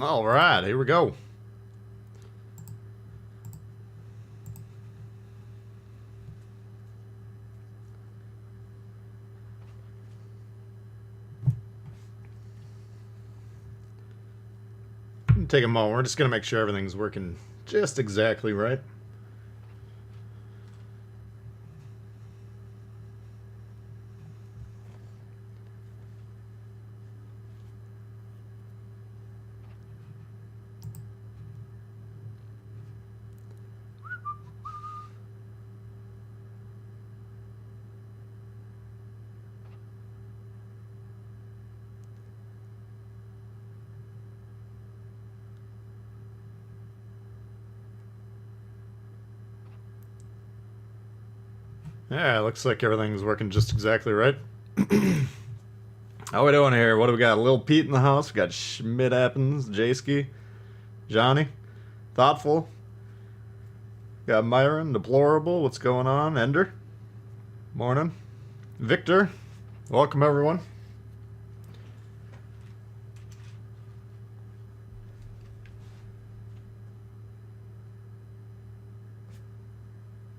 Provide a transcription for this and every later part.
All right, here we go. Take a moment. We're just going to make sure everything's working just exactly right. Yeah, looks like everything's working just exactly right. How we doing here? What do we got? Lil Pete in the house. We got Schmidt Appens, Jayski, Johnny, Thoughtful. Got Myron, Deplorable. What's going on? Ender. Morning. Victor. Welcome, everyone.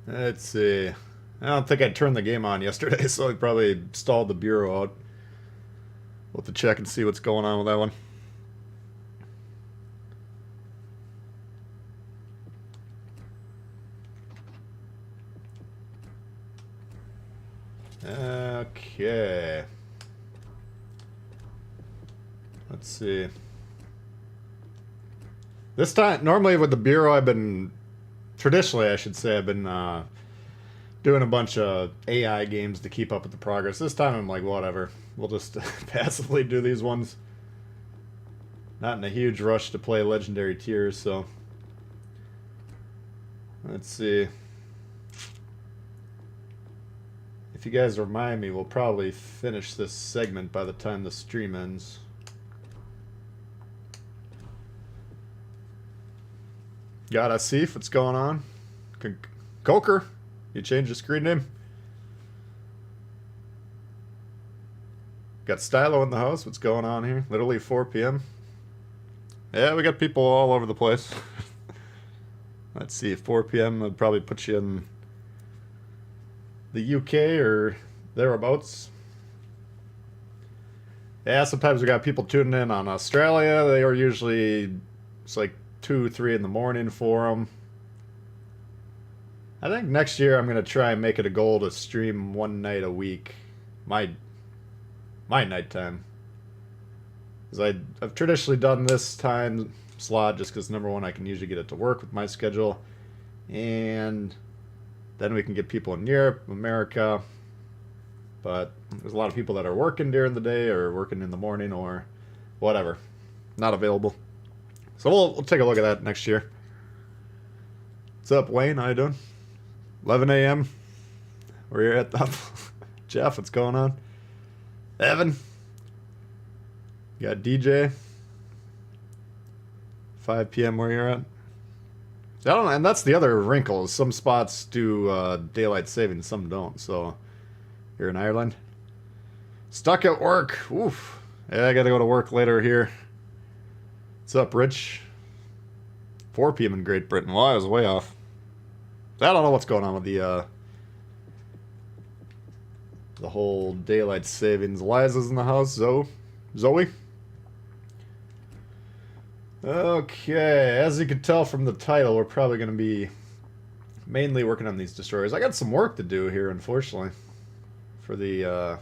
Let's see. I don't think I turned the game on yesterday, so I probably stalled the bureau out. We'll have to check and see what's going on with that one. Okay. Let's see. This time, normally with the bureau, traditionally I should say, I've been doing a bunch of AI games to keep up with the progress. This time I'm like, whatever. We'll just passively do these ones. Not in a huge rush to play legendary tiers, so. Let's see. If you guys remind me, we'll probably finish this segment by the time the stream ends. Got Asif, what's going on? Coker, you changed your screen name? Got Stylo in the house, what's going on here? Literally 4 p.m. Yeah, we got people all over the place. Let's see, 4 p.m. would probably put you in the UK or thereabouts. Yeah, sometimes we got people tuning in on Australia. They are usually, it's like 2, 3 in the morning for them. I think next year I'm going to try and make it a goal to stream one night a week. My nighttime. Because I've traditionally done this time slot just because, number one, I can usually get it to work with my schedule. And then we can get people in Europe, America. But there's a lot of people that are working during the day or working in the morning or whatever. Not available. So we'll take a look at that next year. What's up, Wayne? How you doing? 11 a.m. Where you at? Jeff, what's going on? Evan. You got DJ. 5 p.m. where you're at. I don't know, and that's the other wrinkle. Some spots do daylight saving, some don't. So you're in Ireland. Stuck at work. Oof. Yeah, I gotta go to work later here. What's up, Rich? 4 p.m. in Great Britain. Well, I was way off. I don't know what's going on with the whole daylight savings. Liza's in the house. Zoe. Okay, as you can tell from the title, we're probably going to be mainly working on these destroyers. I got some work to do here, unfortunately, for the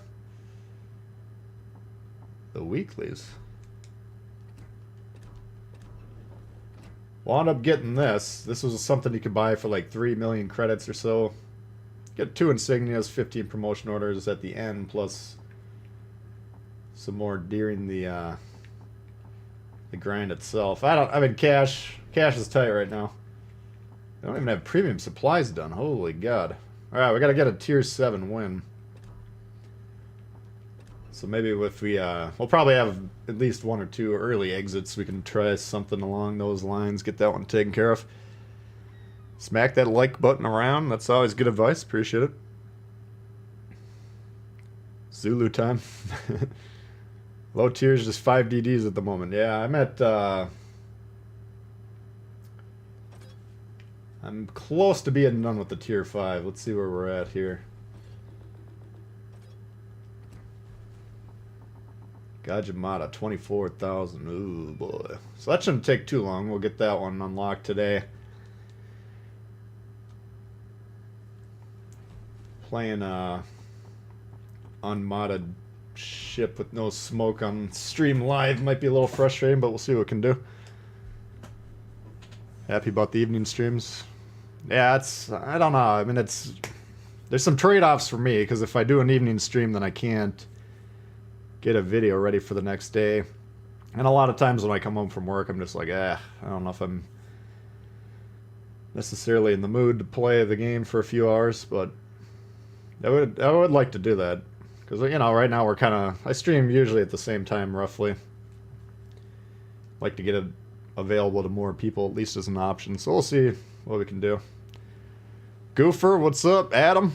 weeklies. Wound up getting this. This was something you could buy for like 3 million credits or so. Get 2 insignias, 15 promotion orders at the end, plus some more during the grind itself. I mean, cash is tight right now. I don't even have premium supplies done. Holy God. Alright, we gotta get a tier 7 win. So maybe if we'll probably have at least 1 or 2 early exits. We can try something along those lines. Get that one taken care of. Smack that like button around. That's always good advice. Appreciate it. Zulu time. Low tiers, just 5 DDs at the moment. Yeah, I'm at I'm close to being done with the tier 5. Let's see where we're at here. Gajimata, 24,000. Ooh, boy. So that shouldn't take too long. We'll get that one unlocked today. Playing unmodded ship with no smoke on stream live might be a little frustrating, but we'll see what we can do. Happy about the evening streams. Yeah, it's, I don't know. I mean, there's some trade-offs for me, because if I do an evening stream, then I can't get a video ready for the next day. And a lot of times when I come home from work, I'm just like, I don't know if I'm necessarily in the mood to play the game for a few hours, but I would like to do that. Because, you know, right now we're kind of, I stream usually at the same time, roughly. Like to get it available to more people, at least as an option. So we'll see what we can do. Goofer, what's up? Adam?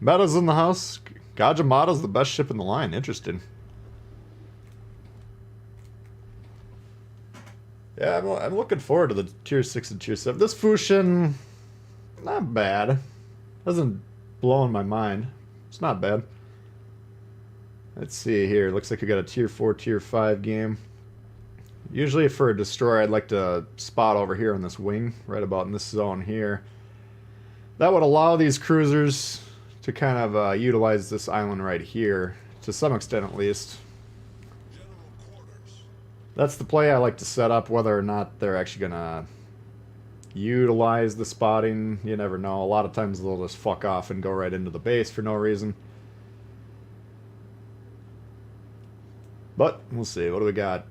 Meta's in the house. Gajimata's the best ship in the line. Interesting. Yeah, I'm looking forward to the tier 6 and tier 7. This Fushin, not bad. Hasn't blown my mind. It's not bad. Let's see here. Looks like we got a tier 4, tier 5 game. Usually for a destroyer, I'd like to spot over here on this wing, right about in this zone here. That would allow these cruisers to kind of utilize this island right here, to some extent at least. That's the play I like to set up. Whether or not they're actually gonna utilize the spotting, you never know. A lot of times they'll just fuck off and go right into the base for no reason. But we'll see. What do we got?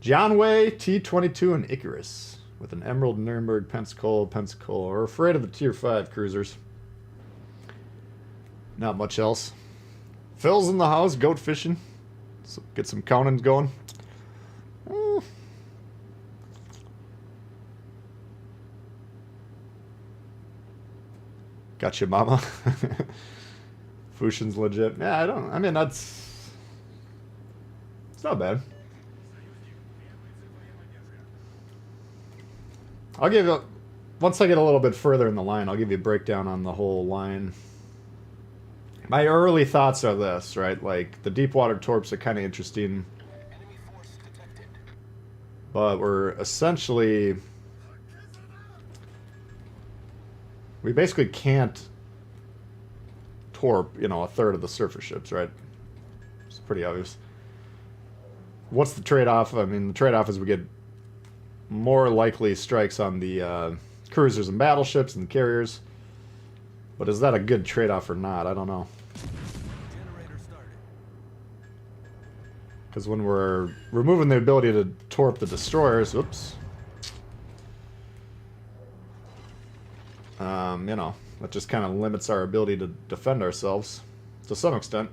Johnway, T-22, and Icarus with an Emerald, Nuremberg, Pensacola. We're afraid of the tier 5 cruisers. Not much else. Phil's in the house, goat fishing. So get some Conans going. Gotcha, mama. Fushin's legit. Yeah, I mean, it's not bad. I'll give you, once I get a little bit further in the line, I'll give you a breakdown on the whole line. My early thoughts are this, right? Like, the deep water torps are kind of interesting. But we're essentially... we basically can't torp, you know, a third of the surface ships, right? It's pretty obvious. What's the trade-off? I mean, the trade-off is we get more likely strikes on the cruisers and battleships and the carriers. But is that a good trade-off or not? I don't know. Because when we're removing the ability to torp the destroyers, oops. You know, that just kind of limits our ability to defend ourselves to some extent.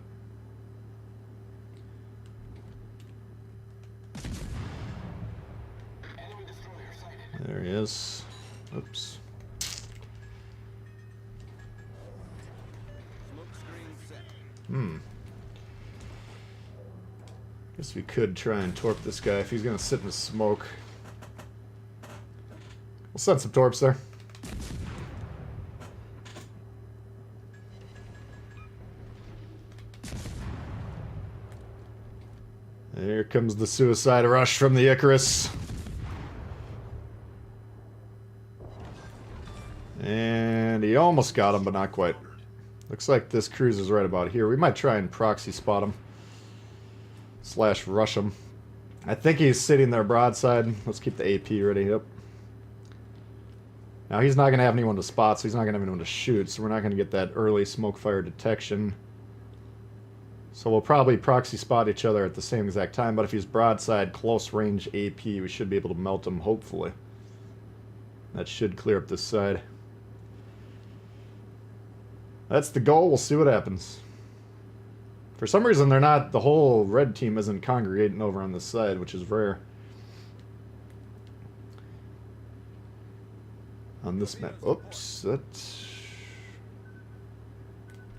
There he is. Oops. Guess we could try and torp this guy if he's gonna sit in the smoke. We'll send some torps there. Here comes the suicide rush from the Icarus. And he almost got him, but not quite. Looks like this cruise is right about here. We might try and proxy spot him. / rush him. I think he's sitting there broadside. Let's keep the AP ready. Yep. Now he's not going to have anyone to spot, so he's not going to have anyone to shoot, so we're not going to get that early smoke fire detection. So we'll probably proxy spot each other at the same exact time, but if he's broadside, close range AP, we should be able to melt him, hopefully. That should clear up this side. That's the goal. We'll see what happens. For some reason, they're not... the whole red team isn't congregating over on this side, which is rare. On this map. Oops. That's...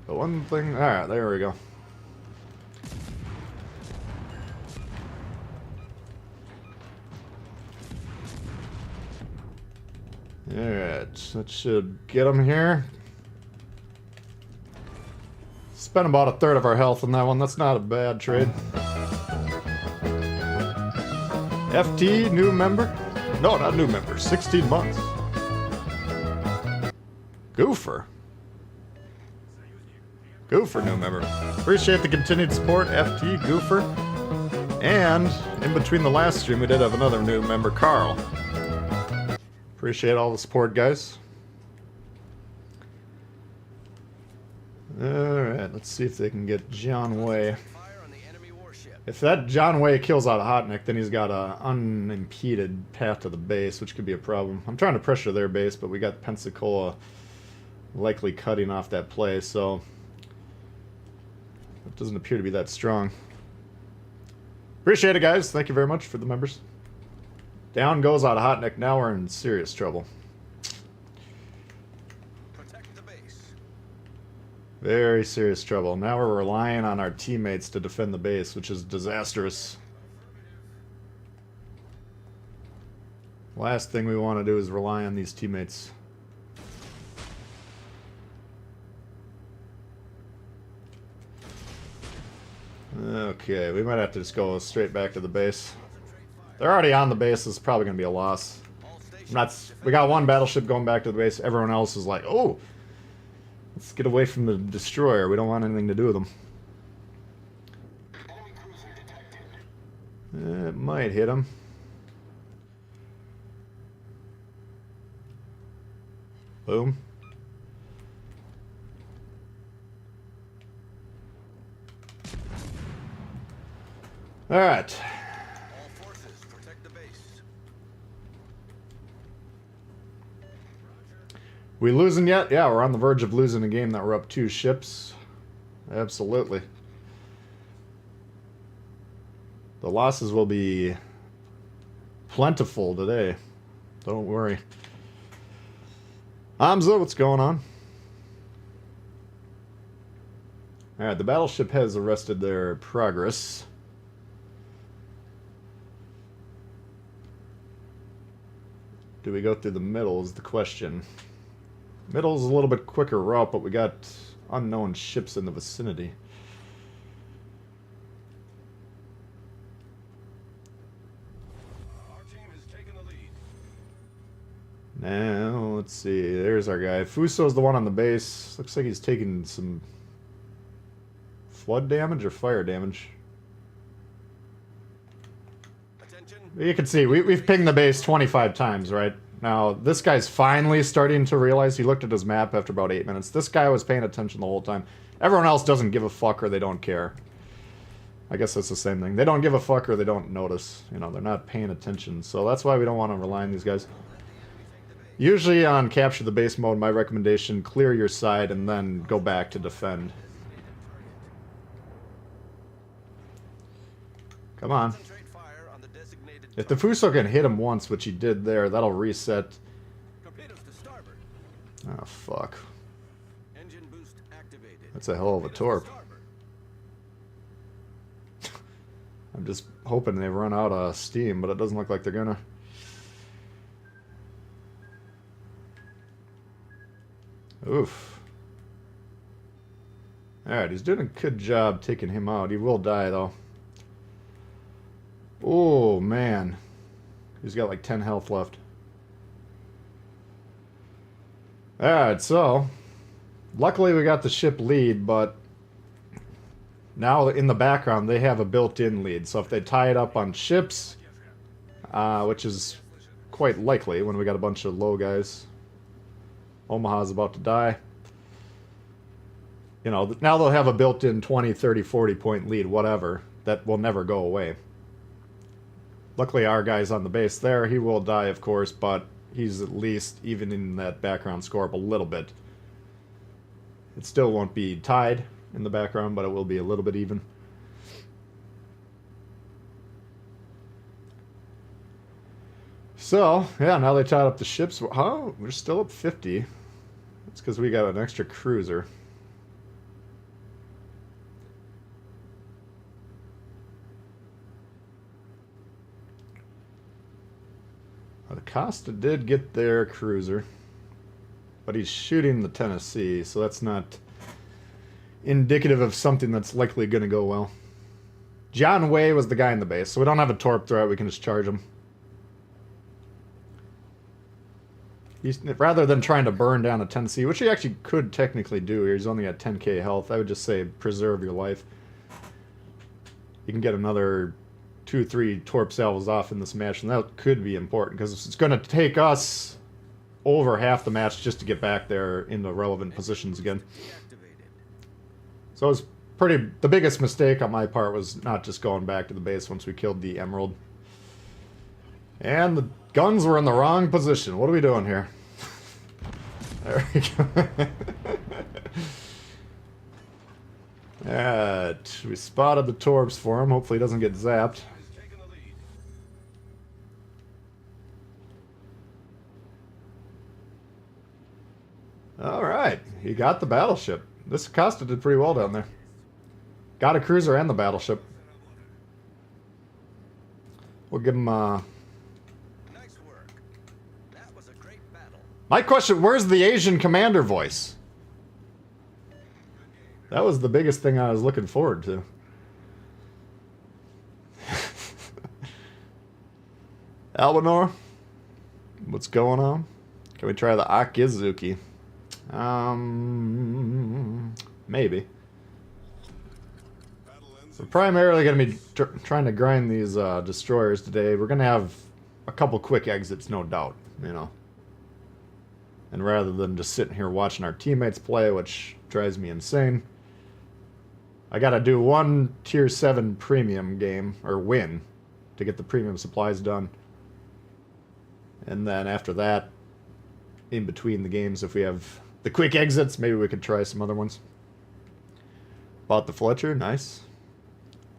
the one thing... alright, there we go. Alright, that should get him here. Spent about a third of our health on that one. That's not a bad trade. FT, new member? No, not new member. 16 months. Goofer. Goofer, new member. Appreciate the continued support, FT, Goofer. And in between the last stream, we did have another new member, Carl. Appreciate all the support, guys. Alright, let's see if they can get John Way. If that John Way kills out Hotnick, then he's got an unimpeded path to the base, which could be a problem. I'm trying to pressure their base, but we got Pensacola likely cutting off that play, so it doesn't appear to be that strong. Appreciate it, guys. Thank you very much for the members. Down goes out Hotnick. Now we're in serious trouble. Protect the base. Very serious trouble. Now we're relying on our teammates to defend the base, which is disastrous. Last thing we want to do is rely on these teammates. Okay, we might have to just go straight back to the base. They're already on the base. This is probably going to be a loss. We got one battleship going back to the base. Everyone else is like, oh, let's get away from the destroyer. We don't want anything to do with them. It might hit him. Boom. All right. All forces, protect the base. We losing yet? Yeah, we're on the verge of losing a game that we're up 2 ships. Absolutely. The losses will be plentiful today. Don't worry. Hamza, what's going on? Alright, the battleship has arrested their progress. Do we go through the middle is the question. Middle's a little bit quicker route, but we got unknown ships in the vicinity. Our team has taken the lead. Now, let's see. There's our guy. Fuso's the one on the base. Looks like he's taking some flood damage or fire damage. Attention. You can see, we've pinged the base 25 times, right? Now, this guy's finally starting to realize. He looked at his map after about 8 minutes. This guy was paying attention the whole time. Everyone else doesn't give a fuck or they don't care. I guess that's the same thing. They don't give a fuck or they don't notice. You know, they're not paying attention. So that's why we don't want to rely on these guys. Usually on capture the base mode, my recommendation, clear your side and then go back to defend. Come on. If the Fuso can hit him once, which he did there, that'll reset. Oh, fuck. Engine boost activated. That's a hell of a torp. I'm just hoping they run out of steam, but it doesn't look like they're gonna. Oof. Alright, he's doing a good job taking him out. He will die, though. Oh, man. He's got like 10 health left. Alright, so luckily we got the ship lead, but now in the background they have a built-in lead. So if they tie it up on ships, which is quite likely when we got a bunch of low guys. Omaha's about to die. You know, now they'll have a built-in 20, 30, 40 point lead, whatever. That will never go away. Luckily our guy's on the base there. He will die, of course, but he's at least even in that background score up a little bit. It still won't be tied in the background, but it will be a little bit even. So, yeah, now they tied up the ships. Huh? We're still up 50. It's because we got an extra cruiser. The Costa did get their cruiser, but he's shooting the Tennessee, so that's not indicative of something that's likely going to go well. John Way was the guy in the base, so we don't have a torp threat. We can just charge him. Rather than trying to burn down a Tennessee, which he actually could technically do here. He's only at 10k health. I would just say preserve your life. You can get another 2-3 torp salvos off in this match, and that could be important because it's going to take us over half the match just to get back there in the relevant positions again. So it was the biggest mistake on my part was not just going back to the base once we killed the Emerald. And the guns were in the wrong position. What are we doing here? There we go. Alright, we spotted the torps for him. Hopefully he doesn't get zapped. Alright, he got the battleship. This Costa did pretty well down there. Got a cruiser and the battleship. We'll give him nice work. That was a great battle. My question, where's the Asian commander voice? That was the biggest thing I was looking forward to. Albanor? What's going on? Can we try the Akizuki? Maybe. We're primarily going to be trying to grind these destroyers today. We're going to have a couple quick exits, no doubt, you know. And rather than just sitting here watching our teammates play, which drives me insane, I got to do one tier 7 premium game, or win, to get the premium supplies done. And then after that, in between the games, if we have the quick exits, maybe we could try some other ones. Bought the Fletcher, nice.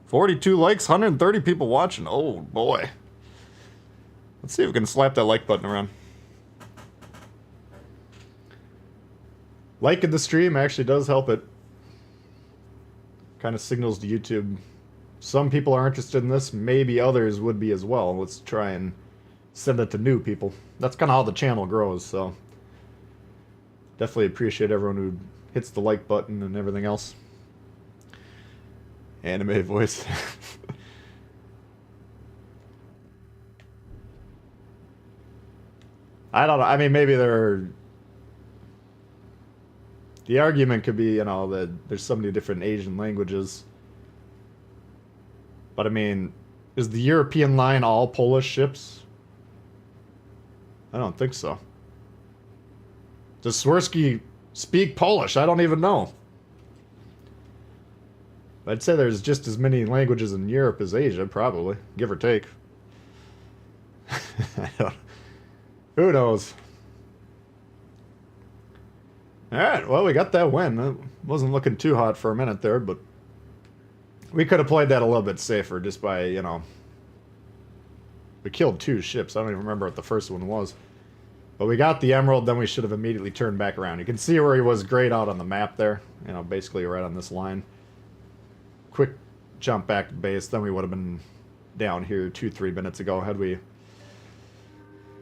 42 likes, 130 people watching. Oh boy. Let's see if we can slap that like button around. Liking the stream actually does help it. Kind of signals to YouTube. Some people are interested in this, maybe others would be as well. Let's try and send it to new people. That's kind of how the channel grows, so definitely appreciate everyone who hits the like button and everything else. Anime voice. I don't know. I mean, maybe the argument could be, you know, that there's so many different Asian languages. But I mean, is the European line all Polish ships? I don't think so. Does Swirsky speak Polish? I don't even know. I'd say there's just as many languages in Europe as Asia, probably, give or take. Who knows? Alright, well, we got that win. It wasn't looking too hot for a minute there, but we could have played that a little bit safer just by, you know... We killed 2 ships. I don't even remember what the first one was. But we got the Emerald, then we should have immediately turned back around. You can see where he was grayed out on the map there. You know, basically right on this line. Quick jump back to base, then we would have been down here 2-3 minutes ago had we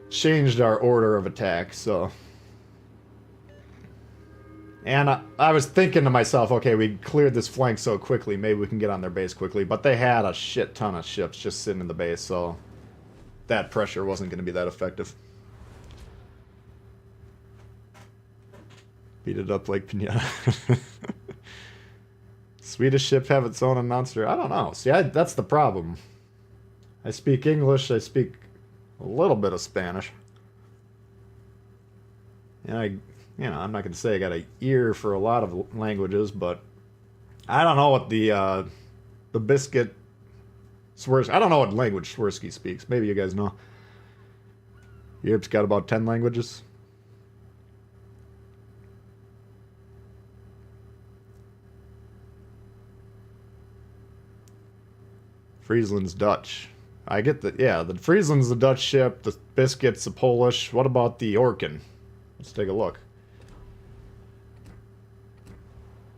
changed our order of attack, so... And I was thinking to myself, okay, we cleared this flank so quickly, maybe we can get on their base quickly, but they had a shit ton of ships just sitting in the base, so that pressure wasn't going to be that effective. Beat it up like Pinata. Swedish ship have its own announcer? I don't know. See, that's the problem. I speak English, I speak a little bit of Spanish. And I'm not going to say I got an ear for a lot of languages, but I don't know what the biscuit Swirsky... I don't know what language Swirsky speaks. Maybe you guys know. Europe's got about 10 languages. Friesland's Dutch. I get that. Yeah, the Friesland's the Dutch ship. The Biscuit's the Polish. What about the Orkin? Let's take a look.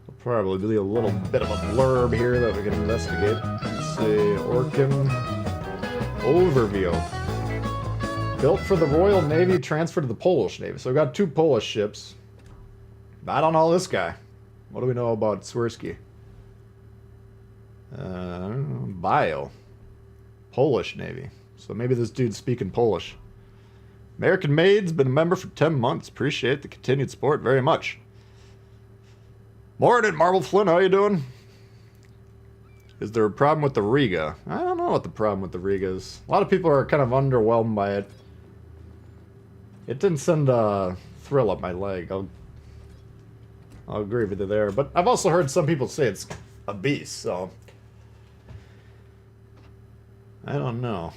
There'll probably be a little bit of a blurb here that we can investigate. Let's see. Orkin overview. Built for the Royal Navy, transferred to the Polish Navy. So we got 2 Polish ships. I don't know this guy. What do we know about Swirsky? Bio. Polish Navy. So maybe this dude's speaking Polish. American Maid's been a member for 10 months. Appreciate the continued support very much. Morning, Marble Flynn. How you doing? Is there a problem with the Riga? I don't know what the problem with the Riga is. A lot of people are kind of underwhelmed by it. It didn't send a thrill up my leg. I'll agree with you there. But I've also heard some people say it's a beast, so... I don't know.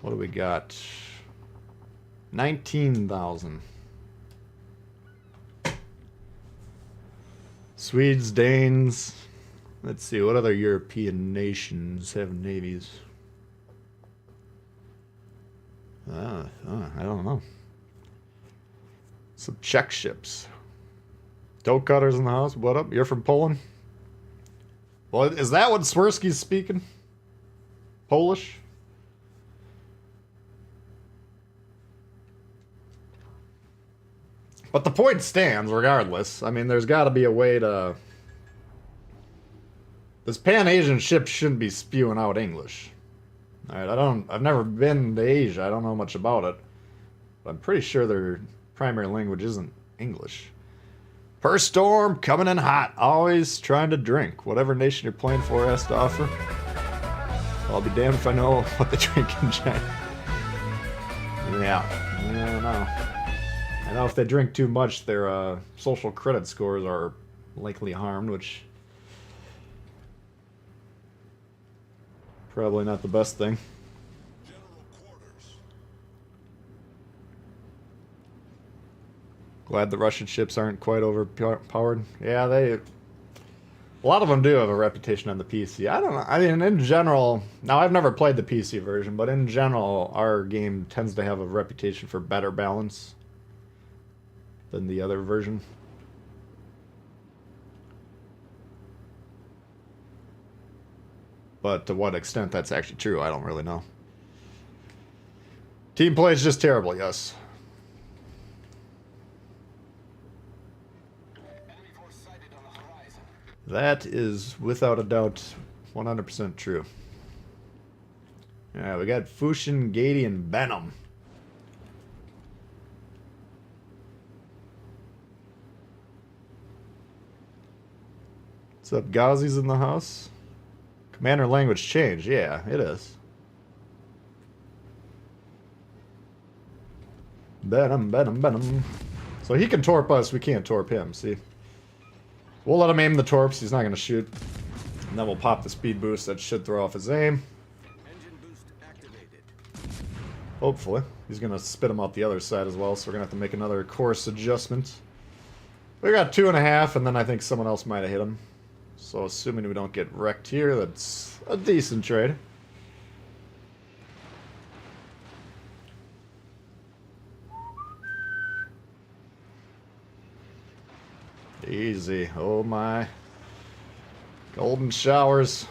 What do we got? 19,000. Swedes, Danes. Let's see, what other European nations have navies? I don't know. Some Czech ships. Dope cutters in the house. What up? You're from Poland? Well, is that what Swirsky's speaking? Polish? But the point stands, regardless. I mean, there's got to be a way to... This Pan-Asian ship shouldn't be spewing out English. Alright, I've never been to Asia. I don't know much about it. But I'm pretty sure their primary language isn't English. Per storm, coming in hot. Always trying to drink. Whatever nation you're playing for has to offer. I'll be damned if I know what they drink in China. Yeah, I don't know. I know if they drink too much, their social credit scores are likely harmed, which... Probably not the best thing. Glad the Russian ships aren't quite overpowered. Yeah, a lot of them do have a reputation on the PC. I don't know. I mean, in general... Now, I've never played the PC version, but in general, our game tends to have a reputation for better balance than the other version. But to what extent that's actually true, I don't really know. Team play is just terrible, yes. That is, without a doubt, 100% true. Yeah, we got Fushin, Gady, and Benham. What's up, Ghazi's in the house? Commander language change. Yeah, it is. Benham. So he can torp us, we can't torp him, see? We'll let him aim the torps, he's not going to shoot. And then we'll pop the speed boost, that should throw off his aim. Engine boost activated. Hopefully. He's going to spit him out the other side as well, so we're going to have to make another course adjustment. We got 2.5, and then I think someone else might have hit him. So assuming we don't get wrecked here, that's a decent trade. Easy. Oh my. Golden showers.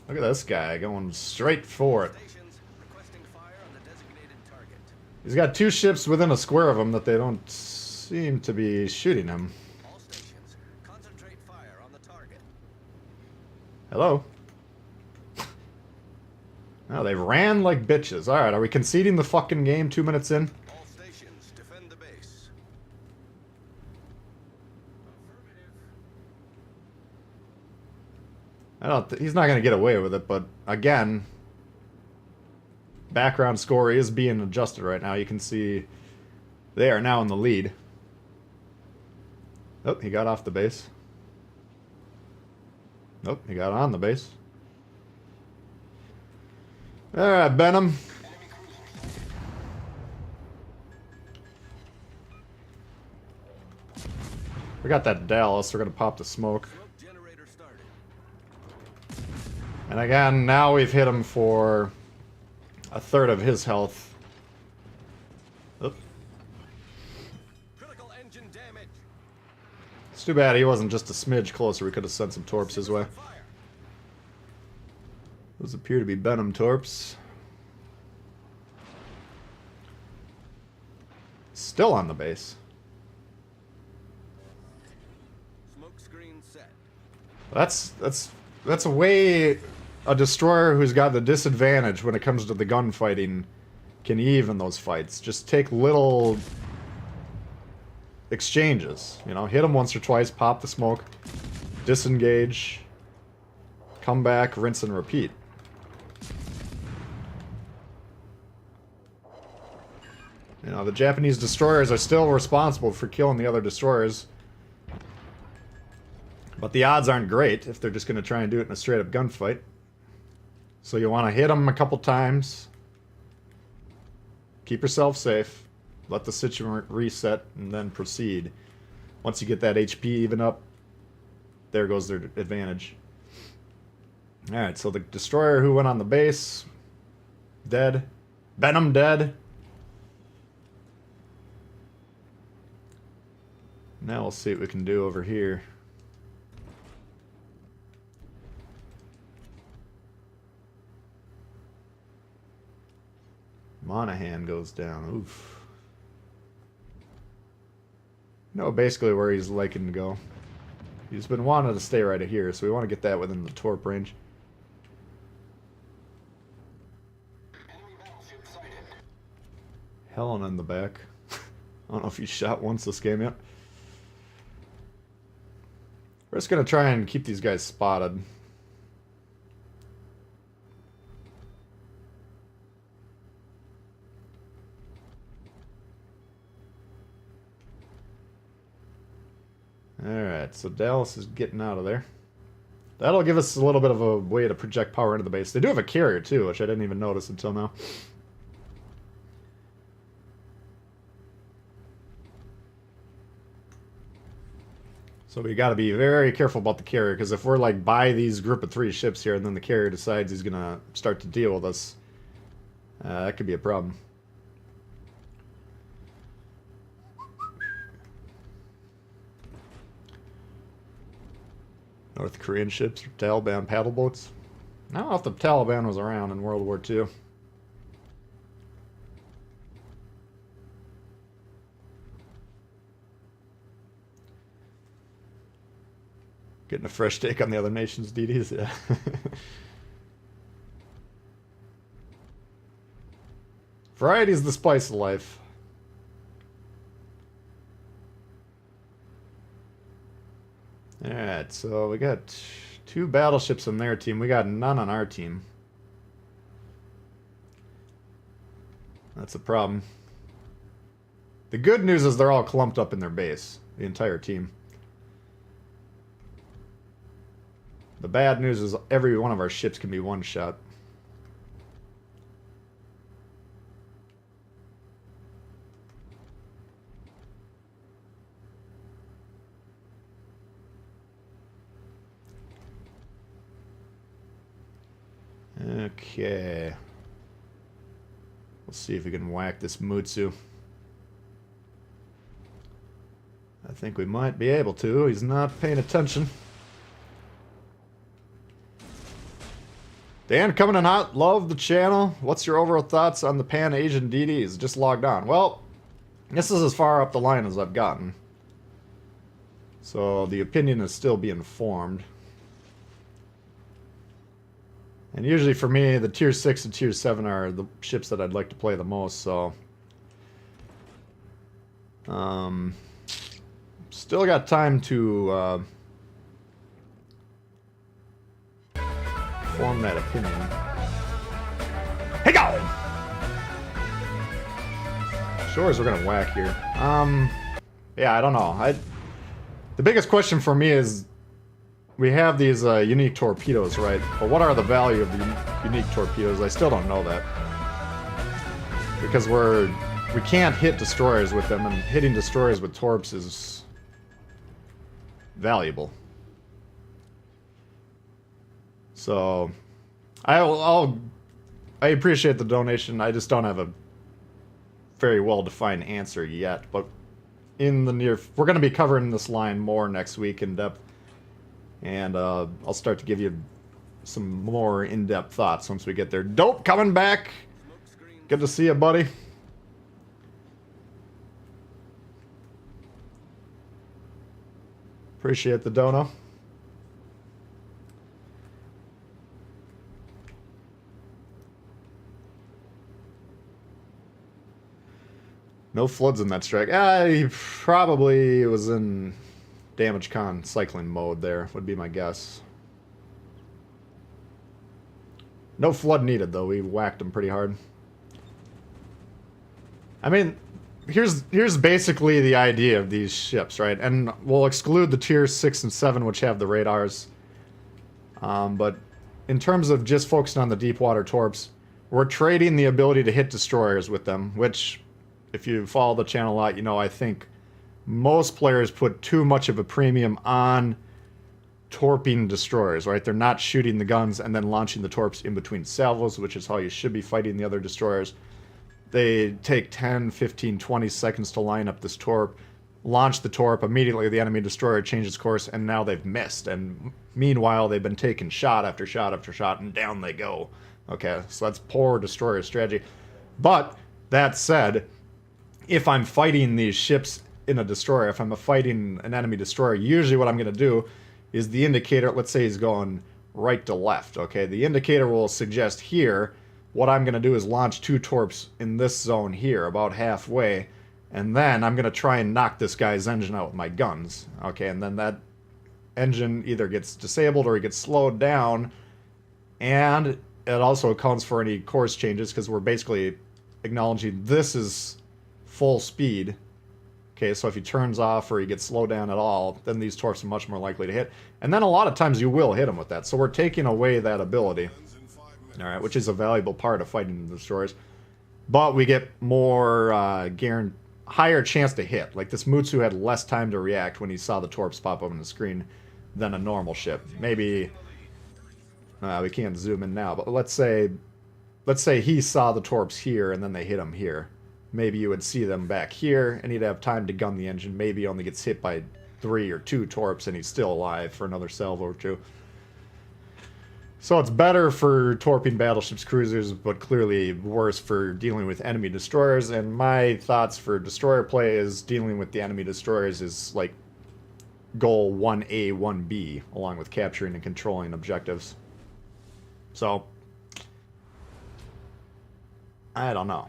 Look at this guy going straight for it. Stations requesting fire on the designated target. He's got 2 ships within a square of him that they don't seem to be shooting him. All stations, concentrate fire on the target. Hello? Oh, they ran like bitches. Alright, are we conceding the fucking game 2 minutes in? All stations, defend the base. He's not going to get away with it, but again, background score is being adjusted right now. You can see they are now in the lead. Oh, he got off the base. Nope, he got on the base. Alright, Benham. We got that Dallas, we're going to pop the smoke. Smoke generator started. And again, now we've hit him for 1/3 of his health. Oop. Critical engine damage. It's too bad he wasn't just a smidge closer. We could have sent some torps his way. Fire. Those appear to be Benham torps. Still on the base. Smoke screen set. That's a way a destroyer who's got the disadvantage when it comes to the gunfighting can even those fights. Just take little exchanges, you know, hit them once or twice, pop the smoke, disengage, come back, rinse and repeat. You know, the Japanese destroyers are still responsible for killing the other destroyers. But the odds aren't great if they're just going to try and do it in a straight up gunfight. So you want to hit them a couple times. Keep yourself safe. Let the situation reset and then proceed. Once you get that HP even up, there goes their advantage. Alright, so the destroyer who went on the base, dead. Benham dead. Now we'll see what we can do over here. Monahan goes down. Oof. No, basically where he's liking to go. He's been wanting to stay right here, so we want to get that within the torp range. Helen in the back. I don't know if he's shot once this game yet. We're just going to try and keep these guys spotted. Alright, so Dallas is getting out of there. That'll give us a little bit of a way to project power into the base. They do have a carrier too, which I didn't even notice until now. So we got to be very careful about the carrier, because if we're like by these group of 3 ships here and then the carrier decides he's going to start to deal with us, that could be a problem. North Korean ships, Taliban paddle boats. I don't know if the Taliban was around in World War II. Getting a fresh take on the other nations' DDs, yeah. Variety is the spice of life. Alright, so we got 2 battleships on their team. We got none on our team. That's a problem. The good news is they're all clumped up in their base. The entire team. The bad news is every one of our ships can be one-shot. Okay. Let's see if we can whack this Mutsu. I think we might be able to. He's not paying attention. Dan, coming in hot. Love the channel. What's your overall thoughts on the Pan-Asian DDs? Just logged on. Well, this is as far up the line as I've gotten. So the opinion is still being formed. And usually for me, the Tier 6 and Tier 7 are the ships that I'd like to play the most, so... still got time to form that opinion. Hey, go! Shores we're gonna whack here. Yeah, I don't know. The biggest question for me is, we have these unique torpedoes, right? But what are the value of the unique torpedoes? I still don't know that. Because we can't hit destroyers with them, and hitting destroyers with torps is valuable. So, I appreciate the donation. I just don't have a very well-defined answer yet. But in the we're going to be covering this line more next week in depth. And I'll start to give you some more in-depth thoughts once we get there. Dope coming back. Good to see you, buddy. Appreciate the dono. No floods in that strike. He probably was in damage con cycling mode there, would be my guess. No flood needed, though. We whacked him pretty hard. I mean, here's basically the idea of these ships, right? And we'll exclude the tiers 6 and 7, which have the radars. But in terms of just focusing on the deep water torps, we're trading the ability to hit destroyers with them, which, if you follow the channel a lot, you know I think most players put too much of a premium on torping destroyers, right? They're not shooting the guns and then launching the torps in between salvos, which is how you should be fighting the other destroyers. They take 10, 15, 20 seconds to line up this torp, launch the torp, immediately the enemy destroyer changes course, and now they've missed. And meanwhile, they've been taking shot after shot after shot, and down they go. Okay, so that's poor destroyer strategy. But, that said, if I'm fighting these ships in a destroyer, if I'm fighting an enemy destroyer, usually what I'm going to do is the indicator, let's say he's going right to left, okay? The indicator will suggest here, what I'm going to do is launch 2 torps in this zone here, about halfway, and then I'm going to try and knock this guy's engine out with my guns, okay? And then that engine either gets disabled or he gets slowed down, and it also accounts for any course changes, because we're basically acknowledging this is full speed. Okay, so if he turns off or he gets slowed down at all, then these torps are much more likely to hit. And then a lot of times you will hit him with that. So we're taking away that ability. Alright, which is a valuable part of fighting the destroyers. But we get more, higher chance to hit. Like this Mutsu had less time to react when he saw the torps pop up on the screen than a normal ship. Maybe, we can't zoom in now, but let's say he saw the torps here and then they hit him here. Maybe you would see them back here, and he'd have time to gun the engine. Maybe he only gets hit by 3 or 2 torps, and he's still alive for another salvo or 2. So it's better for torping battleships, cruisers, but clearly worse for dealing with enemy destroyers. And my thoughts for destroyer play is dealing with the enemy destroyers is like goal 1A, 1B, along with capturing and controlling objectives. So, I don't know.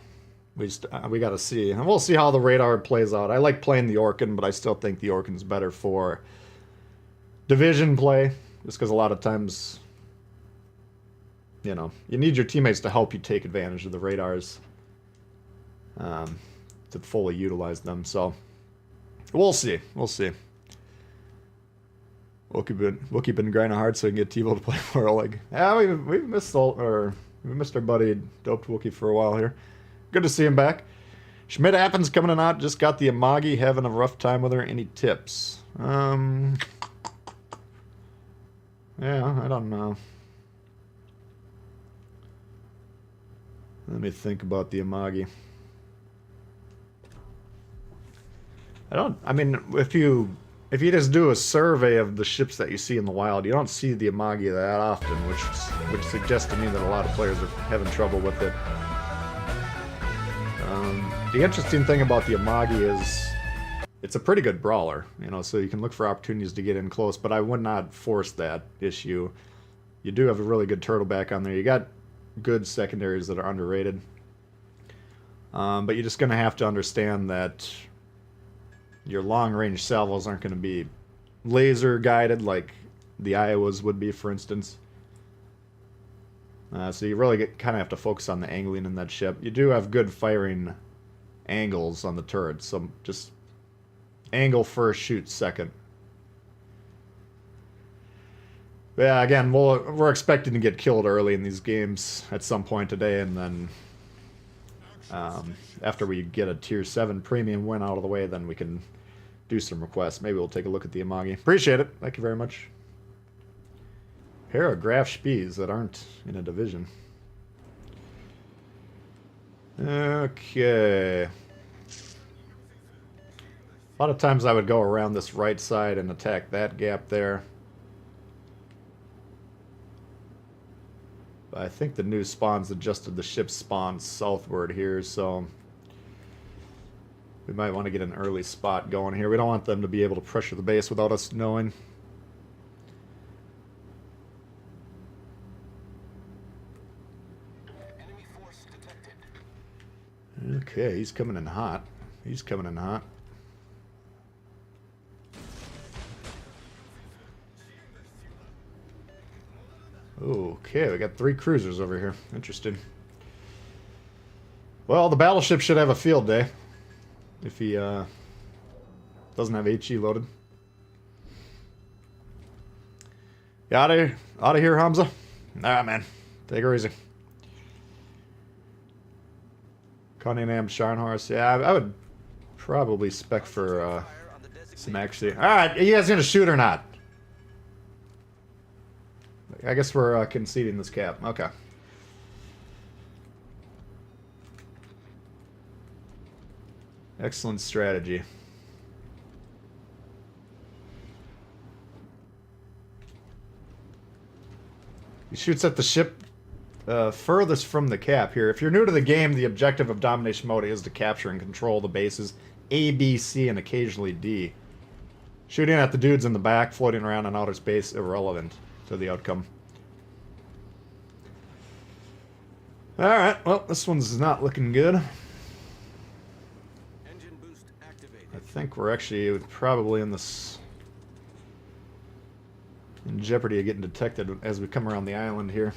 We got to see. And we'll see how the radar plays out. I like playing the Orkan, but I still think the Orkan's better for division play. Just because a lot of times, you know, you need your teammates to help you take advantage of the radars. To fully utilize them. So, we'll see. We'll see. We'll keep it grinding hard so we can get Tbull to play for a leg. Yeah, we missed our buddy Doped Wookie for a while here. Good to see him back. Schmidt Appens coming in hot. Just got the Amagi. Having a rough time with her. Any tips? Yeah, I don't know. Let me think about the Amagi. I mean, if you just do a survey of the ships that you see in the wild, you don't see the Amagi that often, which suggests to me that a lot of players are having trouble with it. The interesting thing about the Amagi is it's a pretty good brawler, you know, so you can look for opportunities to get in close, but I would not force that issue. You do have a really good turtleback on there. You got good secondaries that are underrated. But you're just going to have to understand that your long-range salvos aren't going to be laser-guided like the Iowas would be, for instance. So you really kind of have to focus on the angling in that ship. You do have good firing angles on the turrets, so just angle first, shoot second. But yeah, again, we're expecting to get killed early in these games at some point today, and then after we get a tier 7 premium win out of the way, then we can do some requests. Maybe we'll take a look at the Amagi. Appreciate it. Thank you very much. Pair of Graf Spies that aren't in a division. Okay. A lot of times I would go around this right side and attack that gap there. But I think the new spawns adjusted the ship spawn southward here, so we might want to get an early spot going here. We don't want them to be able to pressure the base without us knowing. Enemy force detected. Okay, he's coming in hot. He's coming in hot. Okay, we got 3 cruisers over here. Interesting. Well, the battleship should have a field day. If he doesn't have HE loaded. You out of here, Hamza? Alright, man. Take her easy. Cunningham, Scharnhorst. Yeah, I would probably spec for some actually. Alright, are you guys gonna shoot or not? I guess we're conceding this cap. Okay. Excellent strategy. He shoots at the ship furthest from the cap here. If you're new to the game, the objective of domination mode is to capture and control the bases A, B, C, and occasionally D. Shooting at the dudes in the back, floating around in outer space, irrelevant to the outcome. Alright, well, this one's not looking good. Engine boost activated. I think we're actually probably in jeopardy of getting detected as we come around the island here.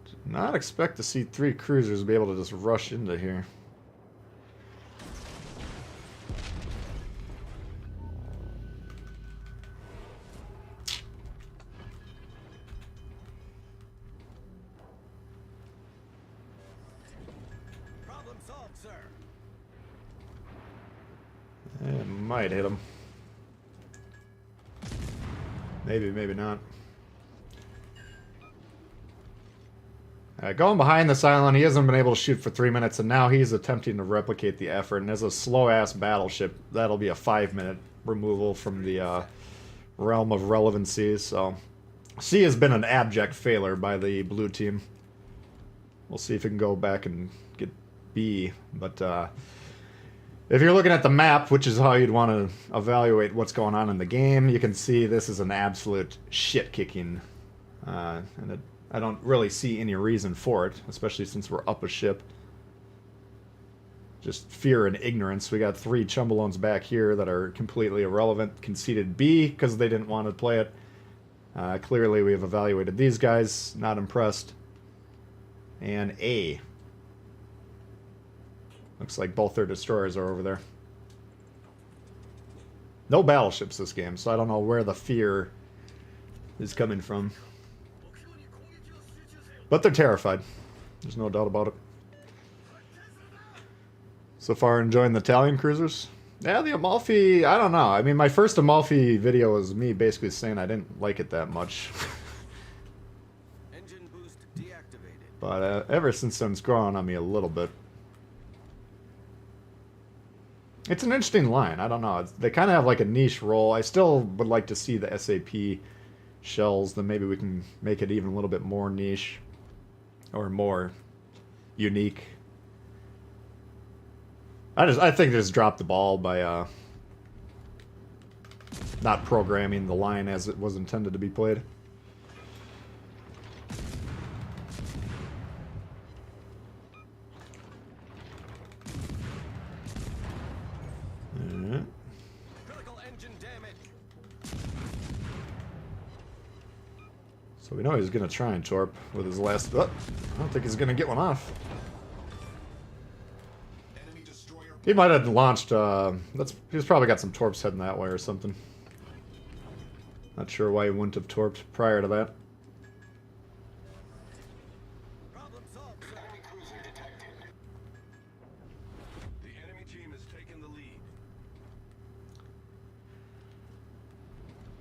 Did not expect to see 3 cruisers be able to just rush into here. Problem solved, sir. It might hit him. Maybe, maybe not. Going behind this island, he hasn't been able to shoot for 3 minutes, and now he's attempting to replicate the effort. And as a slow-ass battleship, that'll be a 5-minute removal from the realm of relevancy. So, C has been an abject failure by the blue team. We'll see if we can go back and get B. But if you're looking at the map, which is how you'd want to evaluate what's going on in the game, you can see this is an absolute shit-kicking. And I don't really see any reason for it, especially since we're up a ship. Just fear and ignorance. We got 3 Chumbalones back here that are completely irrelevant. Conceded B because they didn't want to play it. Clearly we have evaluated these guys. Not impressed. And A. Looks like both their destroyers are over there. No battleships this game, so I don't know where the fear is coming from. But they're terrified. There's no doubt about it. So far, enjoying the Italian cruisers? Yeah, the Amalfi, I don't know. I mean, my first Amalfi video was me basically saying I didn't like it that much. Engine boost deactivated. But ever since then, it's grown on me a little bit. It's an interesting line. I don't know. They kind of have like a niche role. I still would like to see the SAP shells. Then maybe we can make it even a little bit more niche. Or more unique. I think they just dropped the ball by not programming the line as it was intended to be played. Alright. Critical engine damage. So we know he's going to try and torp with his last... Oh, I don't think he's going to get one off. He might have launched... he's probably got some torps heading that way or something. Not sure why he wouldn't have torped prior to that. Problem solved, sir. Enemy cruiser detected. The enemy team has taken the lead.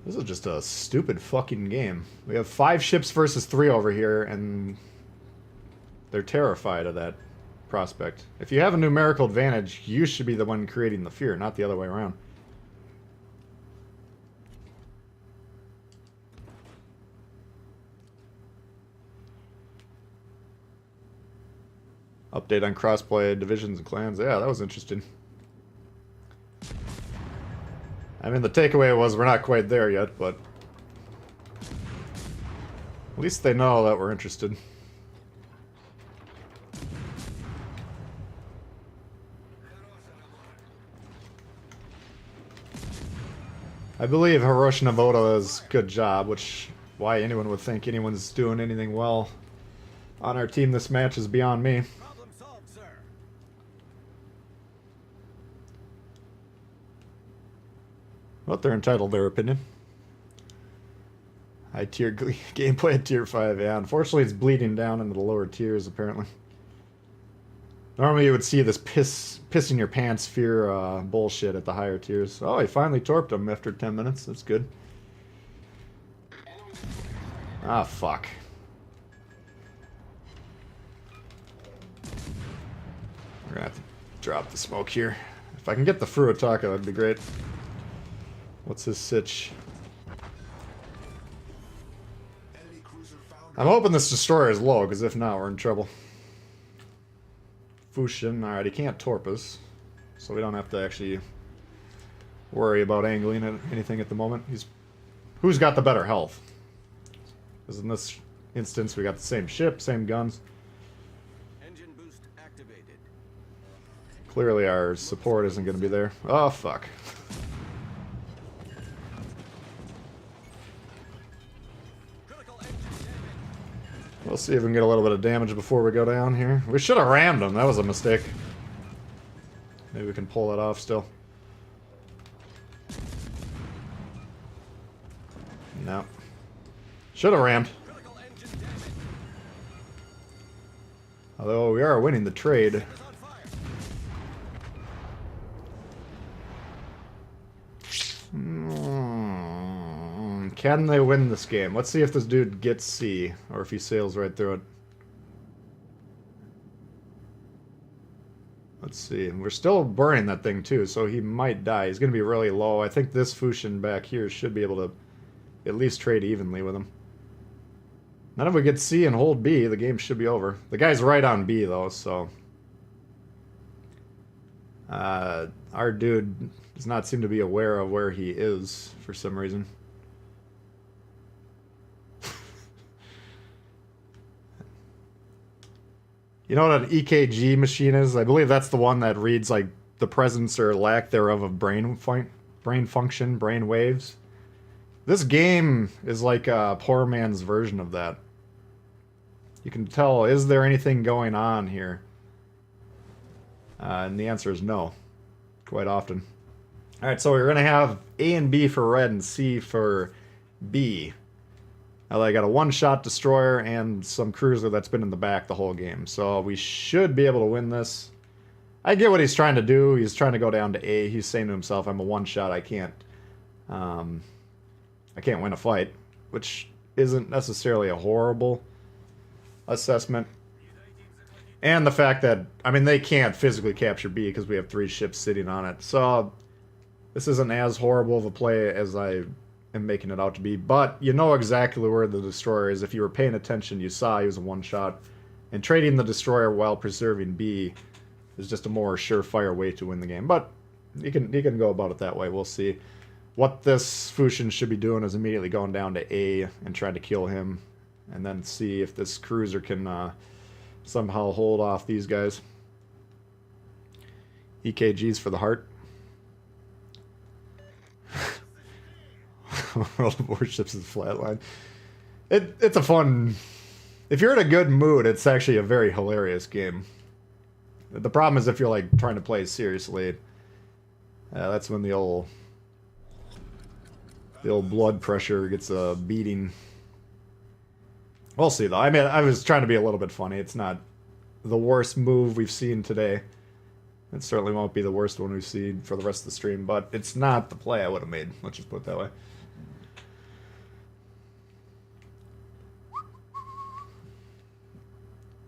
This is just a stupid fucking game. We have 5 ships versus 3 over here, and they're terrified of that prospect. If you have a numerical advantage, you should be the one creating the fear, not the other way around. Update on crossplay divisions and clans. Yeah, that was interesting. I mean, the takeaway was we're not quite there yet, but at least they know that we're interested. I believe Hiroshi Novoda does a good job, which why anyone would think anyone's doing anything well on our team this match is beyond me. Problem solved, sir. But they're entitled to their opinion. High tier gameplay at tier 5, yeah. Unfortunately, it's bleeding down into the lower tiers, apparently. Normally, you would see this piss in your pants fear bullshit at the higher tiers. Oh, he finally torped him after 10 minutes. That's good. Ah, fuck. We're gonna have to drop the smoke here. If I can get the Furutaka, that'd be great. What's his sitch? I'm hoping this destroyer is low, because if not, we're in trouble. Fushin, alright, he can't torp us, so we don't have to actually worry about angling at anything at the moment. Who's got the better health? Because in this instance, we got the same ship, same guns. Engine boost activated. Clearly our support isn't going to be there. Oh, fuck. We'll see if we can get a little bit of damage before we go down here. We should have rammed him. That was a mistake. Maybe we can pull that off still. No. Should have rammed. Although we are winning the trade. Can they win this game? Let's see if this dude gets C, or if he sails right through it. Let's see. We're still burning that thing too, so he might die. He's going to be really low. I think this Fushin back here should be able to at least trade evenly with him. Not if we get C and hold B, the game should be over. The guy's right on B though, so... our dude does not seem to be aware of where he is for some reason. You know what an EKG machine is? I believe that's the one that reads like the presence or lack thereof of brain function, brain waves. This game is like a poor man's version of that. You can tell, is there anything going on here? And the answer is no, quite often. Alright, so we're going to have A and B for red and C for B. I got a one-shot destroyer and some cruiser that's been in the back the whole game. So we should be able to win this. I get what he's trying to do. He's trying to go down to A. He's saying to himself, I'm a one-shot. I can't win a fight. Which isn't necessarily a horrible assessment. And the fact that, I mean, they can't physically capture B because we have 3 ships sitting on it. So this isn't as horrible of a play as I am making it out to be, but you know exactly where the destroyer is. If you were paying attention, you saw he was a one-shot, and trading the destroyer while preserving B is just a more surefire way to win the game. But you can go about it that way. We'll see. What this Fushin should be doing is immediately going down to A and trying to kill him, and then see if this cruiser can somehow hold off these guys. EKGs for the heart. World of Warships is flatline. It's a fun... If you're in a good mood, it's actually a very hilarious game. The problem is if you're like trying to play seriously, that's when the old blood pressure gets a beating. We'll see though. I mean, I was trying to be a little bit funny. It's not the worst move we've seen today. It certainly won't be the worst one we've seen for the rest of the stream, but it's not the play I would have made. Let's just put it that way.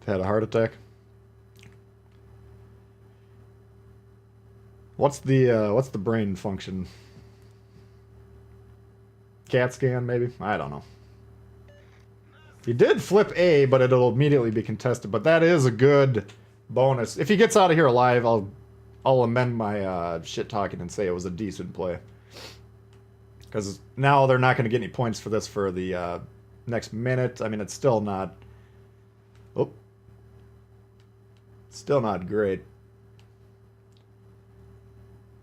Had a heart attack. What's the brain function? CAT scan, maybe? I don't know. He did flip A, but it'll immediately be contested. But that is a good bonus. If he gets out of here alive, I'll amend my shit talking and say it was a decent play. Because now they're not going to get any points for this for the next minute. I mean, it's still not... Oh. Still not great.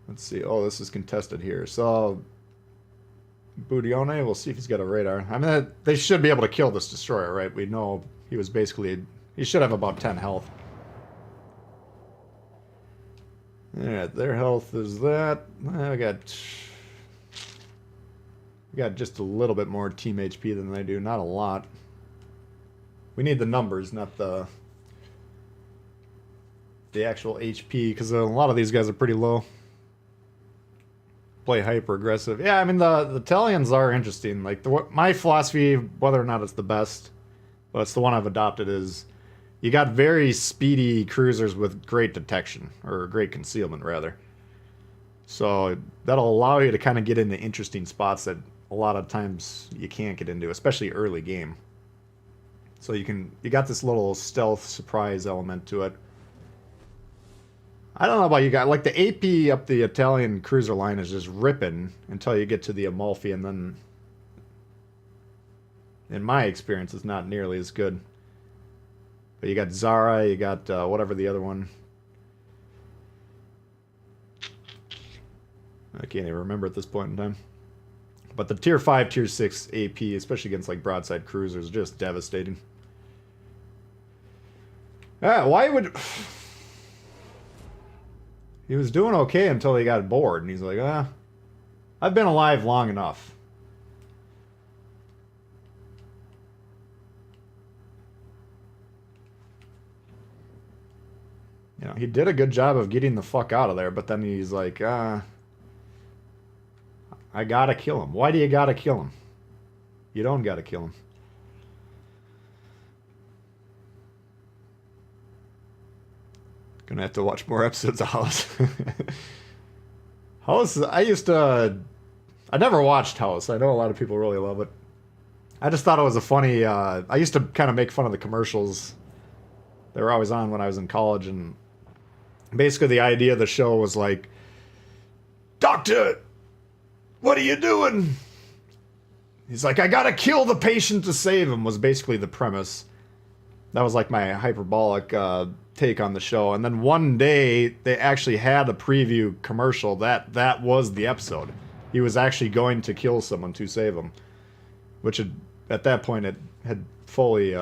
Let's see. Oh, this is contested here. So, Budione, we'll see if he's got a radar. I mean, they should be able to kill this destroyer, right? We know he was basically... He should have about 10 health. Alright, their health is that. We got just a little bit more team HP than they do. Not a lot. We need the numbers, not the actual HP, because a lot of these guys are pretty low. Play hyper aggressive. Yeah, I mean the Italians are interesting. Like my philosophy, whether or not it's the best, but it's the one I've adopted, is you got very speedy cruisers with great detection, or great concealment rather. So that'll allow you to kind of get into interesting spots that a lot of times you can't get into, especially early game. So you got this little stealth surprise element to it. I don't know about you guys. Like the AP up the Italian cruiser line is just ripping until you get to the Amalfi, and then, in my experience, it's not nearly as good. But you got Zara, you got whatever the other one. I can't even remember at this point in time. But the tier 5, tier 6 AP, especially against like broadside cruisers, is just devastating. Why would... He was doing okay until he got bored, and he's like, I've been alive long enough. You know, he did a good job of getting the fuck out of there, but then he's like, I gotta kill him. Why do you gotta kill him? You don't gotta kill him. Gonna have to watch more episodes of House. House, I never watched House. I know a lot of people really love it. I just thought it was a funny, I used to kind of make fun of the commercials. They were always on when I was in college, and basically the idea of the show was like, Doctor, what are you doing? He's like, I gotta kill the patient to save him, was basically the premise. That was like my hyperbolic take on the show. And then one day, they actually had a preview commercial that was the episode. He was actually going to kill someone to save him. Which at that point, it had fully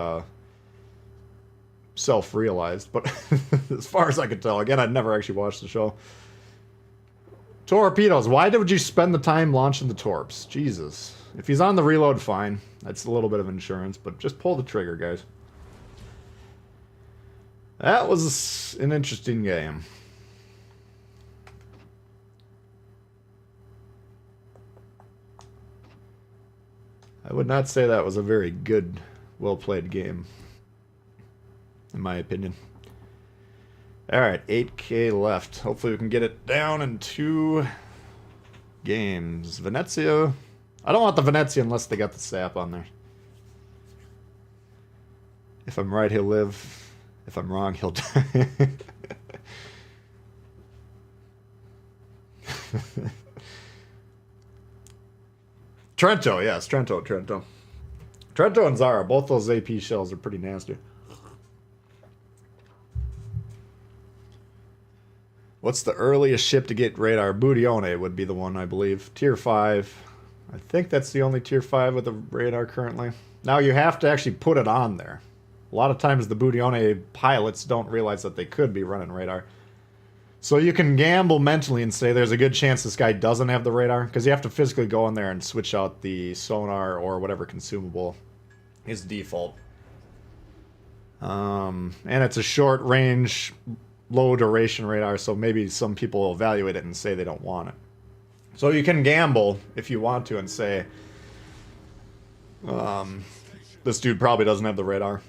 self-realized. But as far as I could tell, again, I'd never actually watched the show. Torpedoes. Why did you spend the time launching the torps? Jesus. If he's on the reload, fine. That's a little bit of insurance, but just pull the trigger, guys. That was an interesting game. I would not say that was a very good, well-played game, in my opinion. Alright, 8K left. Hopefully we can get it down in 2 games. Venezia. I don't want the Venezia unless they got the sap on there. If I'm right, he'll live. If I'm wrong, he'll die. Trento, yes, Trento. Trento and Zara, both those AP shells are pretty nasty. What's the earliest ship to get radar? Budione would be the one, I believe. Tier 5. I think that's the only Tier 5 with a radar currently. Now, you have to actually put it on there. A lot of times the Budione pilots don't realize that they could be running radar. So you can gamble mentally and say there's a good chance this guy doesn't have the radar, because you have to physically go in there and switch out the sonar or whatever consumable is default. And it's a short range, low duration radar, so maybe some people will evaluate it and say they don't want it. So you can gamble if you want to and say, this dude probably doesn't have the radar.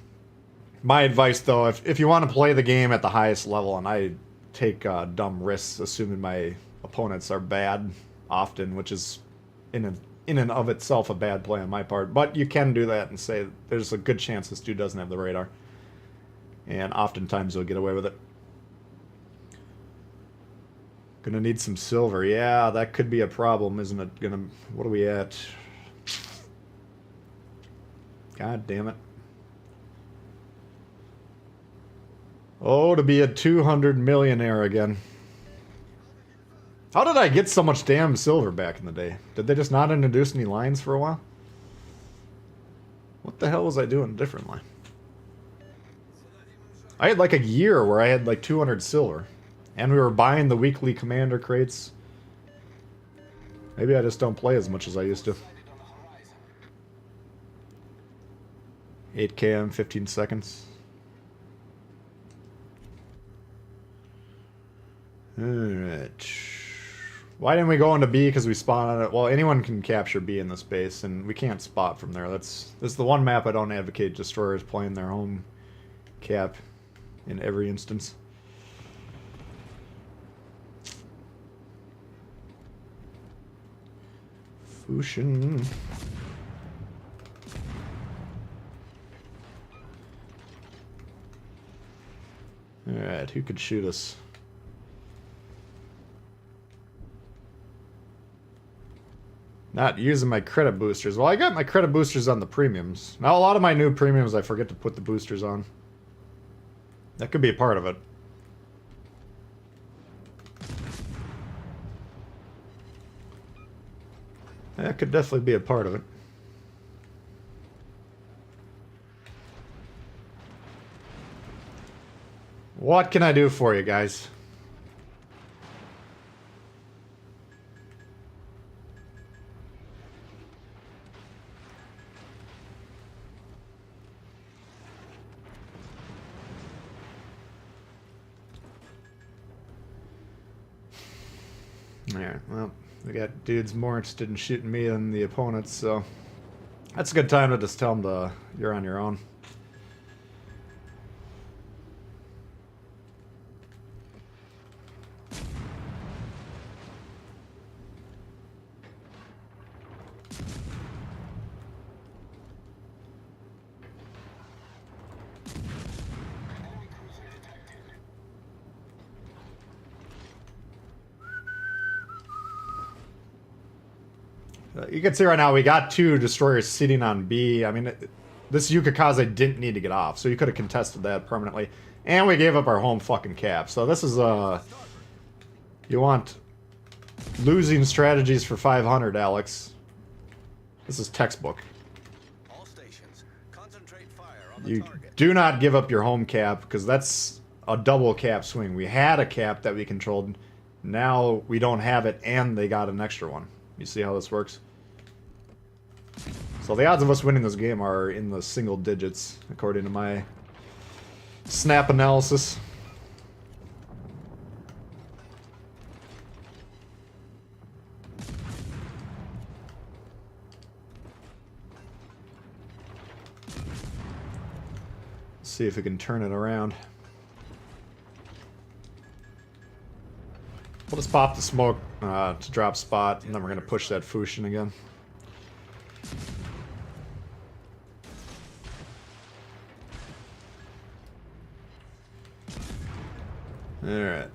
My advice, though, if you want to play the game at the highest level, and I take dumb risks, assuming my opponents are bad often, which is in and of itself a bad play on my part, but you can do that and say there's a good chance this dude doesn't have the radar, and oftentimes you'll get away with it. Gonna need some silver. Yeah, that could be a problem, isn't it? What are we at? God damn it. Oh, to be a 200 millionaire again. How did I get so much damn silver back in the day? Did they just not introduce any lines for a while? What the hell was I doing differently? I had like a year where I had like 200 silver. And we were buying the weekly commander crates. Maybe I just don't play as much as I used to. 8 km, 15 seconds. Alright. Why didn't we go into B? Because we spawned on it. Well, anyone can capture B in this base, and we can't spot from there. This is the one map I don't advocate destroyers playing their home cap in every instance. Fushin. Alright, who could shoot us? Not using my credit boosters. Well, I got my credit boosters on the premiums. Now, a lot of my new premiums, I forget to put the boosters on. That could be a part of it. That could definitely be a part of it. What can I do for you guys? Alright, well, we got dudes more interested in shooting me than the opponents, so that's a good time to just tell them you're on your own. You can see right now we got 2 destroyers sitting on B. I mean, this Yukikaze didn't need to get off, so you could have contested that permanently. And we gave up our home fucking cap. So this is, you want losing strategies for 500, Alex. This is textbook. All stations, concentrate fire on the You target. do not give up your home cap, because that's a double cap swing. We had a cap that we controlled. Now we don't have it, and they got an extra one. You see how this works? So the odds of us winning this game are in the single digits, according to my snap analysis. Let's see if we can turn it around. We'll just pop the smoke to drop spot, and then we're going to push that Fushin again. Alright.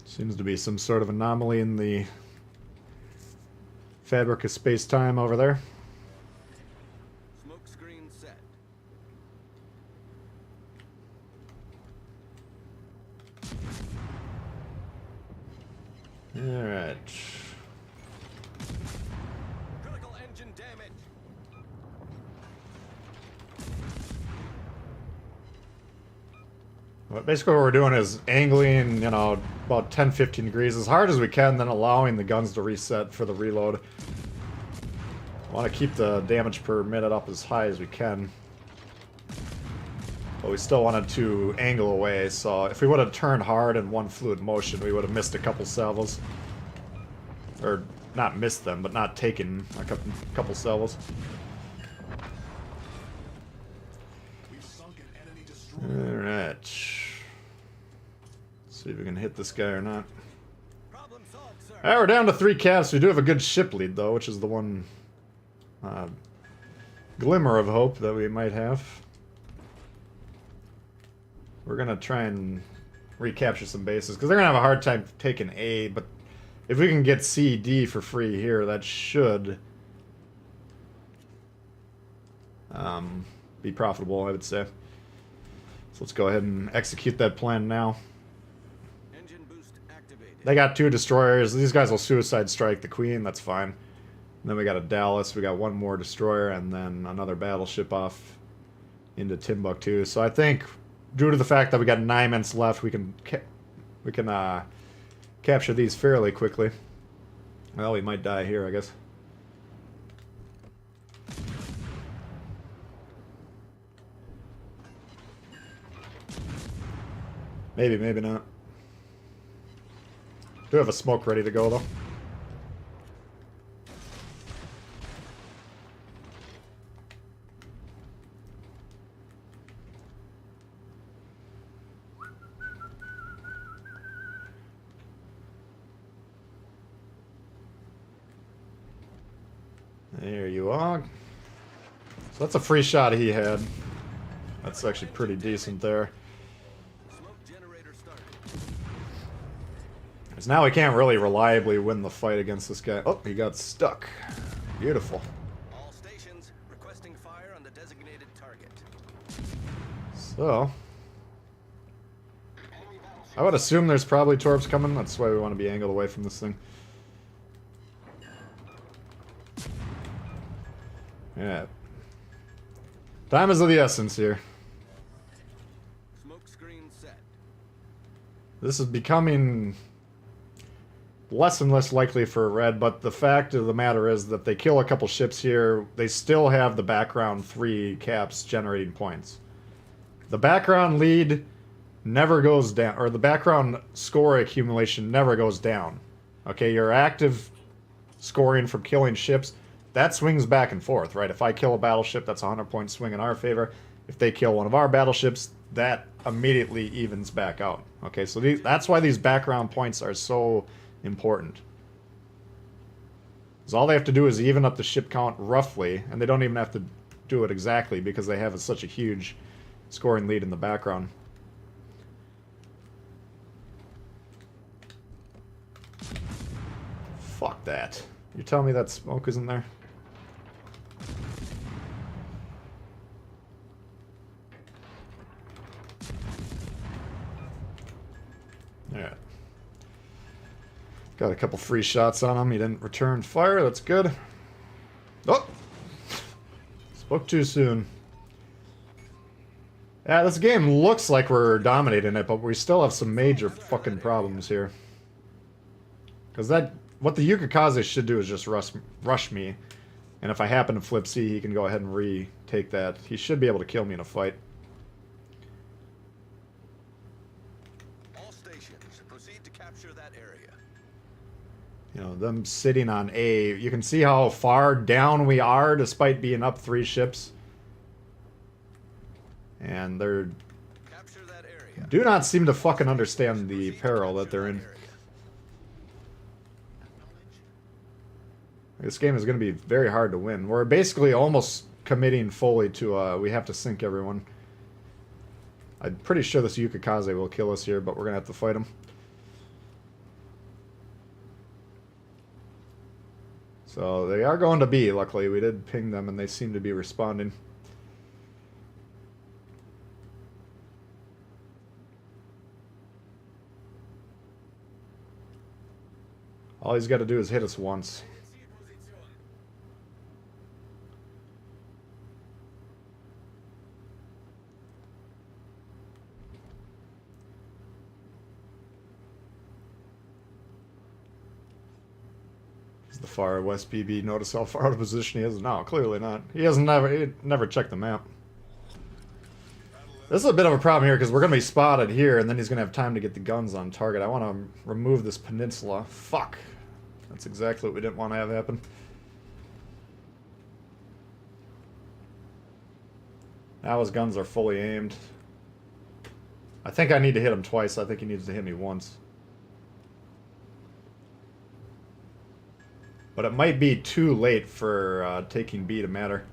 Seems to be some sort of anomaly in the fabric of space-time over there. Smoke screen set. Alright. Critical engine damage. Well, basically what we're doing is angling, you know, about 10-15 degrees as hard as we can, then allowing the guns to reset for the reload. Want to keep the damage per minute up as high as we can. But we still wanted to angle away, so if we would have turned hard in one fluid motion, we would have missed a couple salvos. Or, not missed them, but not taken a couple salvos. Alright. See if we can hit this guy or not. Problem solved, sir. Alright, we're down to 3 caps. We do have a good ship lead, though, which is the one glimmer of hope that we might have. We're gonna try and recapture some bases, because they're gonna have a hard time taking A, but if we can get C, D for free here, that should be profitable, I would say. So let's go ahead and execute that plan now. Engine boost activated. They got 2 destroyers. These guys will suicide strike the Queen, that's fine. And then we got a Dallas, we got 1 more destroyer, and then another battleship off into Timbuktu. So I think, due to the fact that we got 9 minutes left, we can capture these fairly quickly. Well, we might die here, I guess. Maybe, maybe not. Do have a smoke ready to go, though. There you are. So that's a free shot he had. That's actually pretty decent there. Smoke generator started. Because now we can't really reliably win the fight against this guy. Oh, he got stuck. Beautiful. All stations requesting fire on the designated target. So, I would assume there's probably torps coming. That's why we want to be angled away from this thing. Yeah. Time is of the essence here. Smoke screen set. This is becoming less and less likely for a red, but the fact of the matter is that they kill a couple ships here, they still have the background 3 caps generating points. The background lead never goes down, or the background score accumulation never goes down. Okay, your active scoring from killing ships, that swings back and forth, right? If I kill a battleship, that's a 100-point swing in our favor. If they kill one of our battleships, that immediately evens back out. Okay, so that's why these background points are so important. Because all they have to do is even up the ship count roughly, and they don't even have to do it exactly because they have such a huge scoring lead in the background. Fuck that. You tell me that smoke isn't there? Yeah. Got a couple free shots on him. He didn't return fire. That's good. Oh! Spoke too soon. Yeah, this game looks like we're dominating it, but we still have some major fucking problems here. Because what the Yukikaze should do is just rush me. And if I happen to flip C, he can go ahead and retake that. He should be able to kill me in a fight. All stations proceed to capture that area. You know, them sitting on A. You can see how far down we are despite being up 3 ships. And they're... Capture that area. do not seem to fucking understand the peril that they're in. This game is going to be very hard to win. We're basically almost committing fully to, we have to sink everyone. I'm pretty sure this Yukikaze will kill us here, but we're going to have to fight him. So they are going to B, luckily. We did ping them and they seem to be responding. All he's got to do is hit us once. The far west PB, notice how far out of position he is? No, clearly not. He never checked the map. This is a bit of a problem here because we're going to be spotted here and then he's going to have time to get the guns on target. I want to remove this peninsula. Fuck. That's exactly what we didn't want to have happen. Now his guns are fully aimed. I think I need to hit him twice. I think he needs to hit me once. But it might be too late for taking B to matter.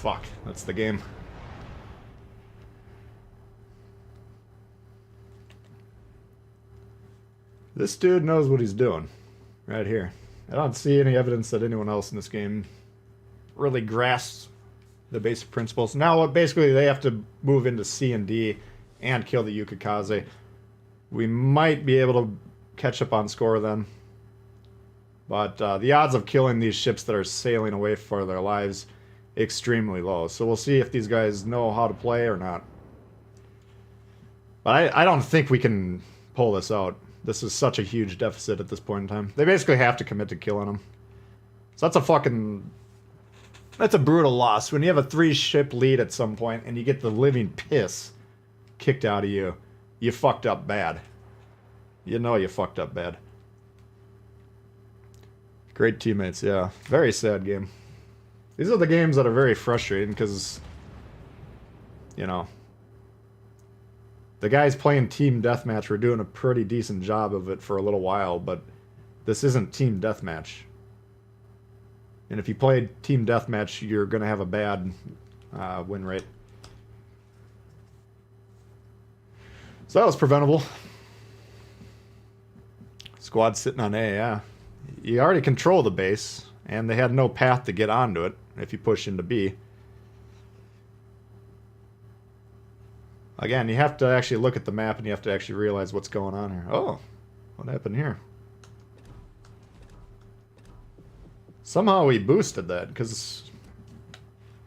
fuck. That's the game. This dude knows what he's doing. Right here. I don't see any evidence that anyone else in this game really grasps the basic principles. Now, basically, they have to move into C and D and kill the Yukikaze. We might be able to catch up on score then. But the odds of killing these ships that are sailing away for their lives extremely low. So we'll see if these guys know how to play or not. But I don't think we can pull this out. This is such a huge deficit at this point in time. They basically have to commit to killing them. So that's a fucking... That's a brutal loss. When you have a 3-ship lead at some point and you get the living piss kicked out of you, you fucked up bad. You know you fucked up bad. Great teammates, yeah. Very sad game. These are the games that are very frustrating because, you know, the guys playing Team Deathmatch were doing a pretty decent job of it for a little while, but this isn't Team Deathmatch. And if you play Team Deathmatch, you're going to have a bad win rate. So that was preventable. Squad sitting on A, yeah. You already control the base, and they had no path to get onto it if you push into B. Again, you have to actually look at the map and you have to actually realize what's going on here. Oh, what happened here? Somehow we boosted that, because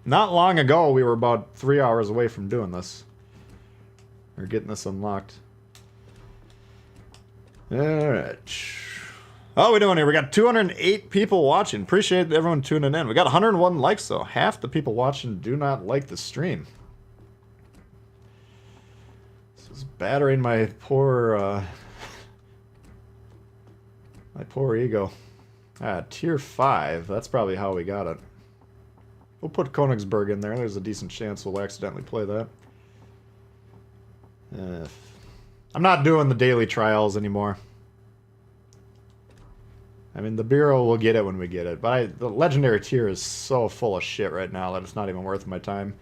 not long ago we were about 3 hours away from doing this. Or getting this unlocked. Alright. How are we doing here? We got 208 people watching. Appreciate everyone tuning in. We got 101 likes though. Half the people watching do not like the stream. This is battering my poor ego. Tier 5. That's probably how we got it. We'll put Königsberg in there. There's a decent chance we'll accidentally play that. I'm not doing the daily trials anymore. I mean, the Bureau will get it when we get it. But the Legendary tier is so full of shit right now that it's not even worth my time.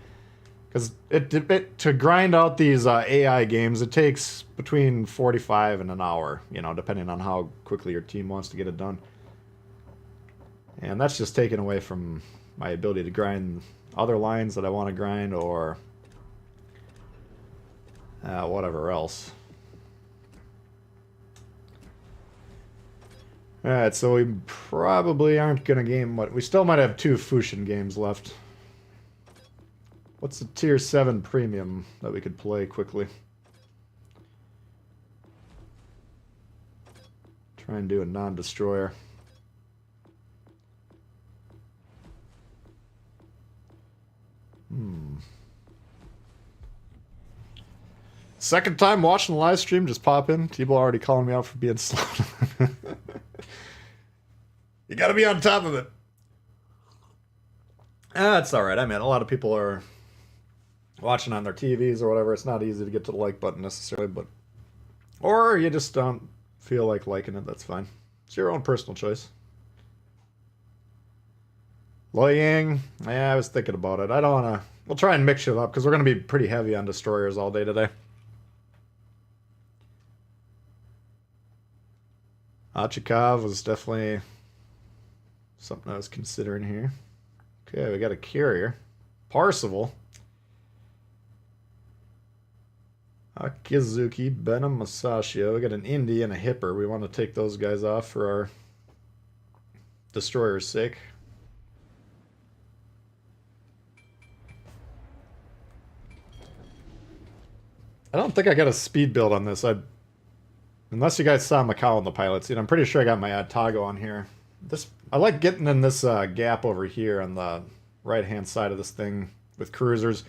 Because to grind out these AI games, it takes between 45 and an hour. You know, depending on how quickly your team wants to get it done. And that's just taken away from my ability to grind other lines that I want to grind or whatever else. Alright, so we probably aren't going to game what... We still might have 2 Fusion games left. What's the Tier 7 Premium that we could play quickly? Try and do a non-destroyer. Second time watching the live stream, just pop in. Tbull already calling me out for being slow. You gotta be on top of it. That's alright. I mean, a lot of people are watching on their TVs or whatever. It's not easy to get to the like button necessarily, but... Or you just don't feel like liking it, that's fine. It's your own personal choice. Loyang, yeah, I was thinking about it. I don't want to... We'll try and mix it up, because we're going to be pretty heavy on destroyers all day today. Achikov was definitely something I was considering here. Okay, we got a carrier. Parseval. Akizuki, Benham, Masashio. We got an Indie and a Hipper. We want to take those guys off for our destroyer's sake. I don't think I got a speed build on this. Unless you guys saw Macau in the pilots. I'm pretty sure I got my Atago on here. I like getting in this gap over here on the right-hand side of this thing with cruisers.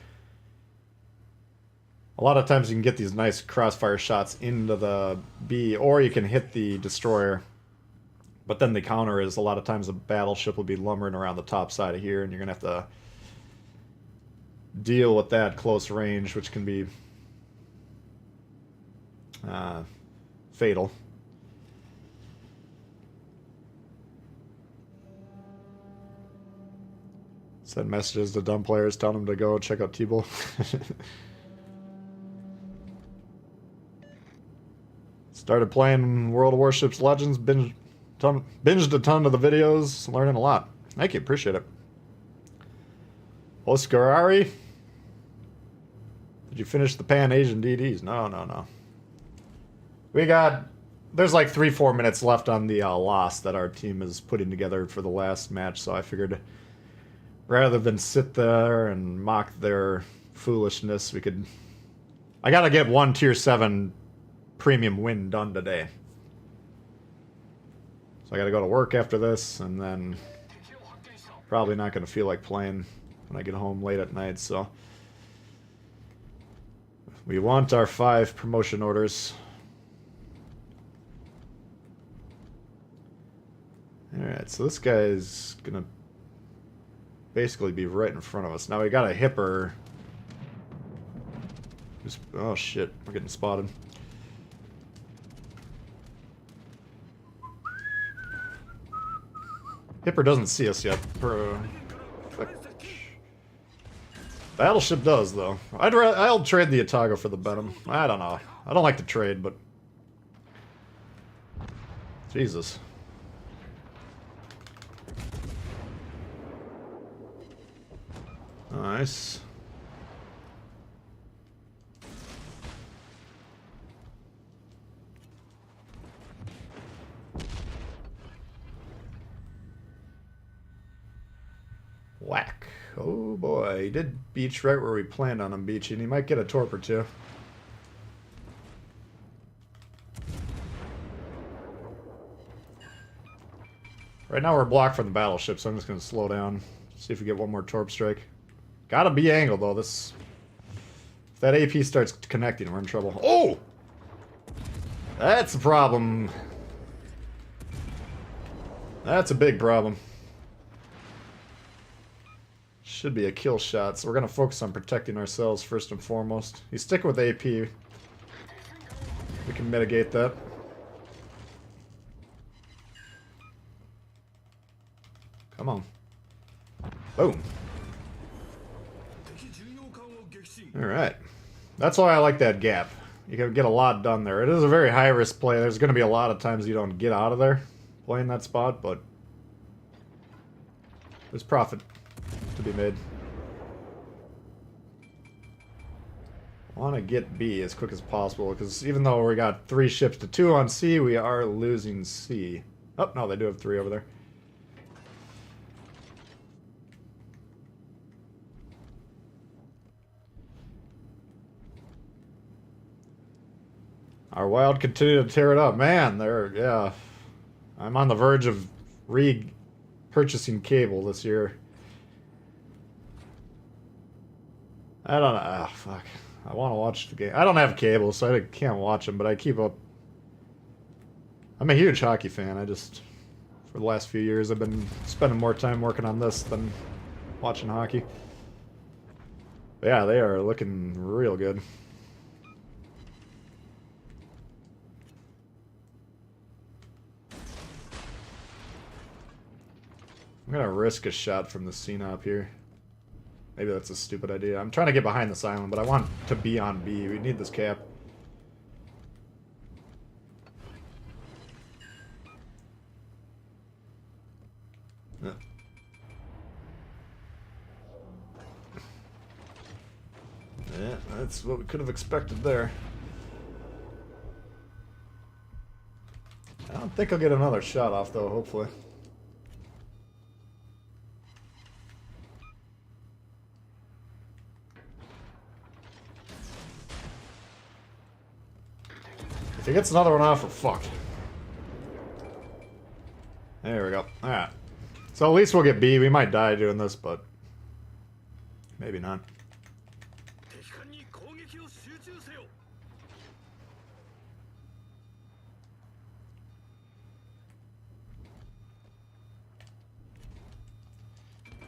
A lot of times you can get these nice crossfire shots into the B, or you can hit the destroyer. But then the counter is a lot of times a battleship will be lumbering around the top side of here, and you're going to have to deal with that close range, which can be fatal. Send messages to dumb players telling them to go check out Tbull. Started playing World of Warships Legends, binged a ton of the videos, learning a lot. Thank you, appreciate it. Oscarari? Did you finish the Pan-Asian DDs? No. There's like 3-4 minutes left on the loss that our team is putting together for the last match, so I figured rather than sit there and mock their foolishness, I gotta get one Tier 7 premium win done today. So I gotta go to work after this, and then probably not gonna feel like playing when I get home late at night, so we want our 5 promotion orders. Alright, so this guy is gonna basically be right in front of us. Now we got a hipper. Oh shit, we're getting spotted. Hipper doesn't see us yet. Battleship does, though. I'll trade the Atago for the Benham. I don't know. I don't like to trade, but... Jesus. Nice. Whack. Oh boy, he did beach right where we planned on him beaching. He might get a torp or two. Right now we're blocked from the battleship, so I'm just going to slow down. See if we get one more torp strike. Gotta be angled, though. If that AP starts connecting, we're in trouble. Oh! That's a problem. That's a big problem. Should be a kill shot, so we're going to focus on protecting ourselves first and foremost. He's sticking with AP. We can mitigate that. Come on. Boom. Alright. That's why I like that gap. You can get a lot done there. It is a very high-risk play. There's going to be a lot of times you don't get out of there playing that spot, but there's profit to be made. I want to get B as quick as possible, because even though we got 3 ships to 2 on C, we are losing C. Oh, no, they do have 3 over there. Our Wild continue to tear it up. Man, yeah. I'm on the verge of purchasing cable this year. I don't know. Ah, fuck. I want to watch the game. I don't have cable, so I can't watch them, but I keep up. I'm a huge hockey fan. For the last few years, I've been spending more time working on this than watching hockey. But yeah, they are looking real good. I'm gonna risk a shot from the CNOP here. Maybe that's a stupid idea. I'm trying to get behind this island, but I want to be on B. We need this cap. Yeah. Yeah, that's what we could have expected there. I don't think I'll get another shot off, though, hopefully. If he gets another one off, we're fucked. There we go. Alright. So at least we'll get B. We might die doing this, but maybe not.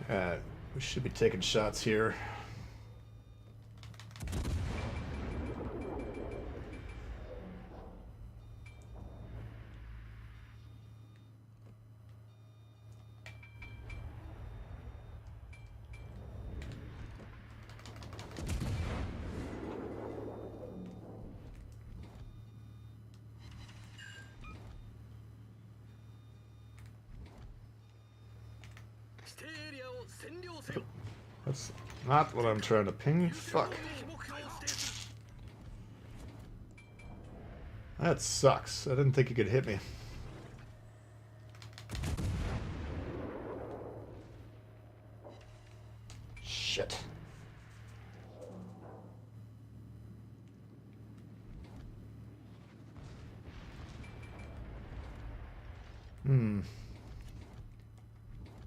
Alright. We should be taking shots here. That's not what I'm trying to ping. Fuck. That sucks. I didn't think you could hit me. Shit.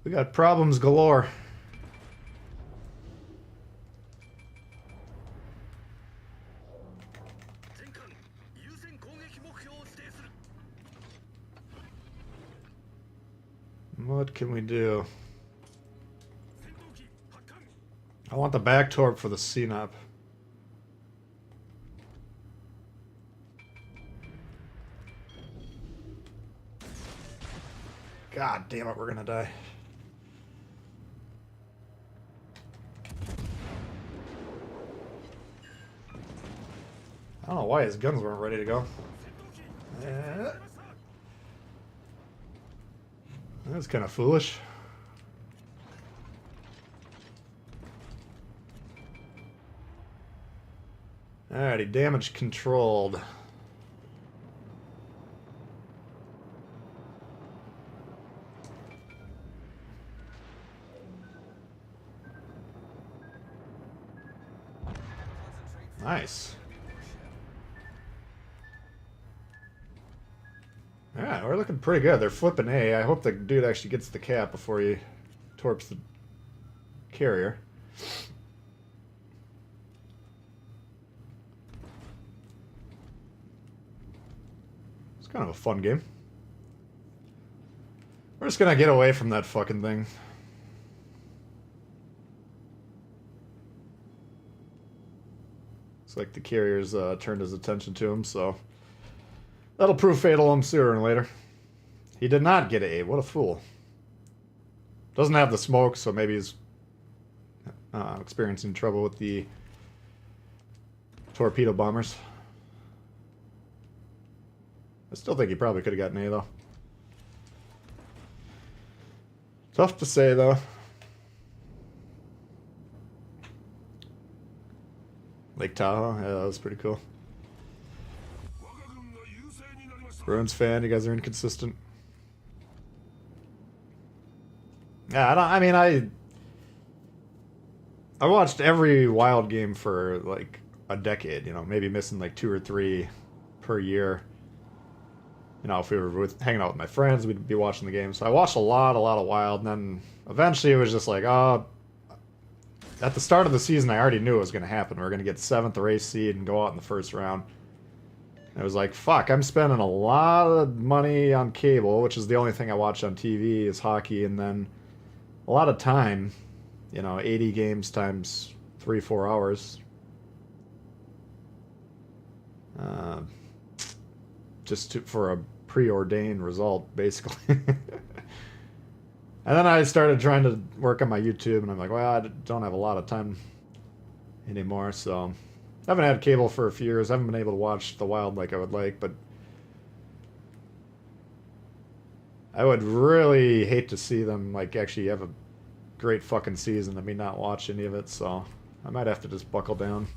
We got problems galore. What can we do? I want the back torp for the CNOP. God damn it, we're gonna die. I don't know why his guns weren't ready to go. That's kind of foolish. Alrighty, damage controlled. Nice. Alright, we're looking pretty good. They're flipping A. I hope the dude actually gets the cap before he torps the carrier. It's kind of a fun game. We're just gonna get away from that fucking thing. It's like the carrier's turned his attention to him, so that'll prove fatal to him sooner or later. He did not get A. What a fool. Doesn't have the smoke, so maybe he's experiencing trouble with the torpedo bombers. I still think he probably could have gotten A, though. Tough to say, though. Lake Tahoe, yeah, that was pretty cool. Bruins fan, you guys are inconsistent. Yeah, I watched every Wild game for like a decade, you know, maybe missing like 2 or 3 per year. You know, if we were hanging out with my friends, we'd be watching the game. So I watched a lot of Wild, and then eventually it was just like, oh, at the start of the season, I already knew it was going to happen. We were going to get 7th or 8th seed and go out in the first round. And it was like, fuck, I'm spending a lot of money on cable, which is the only thing I watch on TV is hockey, and then a lot of time, you know, 80 games times 3-4 hours. For a preordained result, basically. And then I started trying to work on my YouTube, and I'm like, well, I don't have a lot of time anymore, so I haven't had cable for a few years. I haven't been able to watch the Wild like I would like, but I would really hate to see them like actually have a great fucking season and me not watch any of it, so I might have to just buckle down.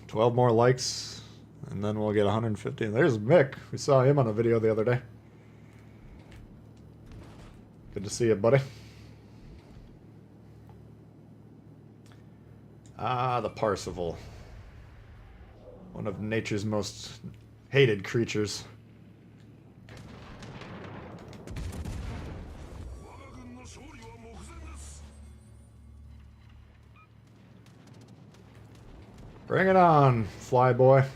12 more likes, and then we'll get 150. There's Mick. We saw him on a video the other day. Good to see you, buddy. Ah, the Parzival. One of nature's most hated creatures. Bring it on, flyboy.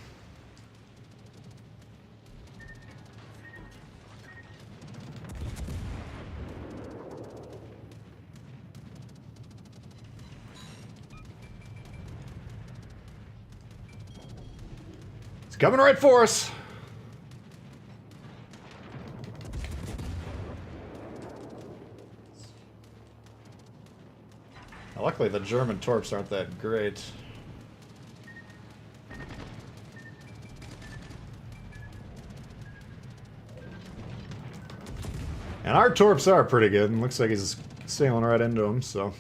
It's coming right for us. Luckily, the German torps aren't that great. And our torps are pretty good. Looks like he's sailing right into him, so.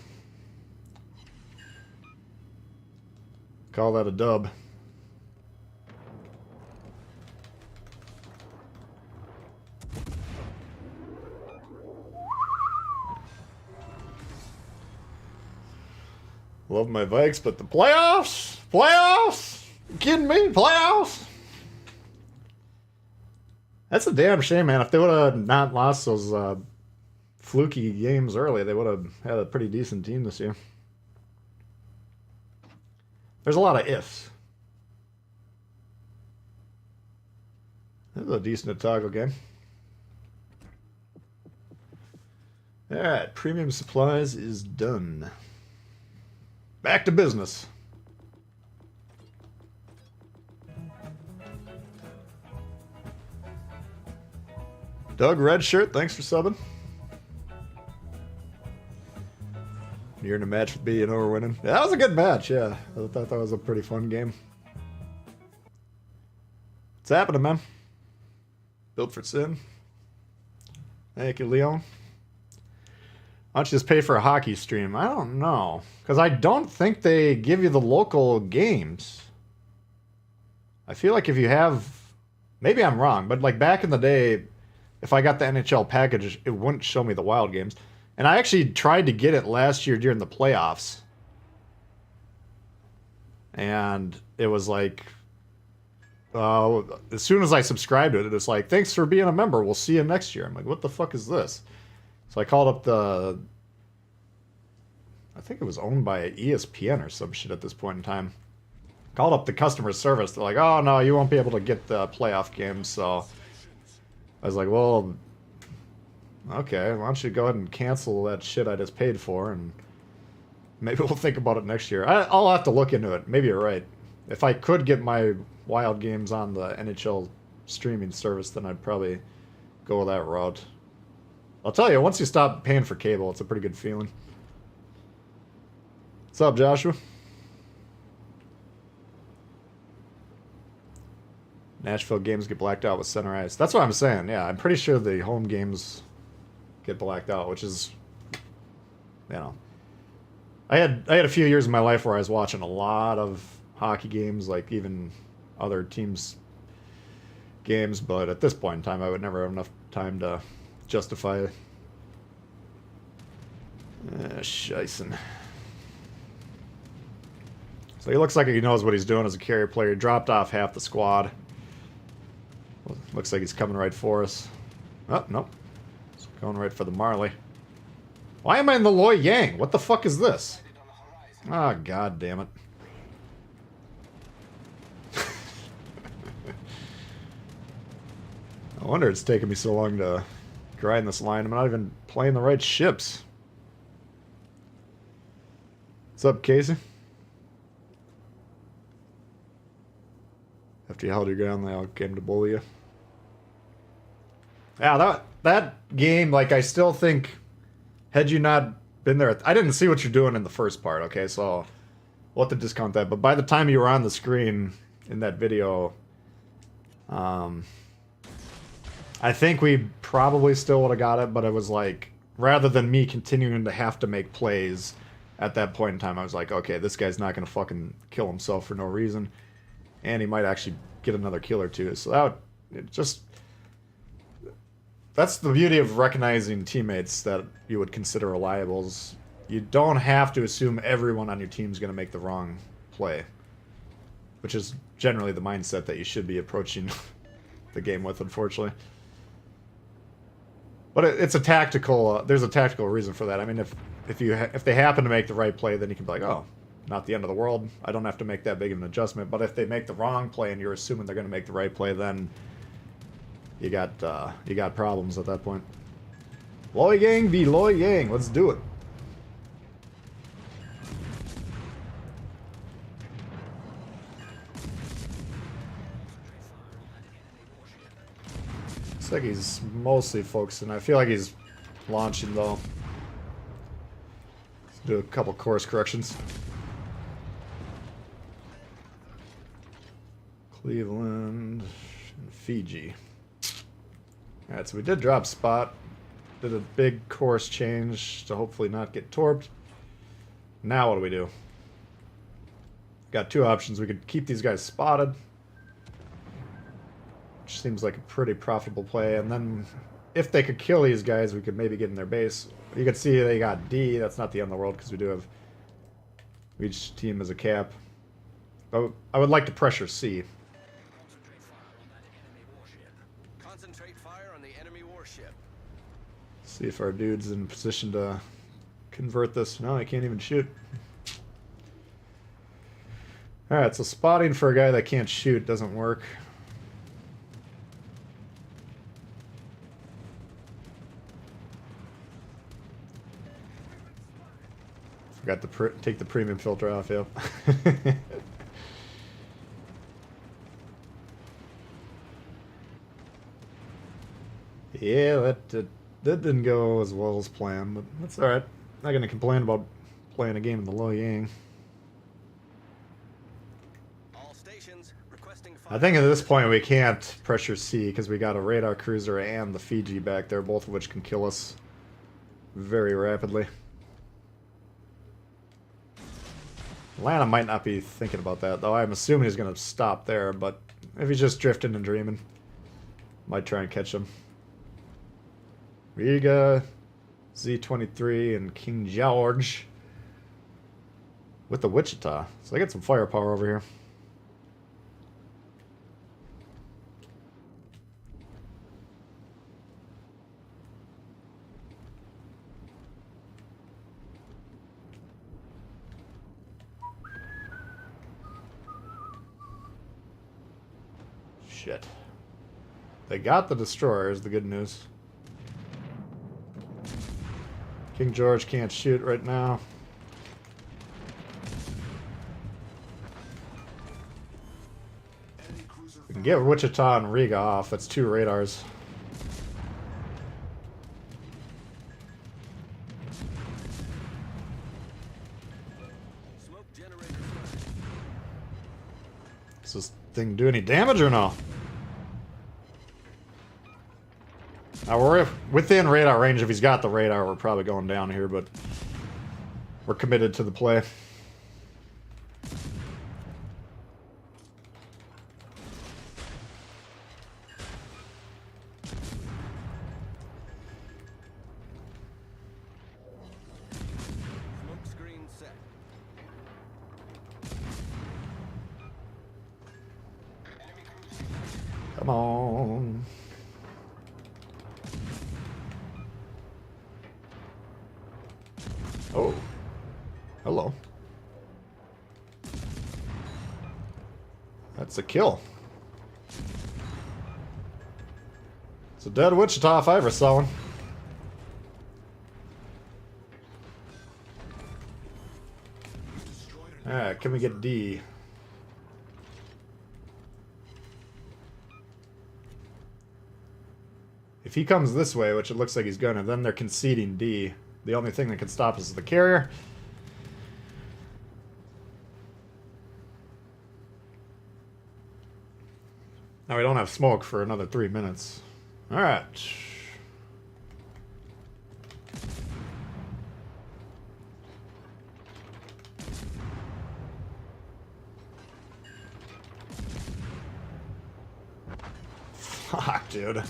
Call that a dub. Love my Vikes, but the playoffs? Playoffs? You kidding me? Playoffs? That's a damn shame, man. If they would have not lost those fluky games early, they would have had a pretty decent team this year. There's a lot of ifs. This is a decent toggle game. Alright, premium supplies is done. Back to business. Doug Redshirt, thanks for subbing. You're in a match with me and over winning. Yeah, that was a good match, yeah. I thought that was a pretty fun game. What's happening, man? Built for Sin. Thank you, Leon. Why don't you just pay for a hockey stream? I don't know. Because I don't think they give you the local games. I feel like if you have... Maybe I'm wrong, but like back in the day, if I got the NHL package, it wouldn't show me the Wild games. And I actually tried to get it last year during the playoffs. And it was like... as soon as I subscribed to it, it's like, thanks for being a member. We'll see you next year. I'm like, what the fuck is this? So I called up the... I think it was owned by ESPN or some shit at this point in time. Called up the customer service. They're like, oh, no, you won't be able to get the playoff games. So I was like, well, okay, why don't you go ahead and cancel that shit I just paid for, and maybe we'll think about it next year. I'll have to look into it. Maybe you're right. If I could get my Wild games on the NHL streaming service, then I'd probably go that route. I'll tell you, once you stop paying for cable, it's a pretty good feeling. What's up, Joshua? Nashville games get blacked out with center ice. That's what I'm saying. Yeah, I'm pretty sure the home games get blacked out, which is, you know, I had a few years in my life where I was watching a lot of hockey games, like even other teams' games, but at this point in time, I would never have enough time to justify it. Scheisse. So he looks like he knows what he's doing as a carrier player. He dropped off half the squad. Looks like he's coming right for us. Oh, nope. He's going right for the Marley. Why am I in the Loy Yang? What the fuck is this? Ah, oh, god damn it. No wonder it's taking me so long to grind this line. I'm not even playing the right ships. What's up, Casey? After you held your ground, they all came to bully you. Yeah, that game, like, I still think, had you not been there, I didn't see what you're doing in the first part, okay, so we'll have to discount that. But by the time you were on the screen in that video, I think we probably still would have got it, but it was like, rather than me continuing to have to make plays at that point in time, I was like, okay, this guy's not going to fucking kill himself for no reason. And he might actually get another kill or two. So that's the beauty of recognizing teammates that you would consider reliables. You don't have to assume everyone on your team is going to make the wrong play, which is generally the mindset that you should be approaching the game with, unfortunately. But it's a tactical. There's a tactical reason for that. I mean, if they happen to make the right play, then you can be like, oh, not the end of the world. I don't have to make that big of an adjustment. But if they make the wrong play and you're assuming they're going to make the right play, then you got problems at that point. Loy Yang v Loy Yang. Let's do it. Looks like he's mostly focusing. I feel like he's launching though. Let's do a couple course corrections. Cleveland and Fiji. Alright, so we did drop spot. Did a big course change to hopefully not get torped. Now what do we do? Got two options. We could keep these guys spotted, which seems like a pretty profitable play, and then if they could kill these guys, we could maybe get in their base. You can see they got D. That's not the end of the world because we do have each team as a cap. But I would like to pressure C. Concentrate fire on the enemy warship. See if our dude's in position to convert this. No, I can't even shoot. Alright, so spotting for a guy that can't shoot doesn't work. Forgot to take the premium filter off, yep. Yeah, that didn't go as well as planned, but that's alright. Not gonna complain about playing a game in the low yang. All stations requesting I think at this point we can't pressure C because we got a radar cruiser and the Fiji back there, both of which can kill us very rapidly. Atlanta might not be thinking about that, though. I'm assuming he's going to stop there, but if he's just drifting and dreaming, might try and catch him. Riga, Z-23, and King George with the Wichita. So I get some firepower over here. Shit. They got the destroyer is the good news. King George can't shoot right now. We can get Wichita and Riga off. That's two radars. smoke generator. Does this thing do any damage or no? Now we're within radar range. If he's got the radar, we're probably going down here, but we're committed to the play. Smoke screen set. Come on. Oh. Hello. That's a kill. It's a dead Wichita if I ever saw one. Alright, can we get D? If he comes this way, which it looks like he's gonna, then they're conceding D. The only thing that can stop us is the carrier. Now we don't have smoke for another 3 minutes. Alright. Fuck, dude.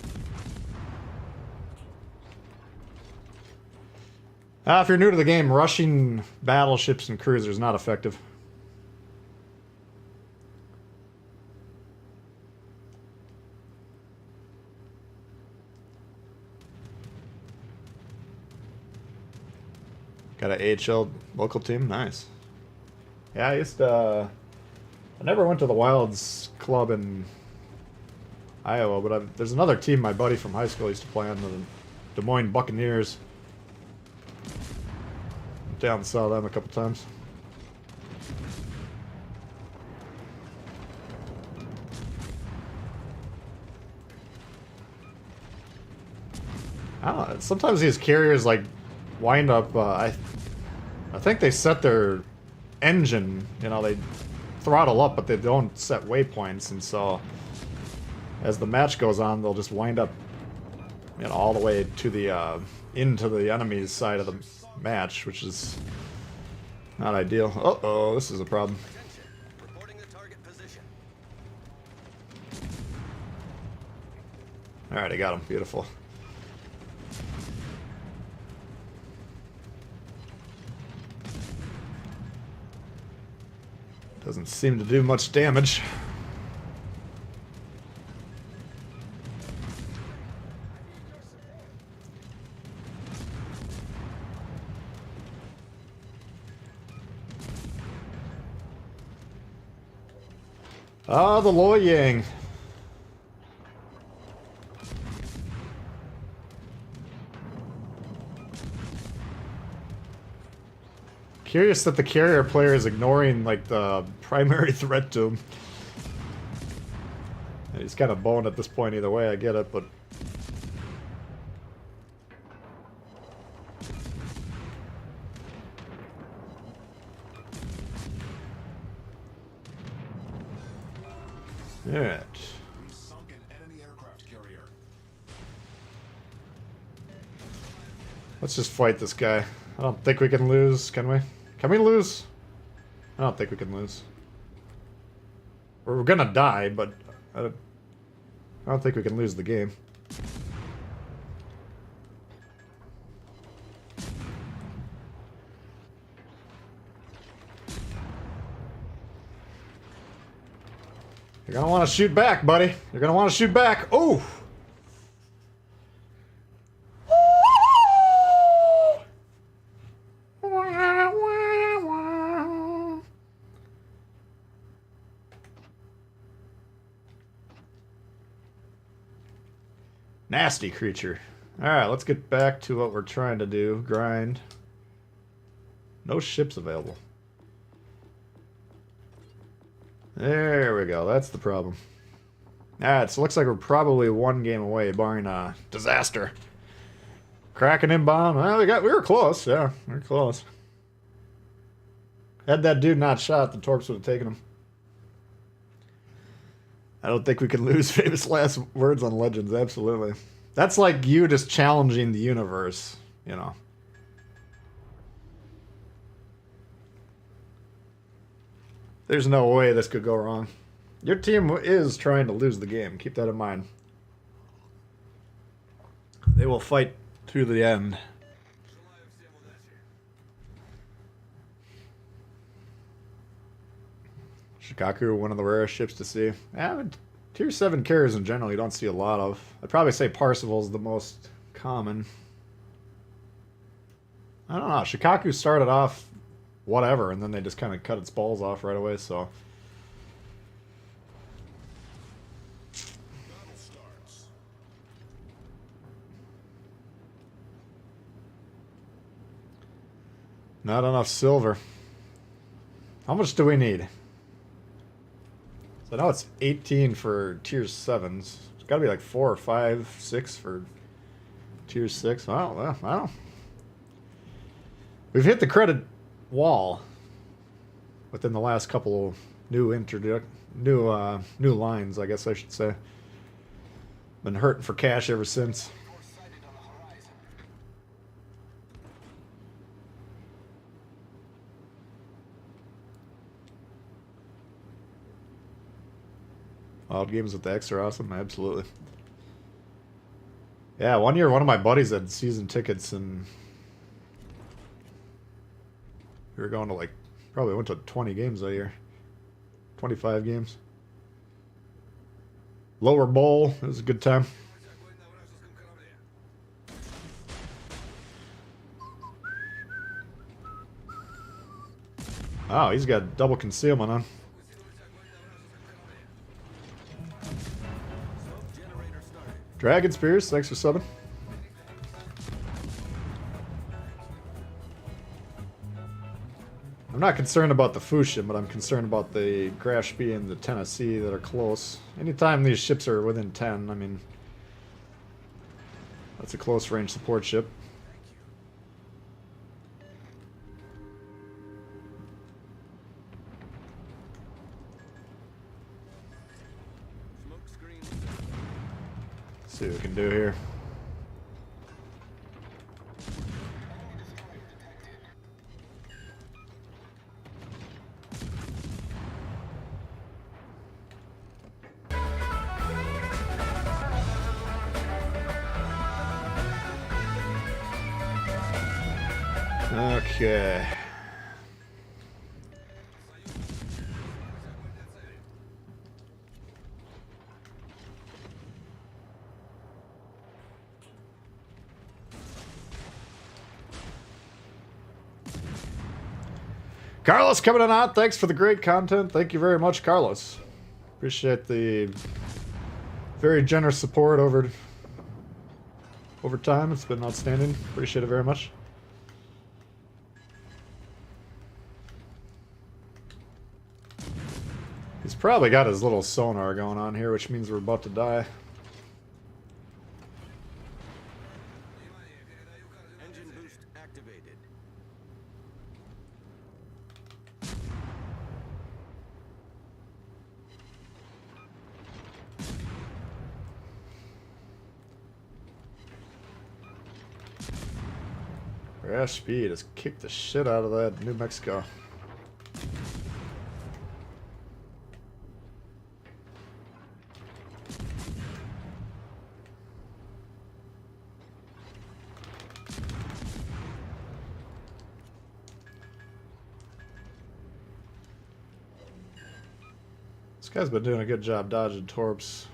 If you're new to the game, rushing battleships and cruisers is not effective. Got an AHL local team? Nice. Yeah, I used to... I never went to the Wilds club in Iowa, but there's another team my buddy from high school used to play on, the Des Moines Buccaneers. Down and saw them a couple times. I don't know. Sometimes these carriers like wind up. I think they set their engine. You know, they throttle up, but they don't set waypoints, and so as the match goes on, they'll just wind up you know, all the way to the into the enemy's side of the match, which is not ideal. Uh-oh, this is a problem. Attention. Reporting the target position. Alright, I got him. Beautiful. Doesn't seem to do much damage. Ah, the Loy Yang. Curious that the carrier player is ignoring, like, the primary threat to him. And he's kind of boned at this point either way, I get it, but... Alright. We sunk an enemy aircraft carrier. Let's just fight this guy. I don't think we can lose, can we? Can we lose? I don't think we can lose. We're gonna die, but I don't think we can lose the game. You're gonna want to shoot back, buddy. You're gonna want to shoot back. Oh! Nasty creature. Alright, let's get back to what we're trying to do. Grind. No ships available. There we go. That's the problem. Alright, so it looks like we're probably one game away, barring a disaster. Kraken inbound. Well, we were close. Yeah, we were close. Had that dude not shot, the Torps would have taken him. I don't think we can lose. Famous last words on Legends, absolutely. That's like you just challenging the universe, you know. There's no way this could go wrong. Your team is trying to lose the game. Keep that in mind. They will fight through the end. Shikaku, one of the rarest ships to see. Yeah, tier 7 carriers in general you don't see a lot of. I'd probably say Parsifal's the most common. I don't know. Shikaku started off whatever, and then they just kind of cut its balls off right away, so... Battle starts. Not enough silver. How much do we need? So now it's 18 for tier 7s. It's got to be like 4 or 5, 6 for tier 6. Well, I don't. We've hit the credit wall within the last couple of new lines, I guess I should say. Been hurting for cash ever since. Wild games with the X are awesome, absolutely. Yeah, one year one of my buddies had season tickets and we were going to like, probably went to 20 games that year. 25 games. Lower bowl, it was a good time. Oh, he's got double concealment on. Dragon Spears, thanks for subbing. I'm not concerned about the Fushim, but I'm concerned about the Grashby and the Tennessee that are close. Anytime these ships are within 10, I mean, that's a close range support ship. See what we can do here. Okay. Carlos coming in hot. Thanks for the great content. Thank you very much, Carlos. Appreciate the very generous support over time. It's been outstanding. Appreciate it very much. He's probably got his little sonar going on here, which means we're about to die. Engine boost activated. Rash speed has kicked the shit out of that New Mexico. This guy's been doing a good job dodging torps.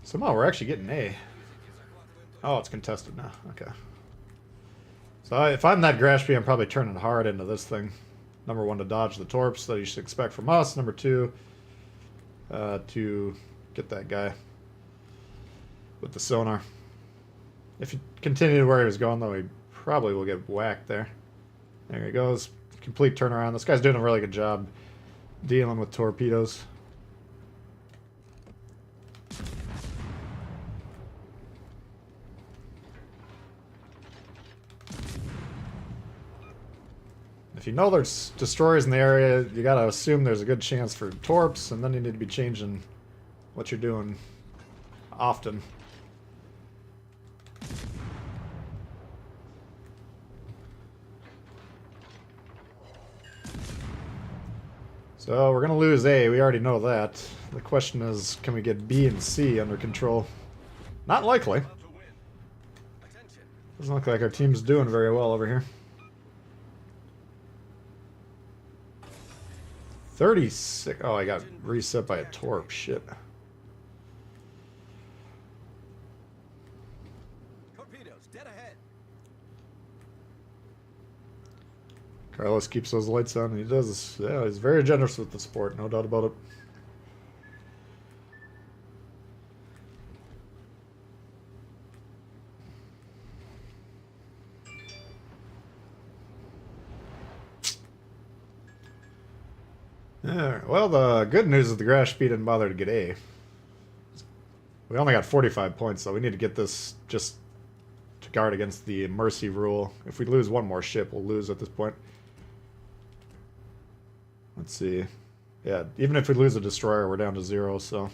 Somehow we're actually getting A. Oh, it's contested now. Okay. So if I'm that Grashby, I'm probably turning hard into this thing. Number one, to dodge the torps that you should expect from us. Number two, to get that guy with the sonar. If you continue where he was going, though, he probably will get whacked there. There he goes. Complete turnaround. This guy's doing a really good job dealing with torpedoes. If you know there's destroyers in the area, you gotta assume there's a good chance for torps, and then you need to be changing what you're doing often. So we're gonna lose A, we already know that. The question is, can we get B and C under control? Not likely. Doesn't look like our team's doing very well over here. 36. Oh, I got reset by a torp. Shit. Torpedoes dead ahead. Carlos keeps those lights on. He does. Yeah, he's very generous with the support. No doubt about it. Alright, well, the good news is the Grashby didn't bother to get A. We only got 45 points, so we need to get this just to guard against the mercy rule. If we lose one more ship, we'll lose at this point. Let's see. Yeah, even if we lose a destroyer, we're down to 0, so...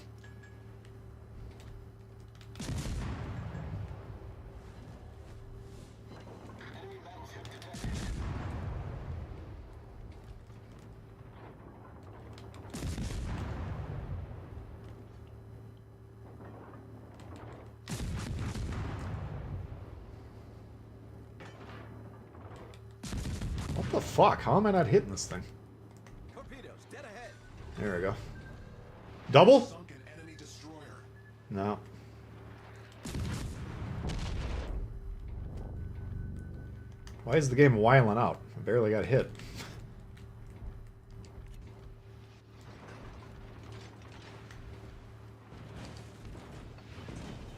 What the fuck? How am I not hitting this thing? Torpedoes dead ahead. There we go. Double? Sunk an enemy destroyer. No. Why is the game whiling out? I barely got hit.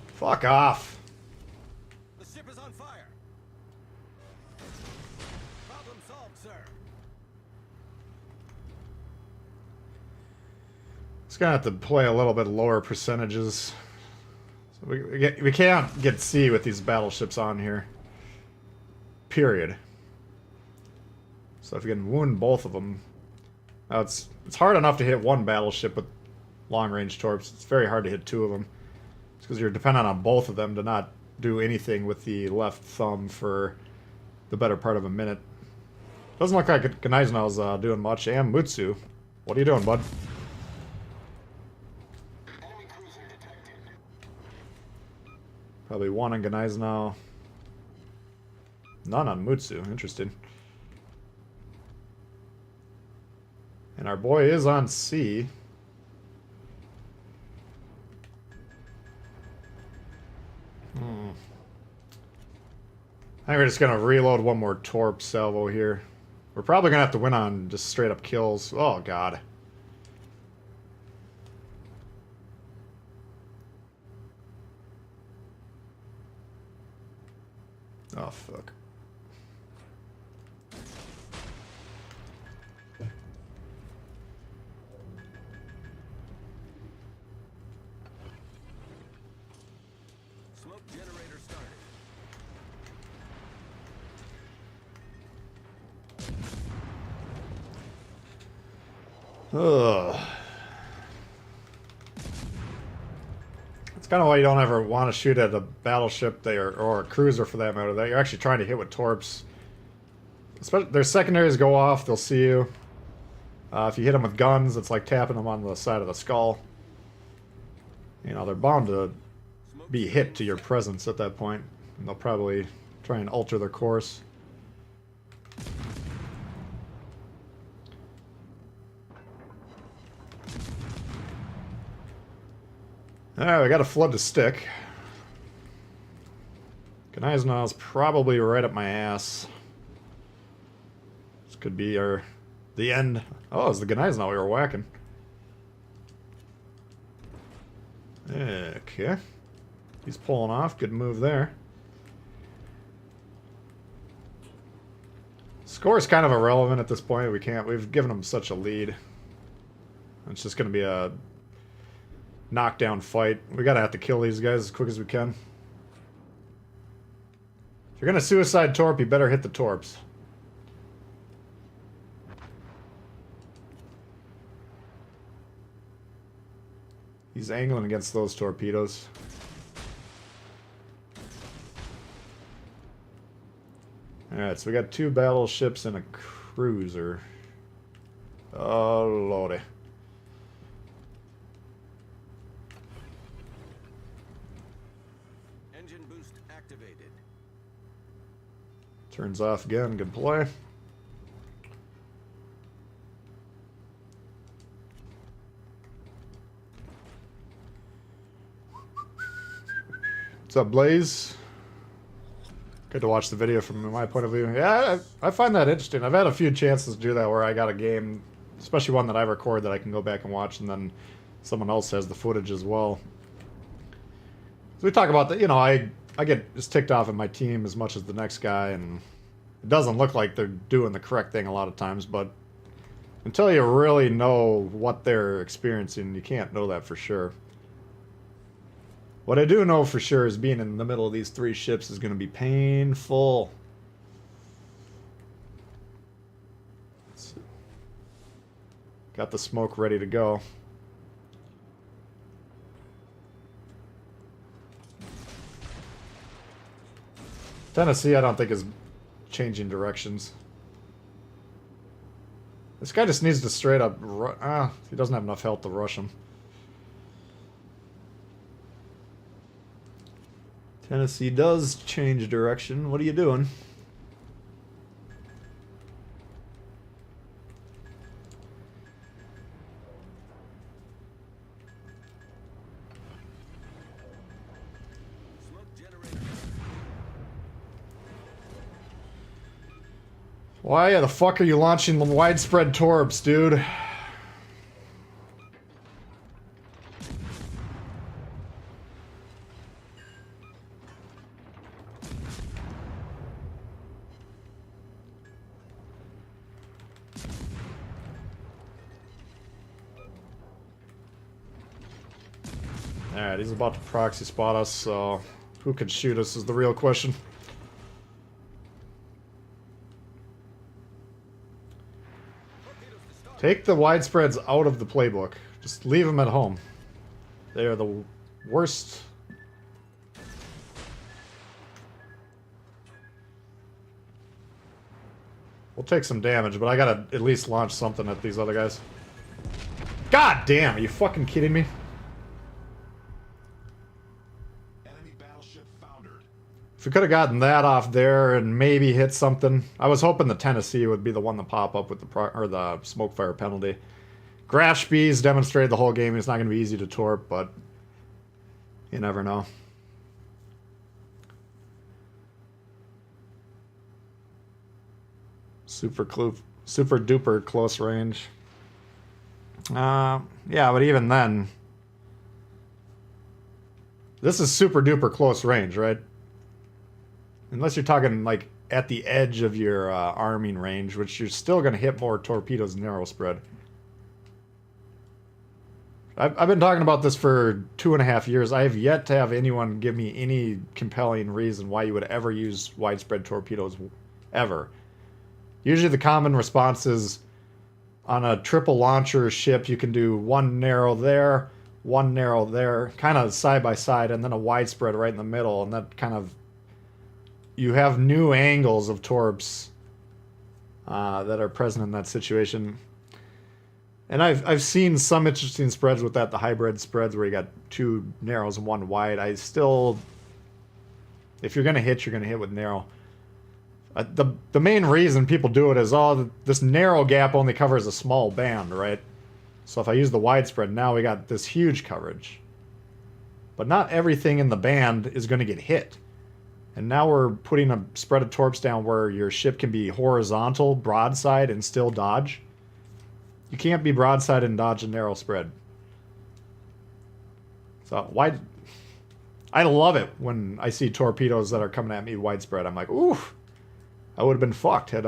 Fuck off. The ship is on fire. Problem solved, sir. It's gonna have to play a little bit lower percentages. So we can't get C with these battleships on here. Period. So if we can wound both of them, now it's hard enough to hit one battleship with long-range torps. It's very hard to hit two of them. It's because you're dependent on both of them to not do anything with the left thumb for the better part of a minute. Doesn't look like Gneisenau's doing much. And Mutsu, what are you doing, bud? Probably one on Gneisenau. None on Mutsu. Interesting. And our boy is on C. I think we're just going to reload one more Torp salvo here. We're probably going to have to win on just straight up kills. Oh, God. Oh, fuck. Smoke generator started. Ugh. It's kind of why you don't ever want to shoot at a battleship or a cruiser for that matter. That you're actually trying to hit with torps. Especially, their secondaries go off, they'll see you. If you hit them with guns, it's like tapping them on the side of the skull. You know, they're bound to be hit to your presence at that point, and they'll probably try and alter their course. Alright, we got a flood to stick. Gneisenau's probably right up my ass. This could be the end. Oh, it's the Gneisenau we were whacking. Okay. He's pulling off. Good move there. Score's kind of irrelevant at this point. We've given him such a lead. It's just going to be a knockdown fight. We gotta have to kill these guys as quick as we can. If you're gonna suicide torp, you better hit the torps. He's angling against those torpedoes. Alright, so we got 2 battleships and a cruiser. Oh, lordy. Engine boost activated. Turns off again. Good play. What's up, Blaze? Good to watch the video from my point of view. Yeah, I find that interesting. I've had a few chances to do that where I got a game, especially one that I record that I can go back and watch, and then someone else has the footage as well. So we talk about that, you know, I get just ticked off at my team as much as the next guy, and it doesn't look like they're doing the correct thing a lot of times, but until you really know what they're experiencing, you can't know that for sure. What I do know for sure is being in the middle of these 3 ships is going to be painful. Got the smoke ready to go. Tennessee, I don't think is changing directions. This guy just needs to straight up... he doesn't have enough health to rush him. Tennessee does change direction. What are you doing? Why the fuck are you launching widespread torps, dude? Alright, he's about to proxy spot us, so who can shoot us is the real question. Take the widespreads out of the playbook. Just leave them at home. They are the worst. We'll take some damage, but I gotta at least launch something at these other guys. God damn, are you fucking kidding me? Enemy battleship found. If we could have gotten that off there and maybe hit something. I was hoping the Tennessee would be the one to pop up with the smoke fire penalty. Grash Bees demonstrated the whole game it's not going to be easy to torp, but you never know. Super duper close range. Yeah, but even then, this is super duper close range, right? Unless you're talking like at the edge of your arming range, which you're still going to hit more torpedoes narrow spread. I've been talking about this for 2.5 years. I have yet to have anyone give me any compelling reason why you would ever use widespread torpedoes, ever. Usually the common response is on a triple launcher ship, you can do one narrow there, kind of side by side, and then a widespread right in the middle, and that kind of... You have new angles of torps that are present in that situation. And I've seen some interesting spreads with that, the hybrid spreads where you got 2 narrows and 1 wide. I still... If you're going to hit, you're going to hit with narrow. The main reason people do it is, oh, this narrow gap only covers a small band, right? So if I use the widespread, now we got this huge coverage. But not everything in the band is going to get hit. And now we're putting a spread of torps down where your ship can be horizontal, broadside, and still dodge. You can't be broadside and dodge a narrow spread. So why... I love it when I see torpedoes that are coming at me widespread. I'm like, oof, I would have been fucked had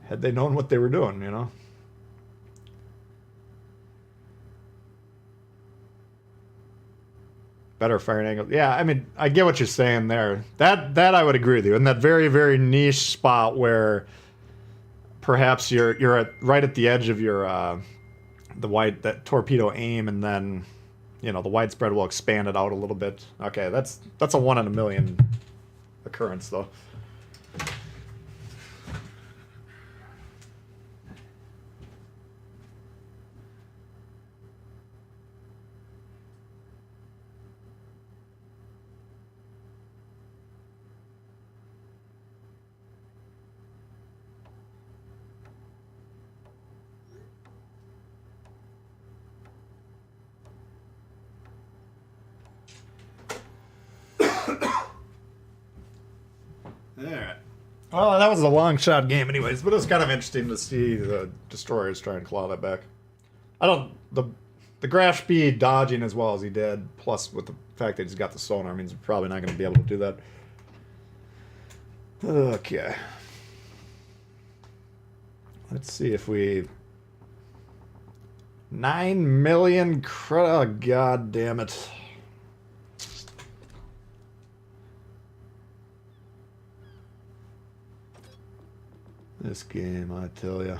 they known what they were doing, you know? Better firing angle. Yeah, I mean, I get what you're saying there. That I would agree with you. In that very, very niche spot where perhaps you're right at the edge of your that torpedo aim, and then the widespread will expand it out a little bit. Okay, that's a 1 in a million occurrence though. Alright. Well, that was a long shot game anyways, but it was kind of interesting to see the destroyers try and claw that back. The Grash B dodging as well as he did, plus with the fact that he's got the sonar, means we're probably not going to be able to do that. Okay. Let's see if we... 9 million credit... Oh, god damn it. This game, I tell ya.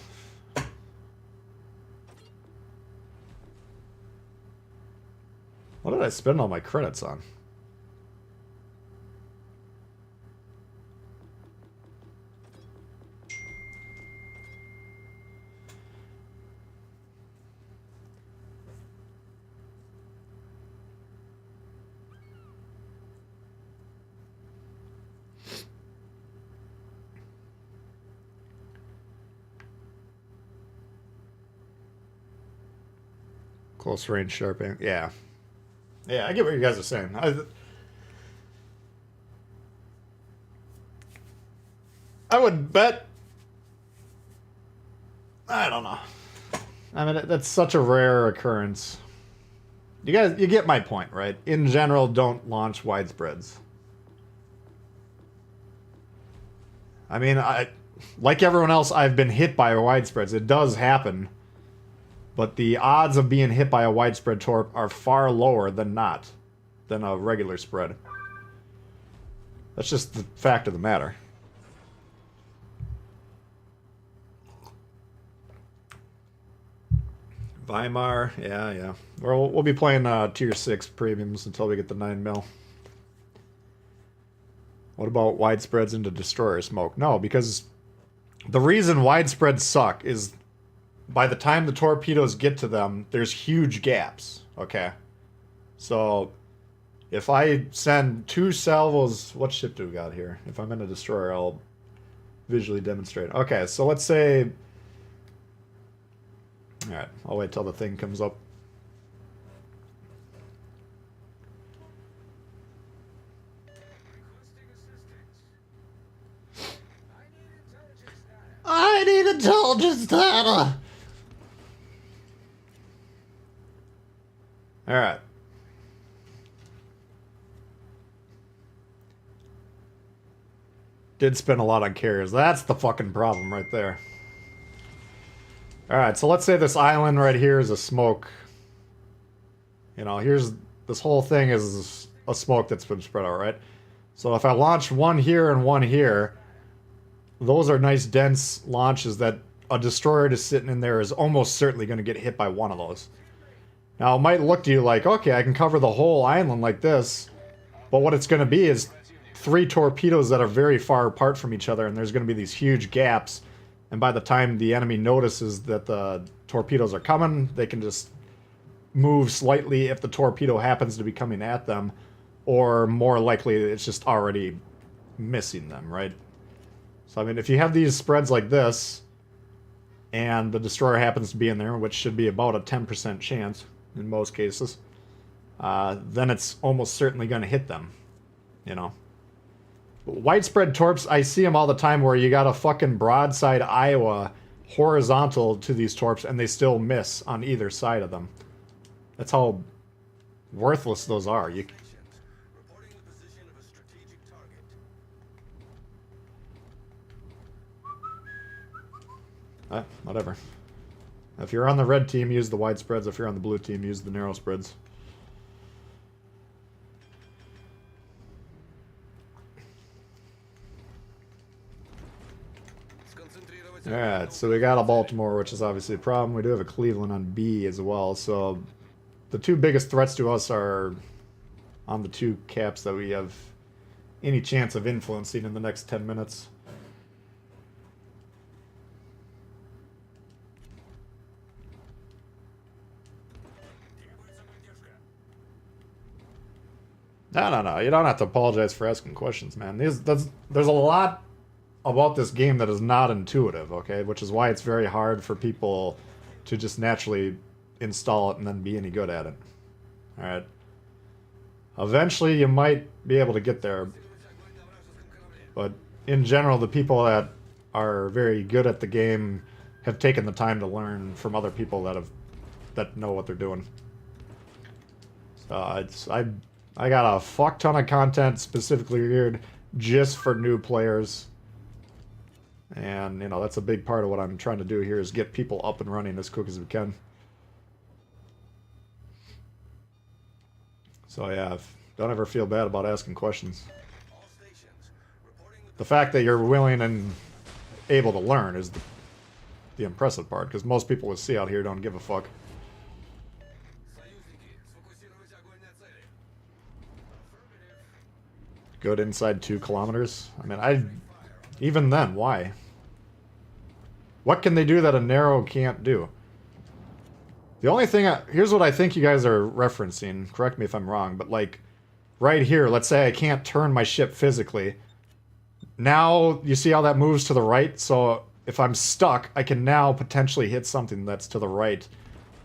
What did I spend all my credits on? Close range sharp aim. Yeah. Yeah, I get what you guys are saying. I would bet... I don't know. I mean, that's such a rare occurrence. You get my point, right? In general, don't launch widespreads. I mean, like everyone else, I've been hit by widespreads. It does happen. But the odds of being hit by a widespread torp are far lower than a regular spread. That's just the fact of the matter. Weimar, yeah. We'll be playing tier 6 premiums until we get the 9 mil. What about widespreads into destroyer smoke? No, because the reason widespreads suck is by the time the torpedoes get to them, there's huge gaps, okay? So If I send 2 salvos, what ship do we got here? If I'm in a destroyer, I'll visually demonstrate. Okay, so let's say... Alright, I'll wait till the thing comes up. I need intelligence data! Alright. Did spend a lot on carriers. That's the fucking problem right there. Alright, so let's say this island right here is a smoke. You know, here's... This whole thing is a smoke that's been spread out, right? So if I launch one here and one here, those are nice dense launches that a destroyer just sitting in there is almost certainly going to get hit by one of those. Now, it might look to you like, okay, I can cover the whole island like this, but what it's going to be is 3 torpedoes that are very far apart from each other, and there's going to be these huge gaps, and by the time the enemy notices that the torpedoes are coming, they can just move slightly if the torpedo happens to be coming at them, or more likely it's just already missing them, right? So, I mean, if you have these spreads like this, and the destroyer happens to be in there, which should be about a 10% chance in most cases, then it's almost certainly going to hit them, you know? Widespread torps, I see them all the time where you got a fucking broadside Iowa horizontal to these torps, and they still miss on either side of them. That's how worthless those are. You... Reporting the position of a strategic target. Whatever. If you're on the red team, use the wide spreads. If you're on the blue team, use the narrow spreads. Alright, so we got a Baltimore, which is obviously a problem. We do have a Cleveland on B as well, so the 2 biggest threats to us are on the 2 caps that we have any chance of influencing in the next 10 minutes. No. You don't have to apologize for asking questions, man. There's a lot about this game that is not intuitive, okay? Which is why it's very hard for people to just naturally install it and then be any good at it. Alright. Eventually you might be able to get there. But in general, the people that are very good at the game have taken the time to learn from other people that know what they're doing. So I got a fuck ton of content specifically geared just for new players. And, you know, that's a big part of what I'm trying to do here is get people up and running as quick as we can. So, yeah, don't ever feel bad about asking questions. The fact that you're willing and able to learn is the impressive part, because most people we see out here don't give a fuck. Good inside 2 kilometers? I mean, even then, why? What can they do that a narrow can't do? The only thing... here's what I think you guys are referencing. Correct me if I'm wrong, but like, right here, let's say I can't turn my ship physically. Now, you see how that moves to the right? So, if I'm stuck, I can now potentially hit something that's to the right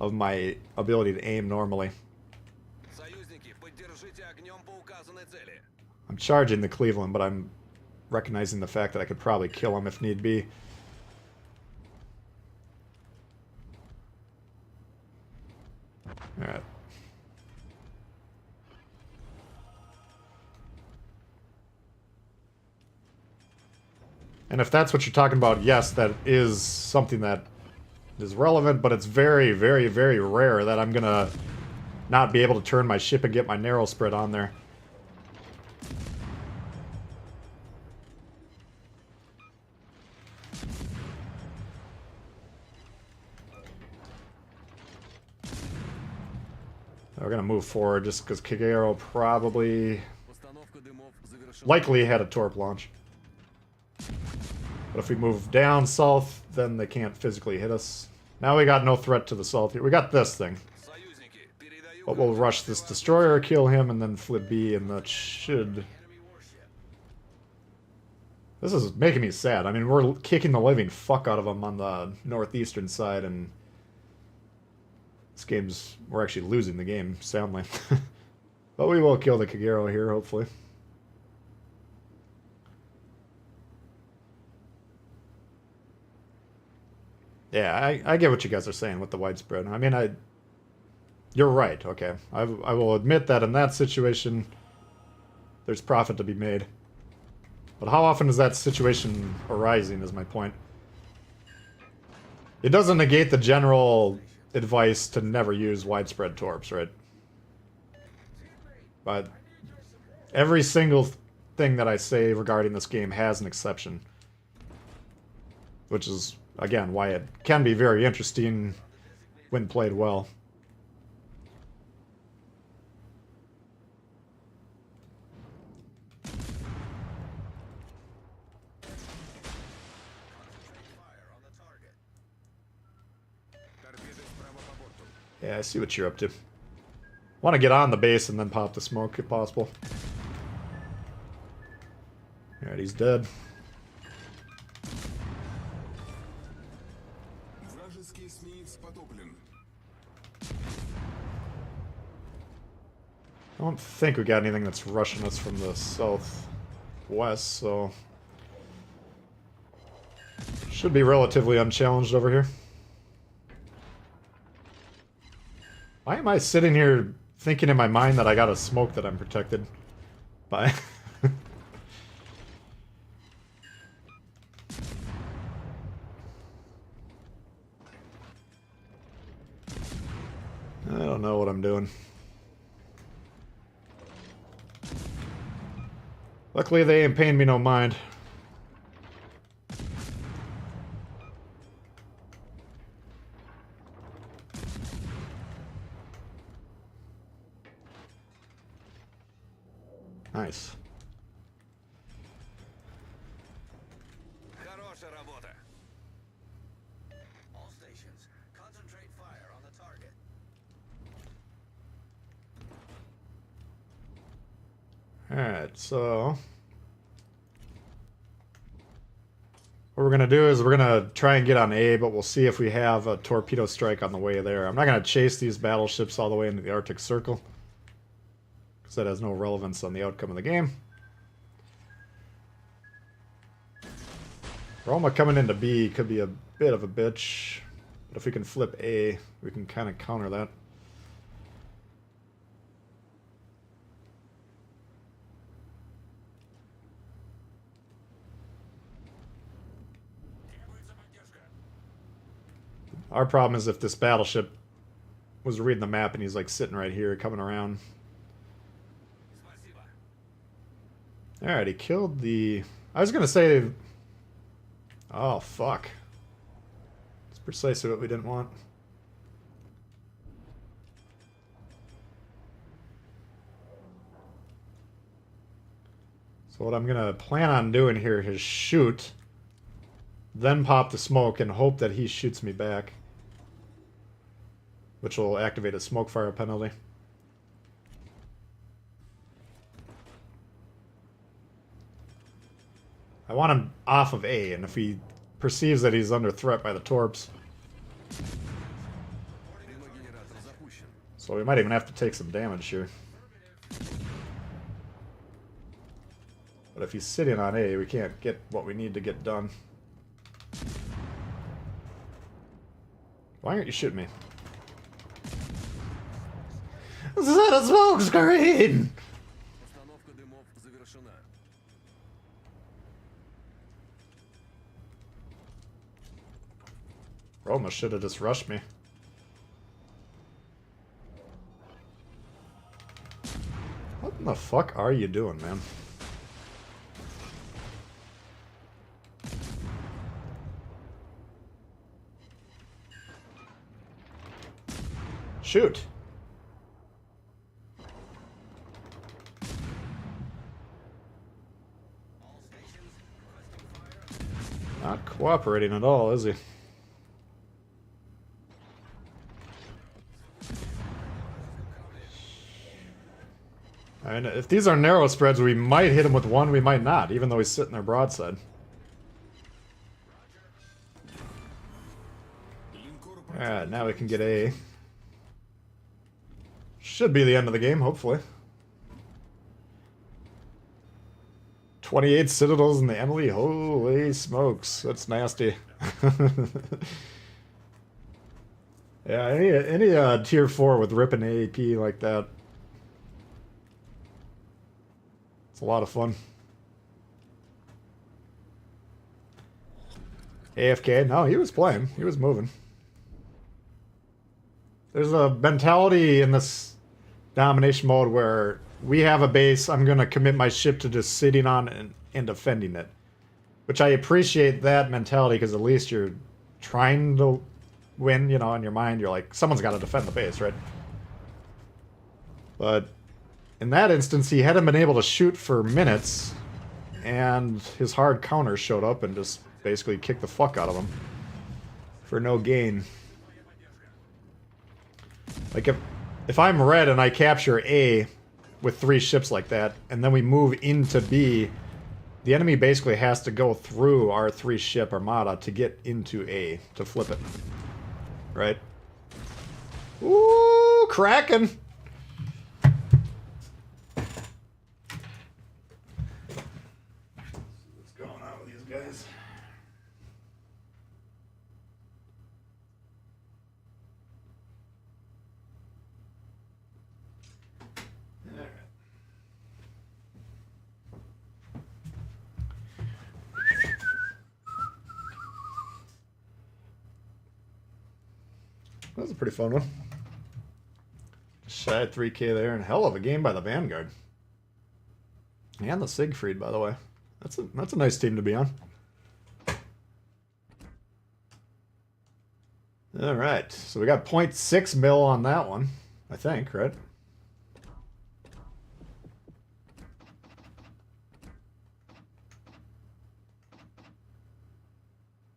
of my ability to aim normally. I'm charging the Cleveland, but I'm recognizing the fact that I could probably kill him if need be. Alright. And if that's what you're talking about, yes, that is something that is relevant, but it's very, very, very rare that I'm gonna not be able to turn my ship and get my narrow spread on there. We're gonna move forward just because Kagero probably likely had a torp launch. But if we move down south, then they can't physically hit us. Now we got no threat to the south here. We got this thing. But we'll rush this destroyer, kill him, and then flip B, and that should... Enemy warship. This is making me sad. I mean, we're kicking the living fuck out of them on the northeastern side, and this game's... We're actually losing the game, soundly. But we will kill the Kagero here, hopefully. Yeah, I get what you guys are saying with the widespread. I mean, you're right, okay. I will admit that in that situation, there's profit to be made. But how often is that situation arising, is my point. It doesn't negate the general advice to never use widespread torps, right? But every single thing that I say regarding this game has an exception. Which is, again, why it can be very interesting when played well. Yeah, I see what you're up to. Want to get on the base and then pop the smoke if possible. Alright, he's dead. Вражеский эсминец потоплен. I don't think we got anything that's rushing us from the southwest, so... Should be relatively unchallenged over here. Why am I sitting here thinking in my mind that I got a smoke that I'm protected by? I don't know what I'm doing. Luckily, they ain't paying me no mind. Nice. Хорошая работа. All stations, concentrate fire on the target. Alright, so... What we're going to do is we're going to try and get on A, but we'll see if we have a torpedo strike on the way there. I'm not going to chase these battleships all the way into the Arctic Circle, because that has no relevance on the outcome of the game. Roma coming into B could be a bit of a bitch, but if we can flip A, we can kind of counter that. Our problem is if this battleship was reading the map and he's like sitting right here coming around. Alright, he killed the... I was gonna say... Oh, fuck. It's precisely what we didn't want. So what I'm gonna plan on doing here is shoot, then pop the smoke and hope that he shoots me back, which will activate a smoke fire penalty. I want him off of A, and if he perceives that he's under threat by the torps, so we might even have to take some damage here. But if he's sitting on A, we can't get what we need to get done. Why aren't you shooting me? This is a smoke screen! Установка дымов завершена. Roma should have just rushed me. What in the fuck are you doing, man? Shoot! All stations, requesting fire. Not cooperating at all, is he? I mean, if these are narrow spreads, we might hit him with one, we might not, even though he's sitting there broadside. Alright, now we can get A. Should be the end of the game, hopefully. 28 citadels in the Emily? Holy smokes, that's nasty. Yeah, any tier 4 with ripping AAP like that. It's a lot of fun. AFK? No, he was playing. He was moving. There's a mentality in this domination mode where we have a base, I'm going to commit my ship to just sitting on and defending it. Which I appreciate that mentality, because at least you're trying to win, you know, in your mind. You're like, someone's got to defend the base, right? But in that instance, he hadn't been able to shoot for minutes, and his hard counter showed up and just basically kicked the fuck out of him for no gain. Like, if I'm red and I capture A with 3 ships like that, and then we move into B, the enemy basically has to go through our 3-ship armada to get into A, to flip it. Right? Ooh, Kraken! What's going on with these guys? Alright. That was a pretty fun one. Shy at 3K there, and hell of a game by the Vanguard. And the Siegfried, by the way. That's a nice team to be on. Alright, so we got 0.6 mil on that one, I think, right?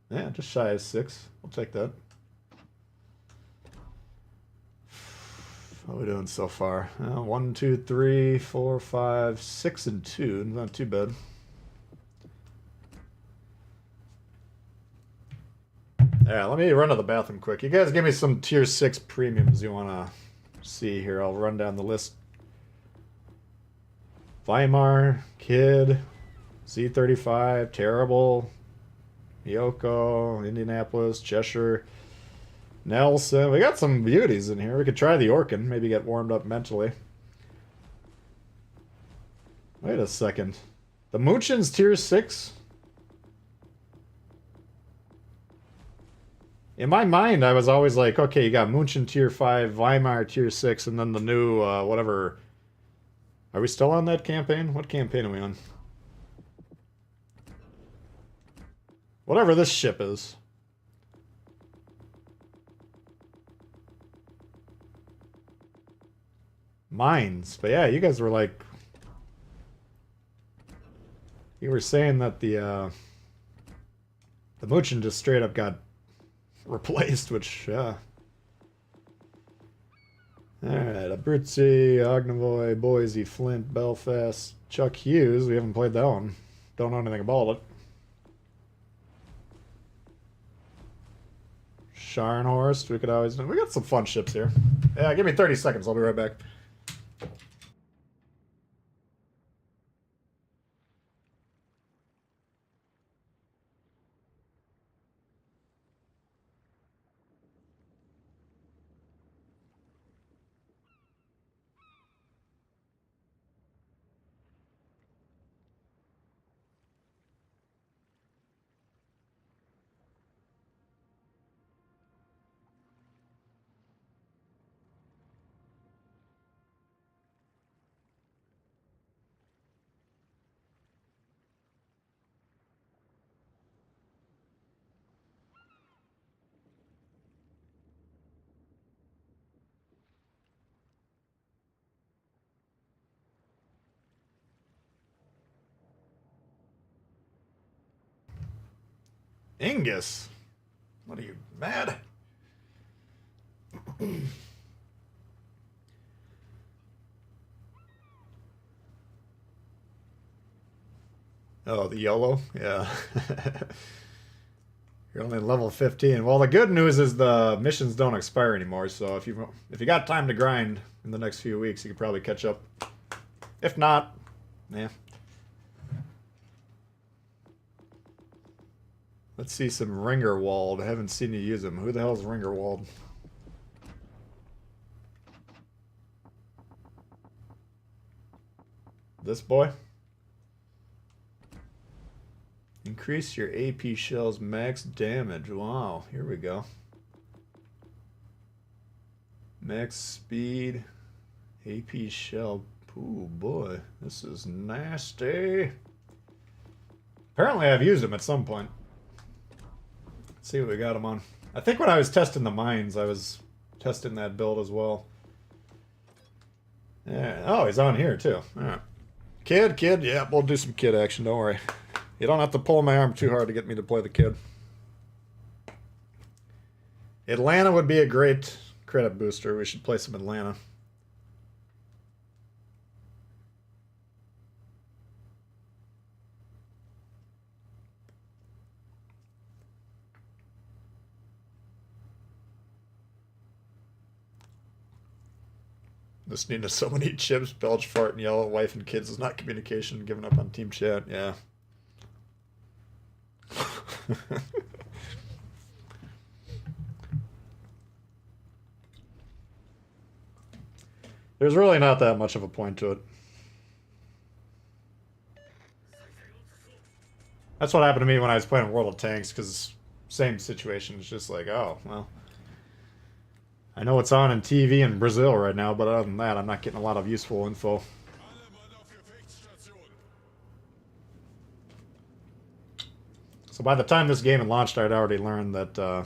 Yeah, just shy of 6. We'll take that. How are we doing so far? 1, 2, 3, 4, 5, 6, and 2. Not too bad. Yeah, let me run to the bathroom quick. You guys give me some tier 6 premiums you want to see here. I'll run down the list. Weimar, Kid, Z35, Terrible, Yoko, Indianapolis, Cheshire, Nelson. We got some beauties in here. We could try the Orkin, maybe get warmed up mentally. Wait a second. The Munchen's tier 6? In my mind, I was always like, okay, you got Munchen tier 5, Weimar tier 6, and then the new, whatever. Are we still on that campaign? What campaign are we on? Whatever this ship is. Mines. But yeah, you guys were like... You were saying that the Munchen just straight up got replaced, which, yeah. Alright, Abruzzi, Ognevoy, Boise, Flint, Belfast, Chuck Hughes. We haven't played that one. Don't know anything about it. Scharnhorst, we could always... We got some fun ships here. Yeah, give me 30 seconds. I'll be right back. Angus! What are you, mad? Oh, the YOLO? Yeah. You're only level 15. Well, the good news is the missions don't expire anymore, so if you got time to grind in the next few weeks, you could probably catch up. If not, yeah. Let's see some Ringerwald. I haven't seen you use them. Who the hell is Ringerwald? This boy? Increase your AP shell's max damage. Wow, here we go. Max speed. AP shell. Ooh, boy. This is nasty. Apparently I've used them at some point. Let's see what we got them on. I think when I was testing the mines, I was testing that build as well. Yeah. Oh, he's on here too. Alright. Kid, yeah, we'll do some kid action, don't worry. You don't have to pull my arm too hard to get me to play the kid. Atlanta would be a great credit booster. We should play some Atlanta. Listening to so many chips, belch, fart, and yell at wife and kids is not communication. Giving up on team chat, yeah. There's really not that much of a point to it. That's what happened to me when I was playing World of Tanks, because same situation. It's just like, oh, well. I know it's on TV in Brazil right now, but other than that, I'm not getting a lot of useful info. So by the time this game had launched, I'd already learned that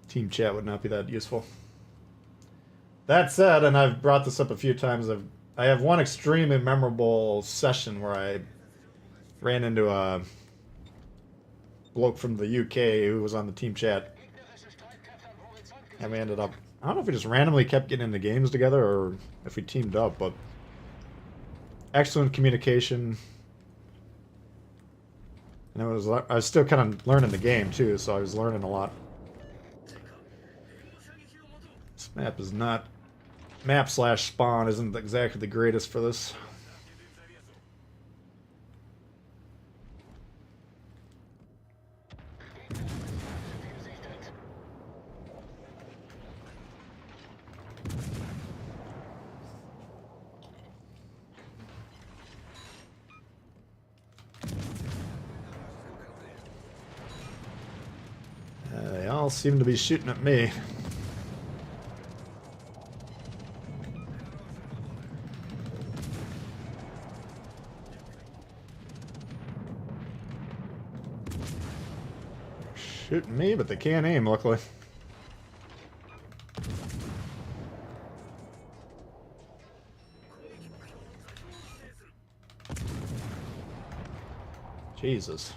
team chat would not be that useful. That said, and I've brought this up a few times, I have one extremely memorable session where I ran into a bloke from the UK who was on the team chat. And we ended up, I don't know if we just randomly kept getting into games together or if we teamed up, but excellent communication. And I was still kind of learning the game too, so I was learning a lot. This map is not, map/spawn isn't exactly the greatest for this. They all seem to be shooting at me. Shooting me, but they can't aim, luckily. Jesus.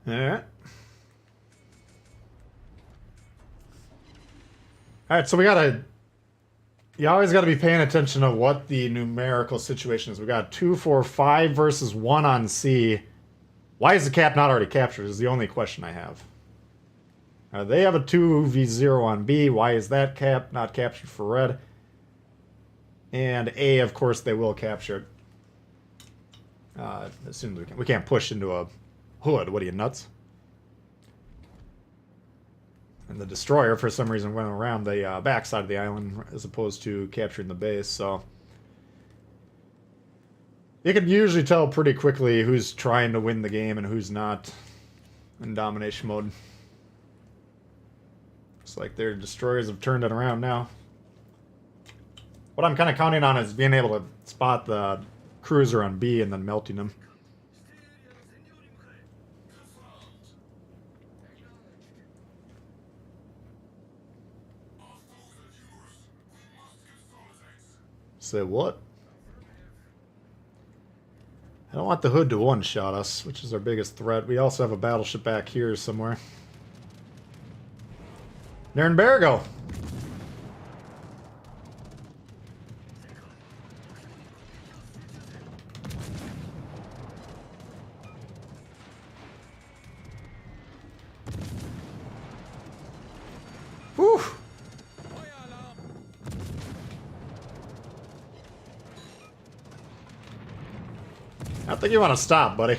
Alright. Alright, so we gotta... You always gotta be paying attention to what the numerical situation is. We got 2, 4, 5 versus 1 on C. Why is the cap not already captured is the only question I have. They have a 2v0 on B. Why is that cap not captured for red? And A, of course, they will capture it. As soon as we can. We can't push into a hood. What are you, nuts? And the destroyer, for some reason, went around the backside of the island as opposed to capturing the base, so... You can usually tell pretty quickly who's trying to win the game and who's not in domination mode. Looks like their destroyers have turned it around now. What I'm kind of counting on is being able to spot the cruiser on B and then melting them. Say what? I don't want the hood to one-shot us, which is our biggest threat. We also have a battleship back here somewhere. Nürnbergo. Whew. I think you want to stop, buddy.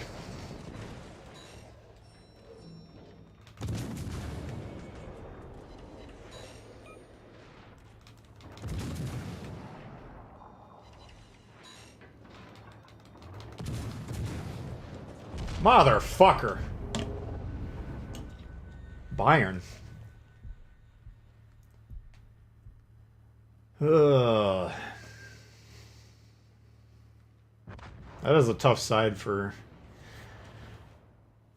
Motherfucker. Bayern. Ugh. That is a tough side for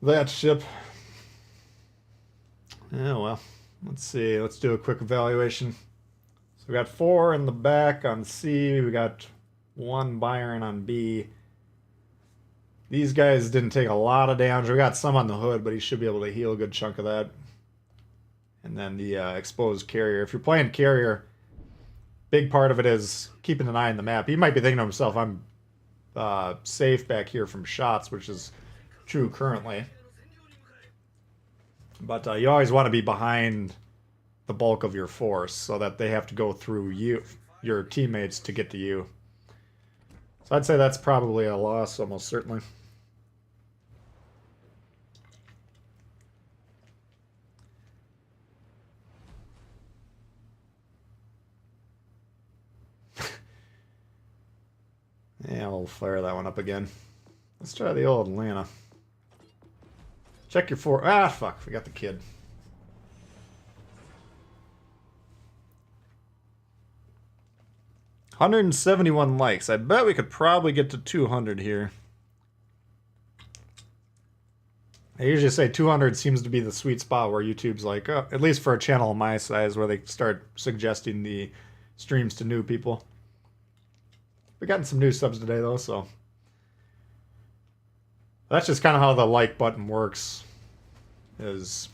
that ship. Yeah, well, let's see. Let's do a quick evaluation. So we got 4 in the back on C. We got 1 Bayern on B. These guys didn't take a lot of damage. We got some on the hood, but he should be able to heal a good chunk of that. And then the exposed carrier. If you're playing carrier, big part of it is keeping an eye on the map. He might be thinking to himself, I'm safe back here from shots, which is true currently. But you always want to be behind the bulk of your force so that they have to go through you, your teammates, to get to you. So I'd say that's probably a loss, almost certainly. Yeah, we'll fire that one up again. Let's try the old Atlanta. Check your Ah, fuck. We got the kid. $171 likes. I bet we could probably get to 200 here. I usually say 200 seems to be the sweet spot where YouTube's like, oh, at least for a channel my size, where they start suggesting the streams to new people. We gotten some new subs today, though, so that's just kind of how the like button works. Is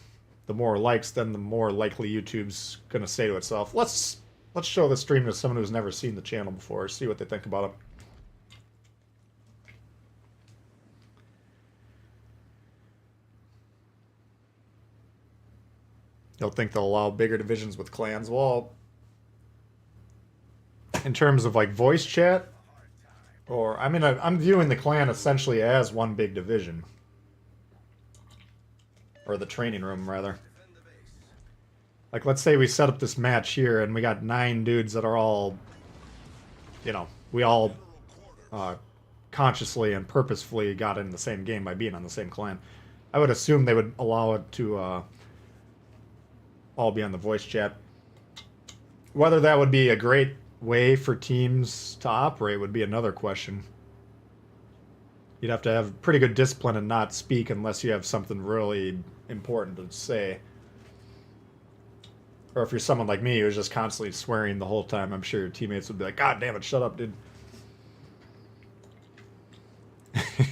the more likes, then the more likely YouTube's gonna say to itself, let's show the stream to someone who's never seen the channel before, see what they think about it. You'll think they'll allow bigger divisions with clans. Well, in terms of like voice chat, or I mean, I'm viewing the clan essentially as one big division, or the training room rather. Like, let's say we set up this match here and we got 9 dudes that are all, you know, we all consciously and purposefully got in the same game by being on the same clan. I would assume they would allow it to all be on the voice chat. Whether that would be a great way for teams to operate would be another question. You'd have to have pretty good discipline and not speak unless you have something really important to say. Or if you're someone like me who's just constantly swearing the whole time, I'm sure your teammates would be like, God damn it, shut up, dude.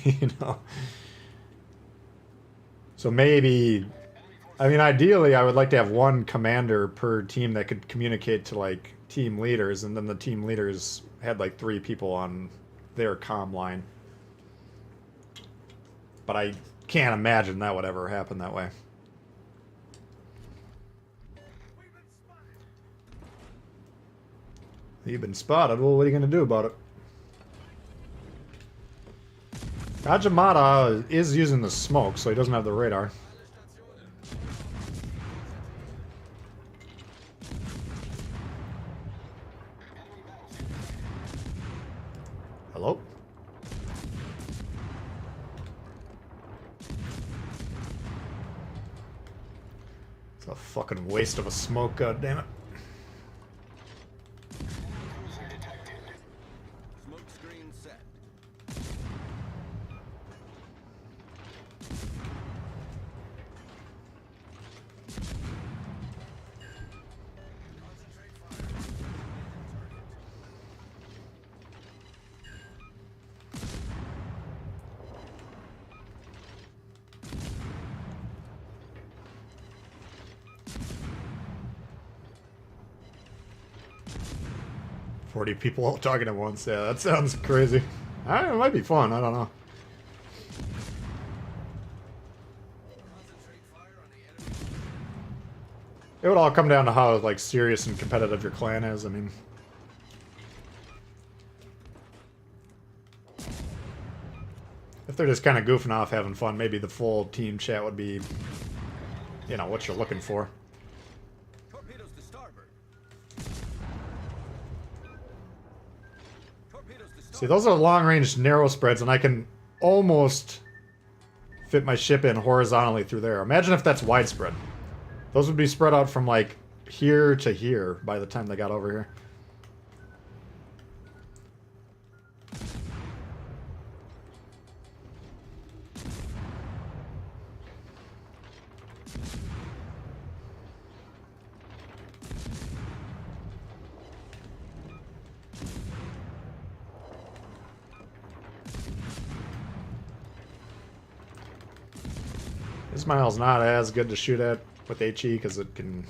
You know? So maybe, I mean, ideally, I would like to have one commander per team that could communicate to, like, team leaders, and then the team leaders had, like, 3 people on their comm line. But I can't imagine that would ever happen that way. You've been spotted. Well, what are you going to do about it? Rajamata is using the smoke, so he doesn't have the radar. Hello? It's a fucking waste of a smoke, goddammit. Smoke screen set. 40 people all talking at once. Yeah, that sounds crazy. It might be fun. I don't know. It would all come down to how like serious and competitive your clan is. I mean, if they're just kind of goofing off, having fun, maybe the full team chat would be, you know, what you're looking for. Torpedoes to starboard. Torpedoes to starboard. See, those are long-range narrow spreads, and I can almost fit my ship in horizontally through there. Imagine if that's widespread. Those would be spread out from, like, here to here by the time they got over here. Ismail's not as good to shoot at with HE because it can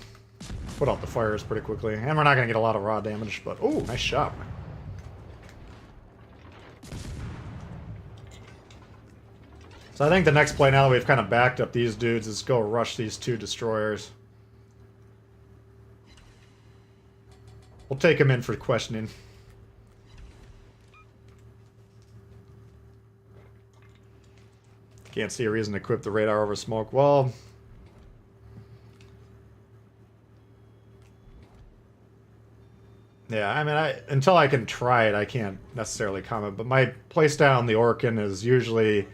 put out the fires pretty quickly. And we're not going to get a lot of raw damage, but... Oh, nice shot. So I think the next play, now that we've kind of backed up these dudes, is go rush these two destroyers. We'll take them in for questioning. Can't see a reason to equip the radar over smoke. Well, yeah, I mean, until I can try it, I can't necessarily comment. But my playstyle on the Orkin is usually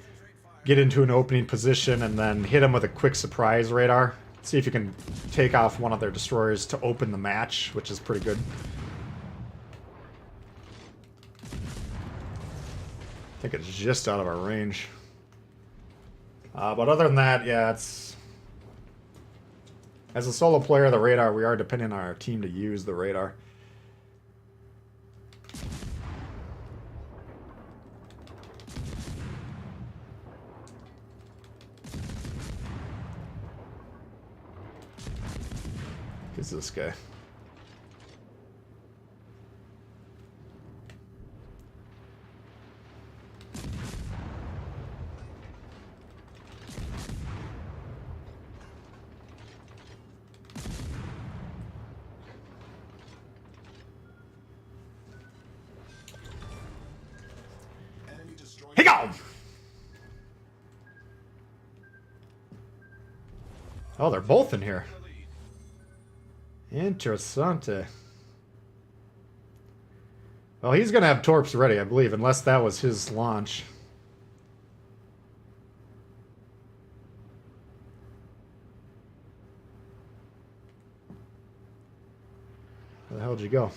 get into an opening position and then hit them with a quick surprise radar. See if you can take off one of their destroyers to open the match, which is pretty good. I think it's just out of our range. But other than that, yeah, it's... As a solo player, the radar, we are depending on our team to use the radar. Who's this guy? Here you go! Oh, they're both in here. Interessante. Well, he's going to have torps ready, I believe, unless that was his launch. Where the hell did you go?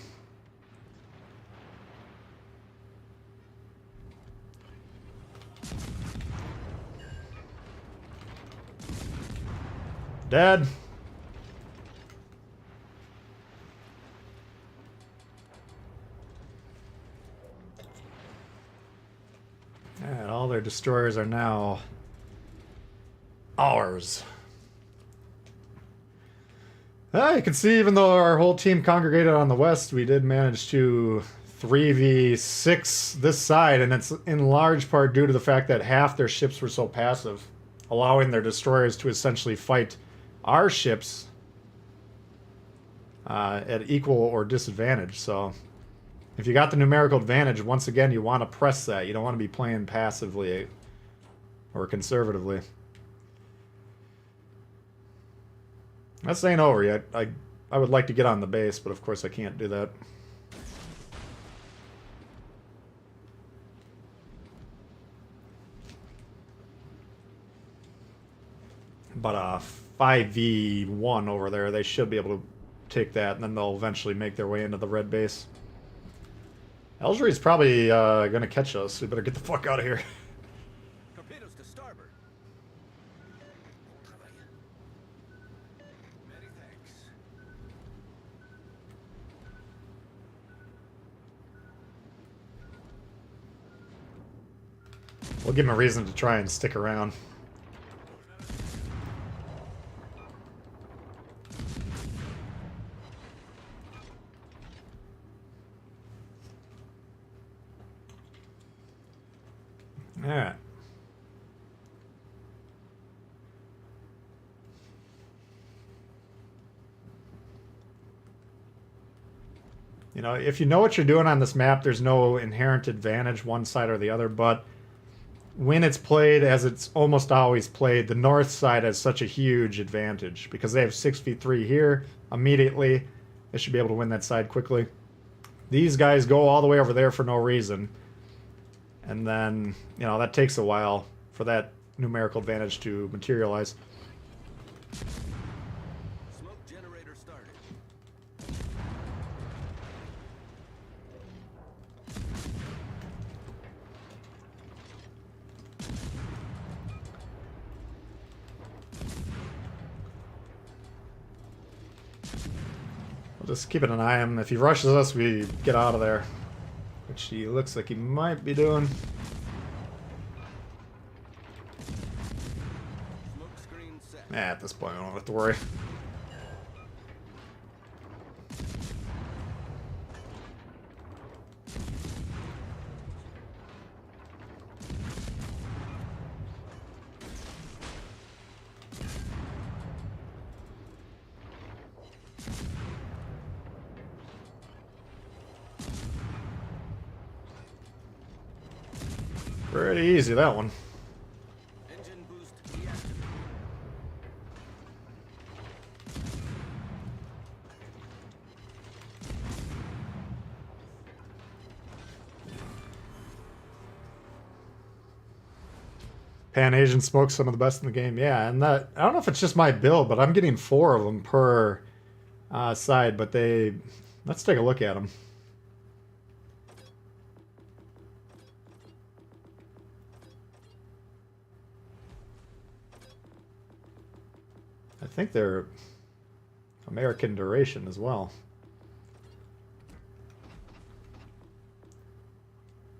Dead. And all their destroyers are now ours. You can see, even though our whole team congregated on the west, we did manage to 3v6 this side, and it's in large part due to the fact that half their ships were so passive, allowing their destroyers to essentially fight our ships at equal or disadvantage. So if you got the numerical advantage, once again, you want to press that. You don't want to be playing passively or conservatively. This ain't over yet. I would like to get on the base, but of course I can't do that. But 5v1 over there, they should be able to take that, and then they'll eventually make their way into the red base. Algery's probably going to catch us. We better get the fuck out of here. Torpedoes to starboard. Many thanks. We'll give him a reason to try and stick around. Alright. You know, if you know what you're doing on this map, there's no inherent advantage one side or the other, but when it's played as it's almost always played, the north side has such a huge advantage because they have 6v3 here. Immediately, they should be able to win that side quickly. These guys go all the way over there for no reason. And then, you know, that takes a while for that numerical advantage to materialize. Smoke generator started. We'll just keep an eye on him. If he rushes us, we get out of there. Which he looks like he might be doing. Smoke screen set. At this point, I don't have to worry. Pretty easy, that one. Engine boost deactivated. Pan-Asian smoke's some of the best in the game. Yeah, and that, I don't know if it's just my build, but I'm getting 4 of them per side, but they... Let's take a look at them. I think they're American duration as well.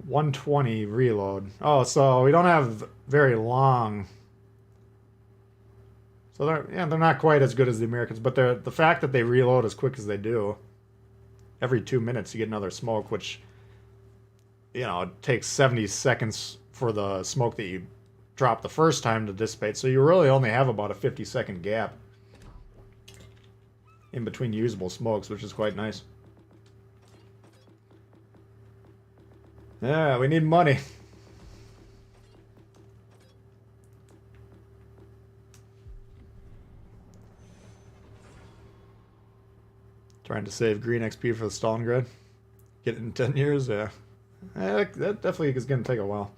120 reload. Oh, so we don't have very long. So they're not quite as good as the Americans, but the fact that they reload as quick as they do, every 2 minutes you get another smoke, which, you know, it takes 70 seconds for the smoke that you drop the first time to dissipate, so you really only have about a 50-second gap in between usable smokes, which is quite nice. Yeah, we need money. Trying to save green XP for the Stalingrad. Get it in 10 years, yeah. That definitely is going to take a while.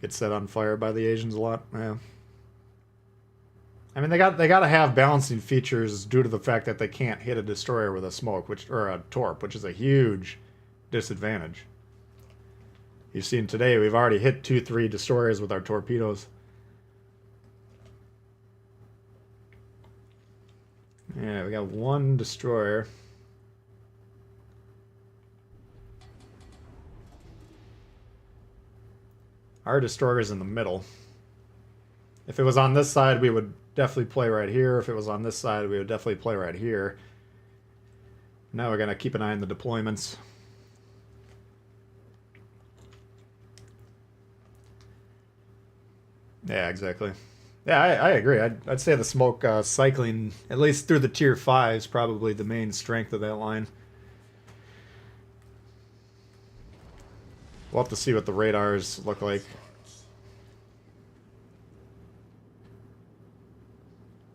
Get set on fire by the Asians a lot, yeah. I mean, they got to have balancing features due to the fact that they can't hit a destroyer with a smoke, or a torp, which is a huge disadvantage. You've seen today we've already hit 2-3 destroyers with our torpedoes. Yeah, we got 1 destroyer. Our destroyer's in the middle. If it was on this side, we would definitely play right here. If it was on this side, we would definitely play right here. Now we're going to keep an eye on the deployments. Yeah, exactly. Yeah, I agree. I'd say the smoke cycling, at least through the tier 5, is probably the main strength of that line. We'll have to see what the radars look like.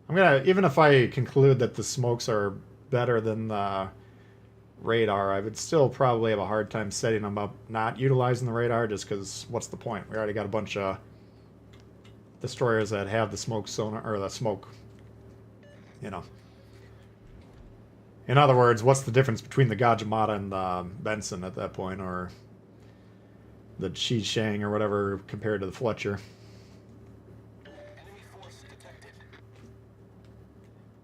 I'm gonna, even if I conclude that the smokes are better than the radar, I would still probably have a hard time setting them up not utilizing the radar, just because what's the point? We already got a bunch of destroyers that have the smoke sonar, or the smoke, you know. In other words, what's the difference between the Gajimata and the Benson at that point, or the Chi Shang or whatever compared to the Fletcher? Enemy force detected.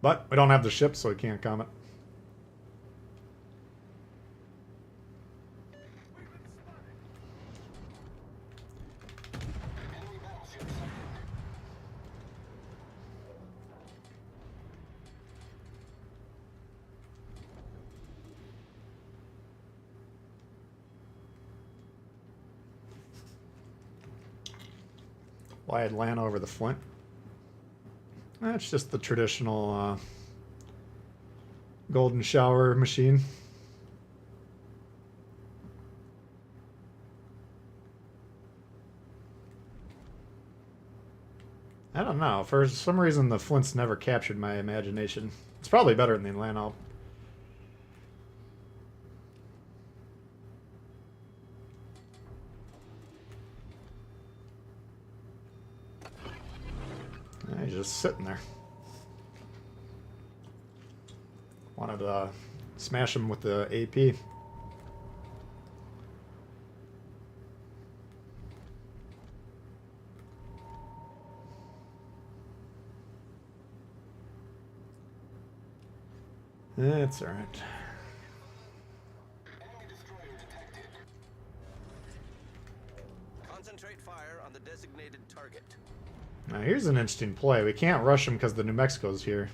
But we don't have the ship, so we can't comment. Enemy battleship sighted. Why I'd land over the Flint? That's just the traditional golden shower machine. I don't know. For some reason, the Flints never captured my imagination. It's probably better than the Atlanto. He's just sitting there. Wanted to smash him with the AP. That's alright. Concentrate fire on the designated target. Now here's an interesting play. We can't rush him because the New Mexico's here.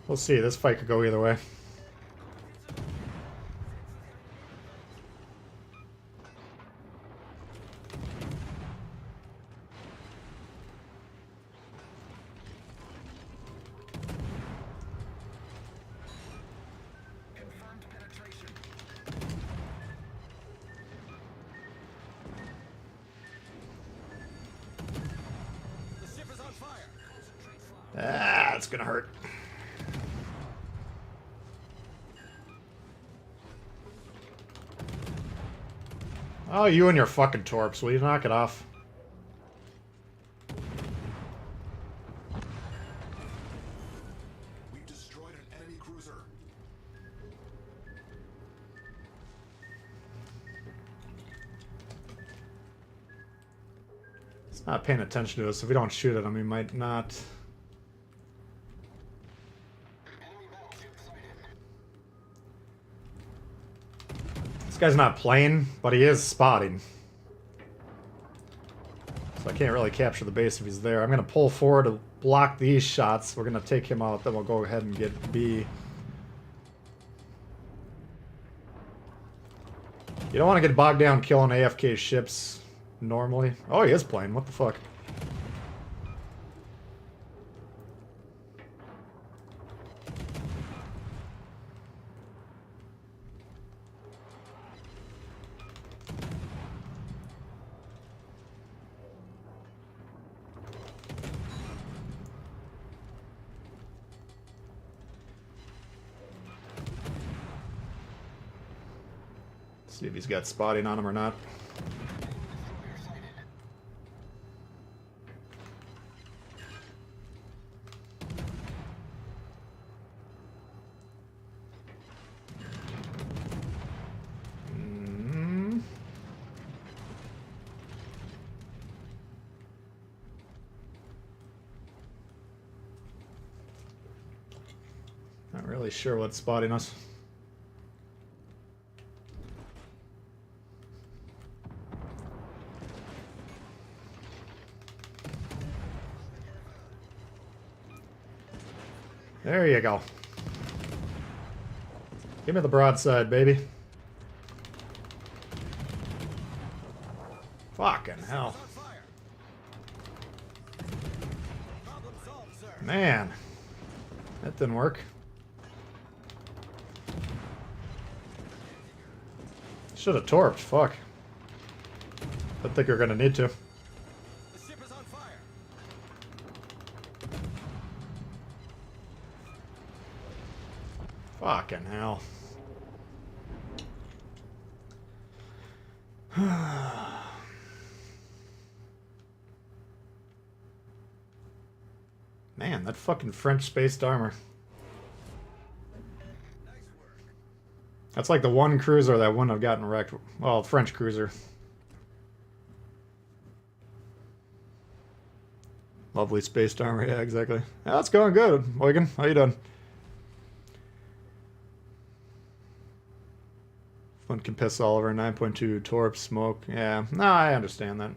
We'll see. This fight could go either way. Ah, it's gonna hurt. Oh, you and your fucking torps. Will you knock it off? We've destroyed an enemy cruiser. He's not paying attention to us. If we don't shoot at him, he might not. This guy's not playing, but he is spotting. So I can't really capture the base if he's there. I'm going to pull forward to block these shots. We're going to take him out, then we'll go ahead and get B. You don't want to get bogged down killing AFK ships normally. Oh, he is playing. What the fuck? See if he's got spotting on him or not. Not really sure what's spotting us. There you go. Give me the broadside, baby. Fucking hell. Man. That didn't work. Should have torped. Fuck. I think you're gonna need to. The ship is on fire. Fucking hell. Man, that fucking French spaced armor. Nice work. That's like the one cruiser that wouldn't have gotten wrecked. Well, French cruiser. Lovely spaced armor, yeah, exactly. Yeah, that's going good, Wigan. How you doing? Flint can piss all over 9.2 torp smoke. Yeah, no, I understand that.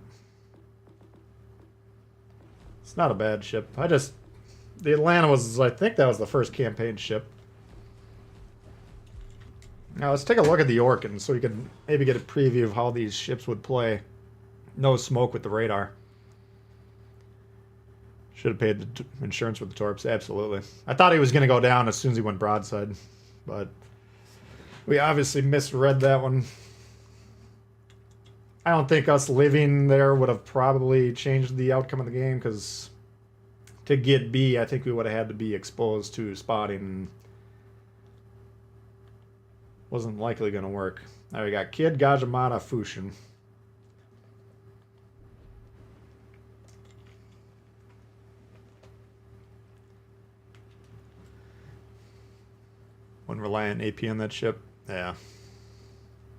It's not a bad ship. The Atlanta was, I think that was the first campaign ship. Now let's take a look at the Orkin so we can maybe get a preview of how these ships would play. No smoke with the radar. Should have paid the insurance with the torps, absolutely. I thought he was going to go down as soon as he went broadside, but we obviously misread that one. I don't think us living there would have probably changed the outcome of the game, because to get B, I think we would have had to be exposed to spotting. Wasn't likely going to work. Now we got Kid, Gajimata, Fushin. Wouldn't rely on AP on that ship. Yeah.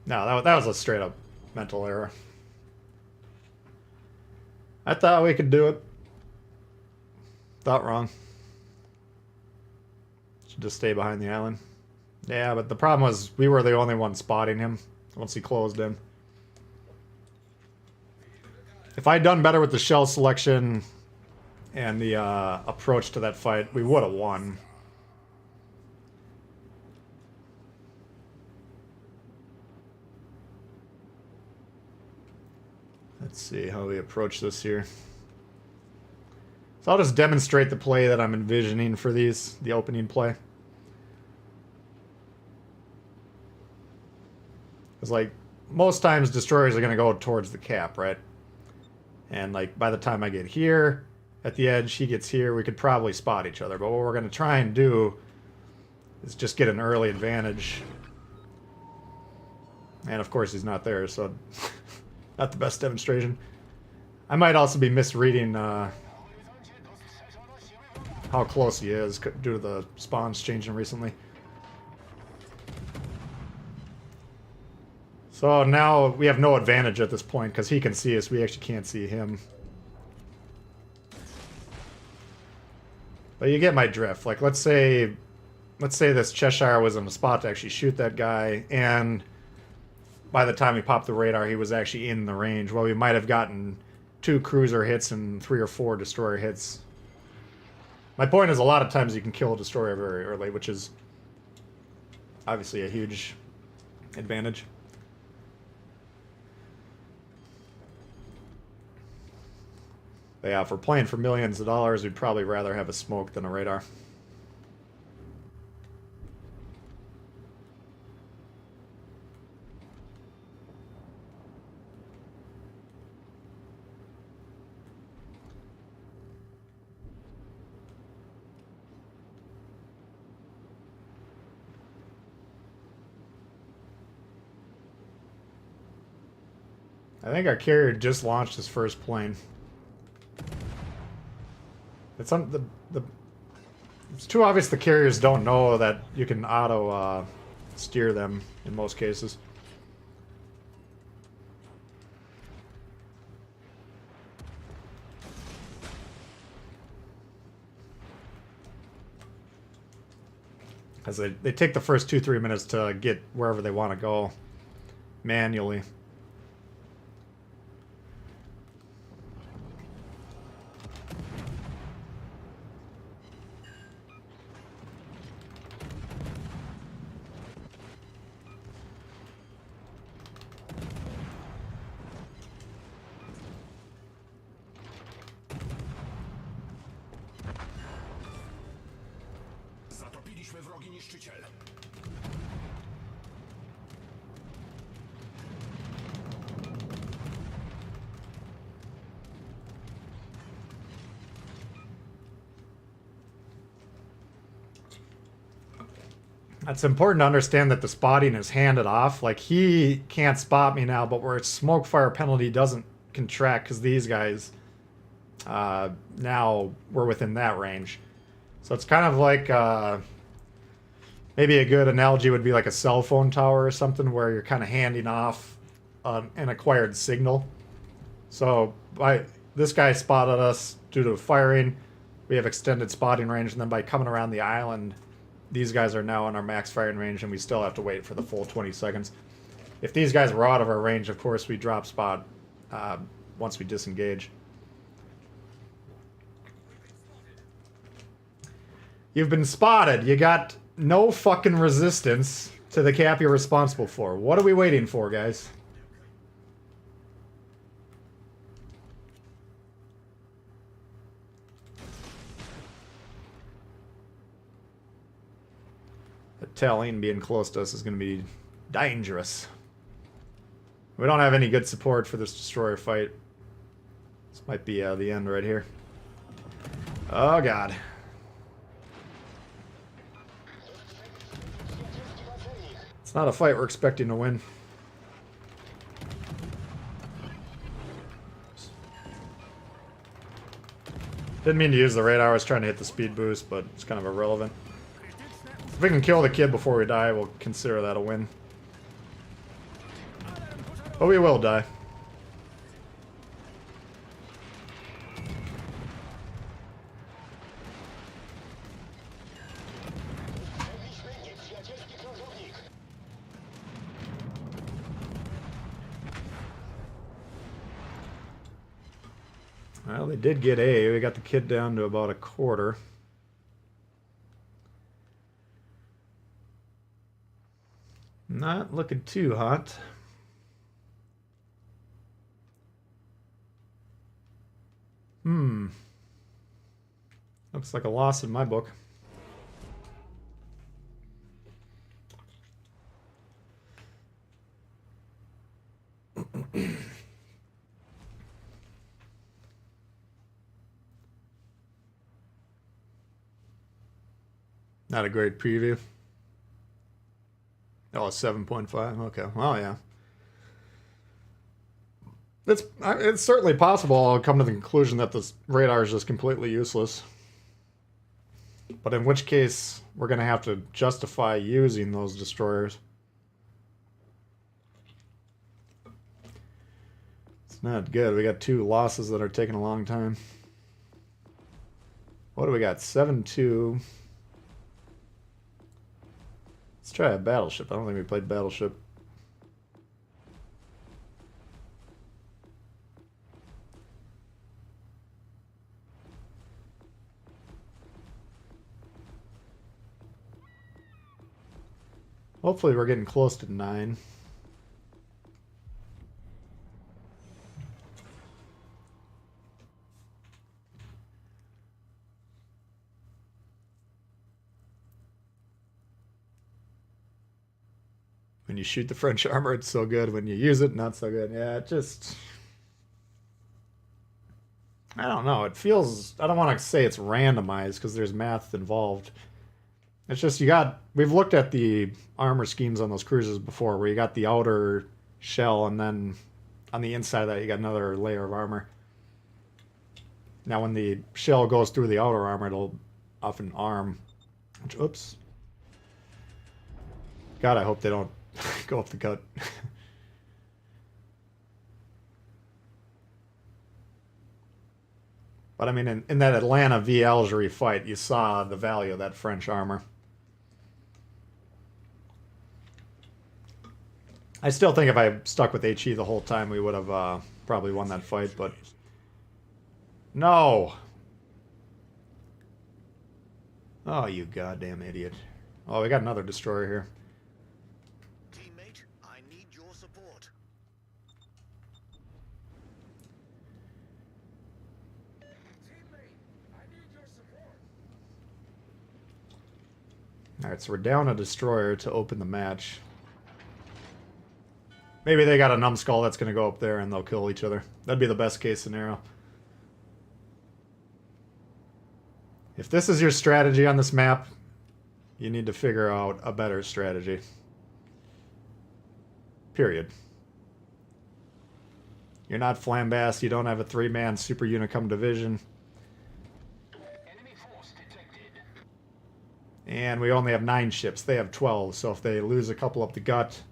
No, that was a straight up mental error. I thought we could do it. Thought wrong. Should just stay behind the island. Yeah, but the problem was we were the only ones spotting him once he closed in. If I'd done better with the shell selection and the approach to that fight, we would have won. Let's see how we approach this here. So I'll just demonstrate the play that I'm envisioning for these, the opening play. It's like, most times destroyers are going to go towards the cap, right? And like, by the time I get here, at the edge, he gets here, we could probably spot each other. But what we're going to try and do is just get an early advantage. And of course he's not there, so not the best demonstration. I might also be misreading how close he is due to the spawns changing recently. So now we have no advantage at this point because he can see us. We actually can't see him. But you get my drift. Like, let's say this Cheshire was in a spot to actually shoot that guy, and by the time we popped the radar, he was actually in the range. Well, we might have gotten 2 cruiser hits and 3 or 4 destroyer hits. My point is, a lot of times you can kill a destroyer very early, which is obviously a huge advantage. But yeah, if we're playing for millions of dollars, we'd probably rather have a smoke than a radar. I think our carrier just launched his first plane. It's too obvious the carriers don't know that you can auto steer them in most cases. Because they take the first 2-3 minutes to get wherever they want to go manually. Zatopiliśmy wrogi niszczyciel. It's important to understand that the spotting is handed off. Like, he can't spot me now, but where its smoke fire penalty doesn't contract because these guys now we're within that range. So it's kind of like maybe a good analogy would be like a cell phone tower or something, where you're kind of handing off an acquired signal. So this guy spotted us due to firing. We have extended spotting range, and then by coming around the island, these guys are now in our max firing range, and we still have to wait for the full 20 seconds. If these guys were out of our range, of course, we drop spot once we disengage. You've been spotted. You got no fucking resistance to the cap you're responsible for. What are we waiting for, guys? Italian being close to us is going to be dangerous. We don't have any good support for this destroyer fight. This might be the end right here. Oh god. It's not a fight we're expecting to win. Didn't mean to use the radar, I was trying to hit the speed boost, but it's kind of irrelevant. If we can kill the kid before we die, we'll consider that a win. But we will die. Well, they did get A. We got the kid down to about a quarter. Not looking too hot. Looks like a loss in my book. Not a great preview. Oh, 7.5. Okay. Well, yeah. It's certainly possible I'll come to the conclusion that this radar is just completely useless. But in which case, we're going to have to justify using those destroyers. It's not good. We got 2 losses that are taking a long time. What do we got? 7-2. Let's try a battleship. I don't think we played battleship. Hopefully we're getting close to 9. When you shoot the French armor, it's so good. When you use it, not so good. Yeah, it just... I don't know. It feels... I don't want to say it's randomized because there's math involved. It's just we've looked at the armor schemes on those cruisers before where you got the outer shell and then on the inside of that you got another layer of armor. Now when the shell goes through the outer armor, it'll often arm. Which, oops. God, I hope they don't go up the gut. But I mean, in that Atlanta v. Algerie fight, you saw the value of that French armor. I still think if I stuck with HE the whole time, we would have probably won that fight, but... No! Oh, you goddamn idiot. Oh, we got another destroyer here. Teammate, I need your support. Teammate, I need your support. Alright, so we're down a destroyer to open the match. Maybe they got a numbskull that's going to go up there and they'll kill each other. That'd be the best case scenario. If this is your strategy on this map, you need to figure out a better strategy. Period. You're not Flambast, you don't have a 3-man super Unicum division. Enemy force detected. And we only have 9 ships. They have 12, so if they lose a couple up the gut,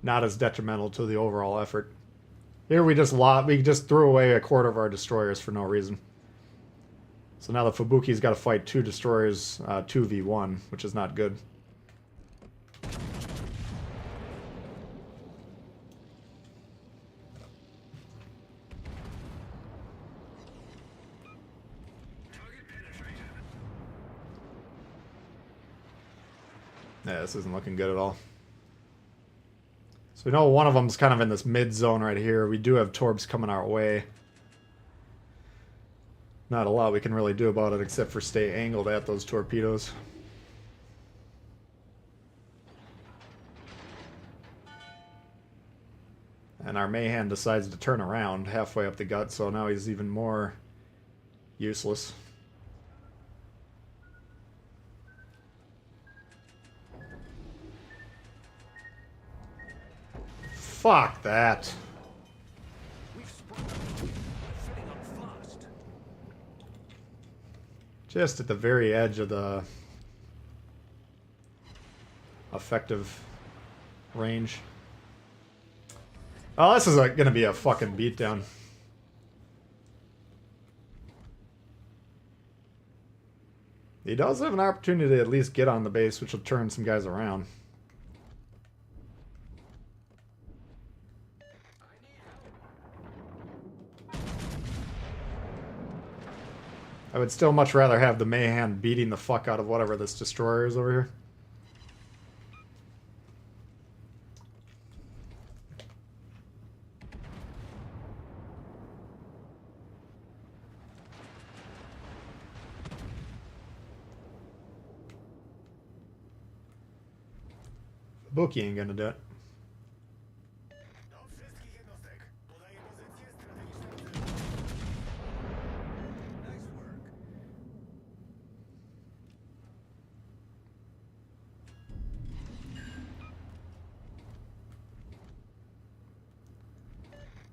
not as detrimental to the overall effort. Here we just threw away a quarter of our destroyers for no reason. So now the Fubuki's got to fight 2 destroyers 2v1, which is not good. Yeah, this isn't looking good at all. So we know one of them's kind of in this mid zone right here. We do have Torbs coming our way. Not a lot we can really do about it except for stay angled at those torpedoes. And our Mayhan decides to turn around halfway up the gut, so now he's even more useless. Fuck that. We've sprung. Filling up fast. Just at the very edge of the effective range. Oh, this is gonna be a fucking beatdown. He does have an opportunity to at least get on the base, which will turn some guys around. I would still much rather have the Mayhan beating the fuck out of whatever this destroyer is over here. Bookie ain't gonna do it. Nice work.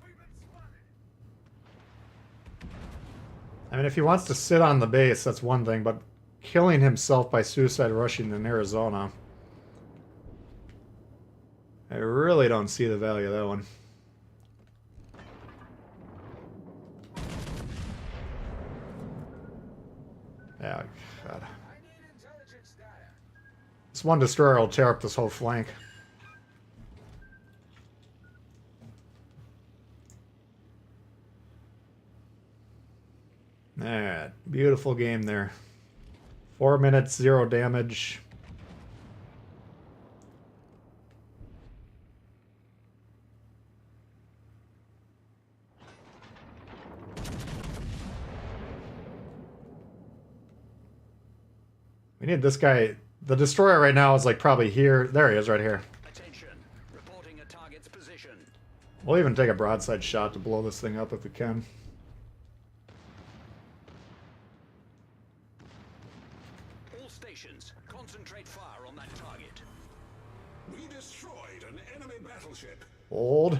We've been spotted. I mean, if he wants to sit on the base, that's one thing, but killing himself by suicide rushing in Arizona, I really don't see the value of that one. Yeah, God. I need intelligence data. This one destroyer will tear up this whole flank. Alright, beautiful game there. 4 minutes, 0 damage. We need this guy. The destroyer right now is like probably here. There he is right here. Attention. Reporting a target's position. We'll even take a broadside shot to blow this thing up if we can. All stations, concentrate fire on that target. We destroyed an enemy battleship. Hold.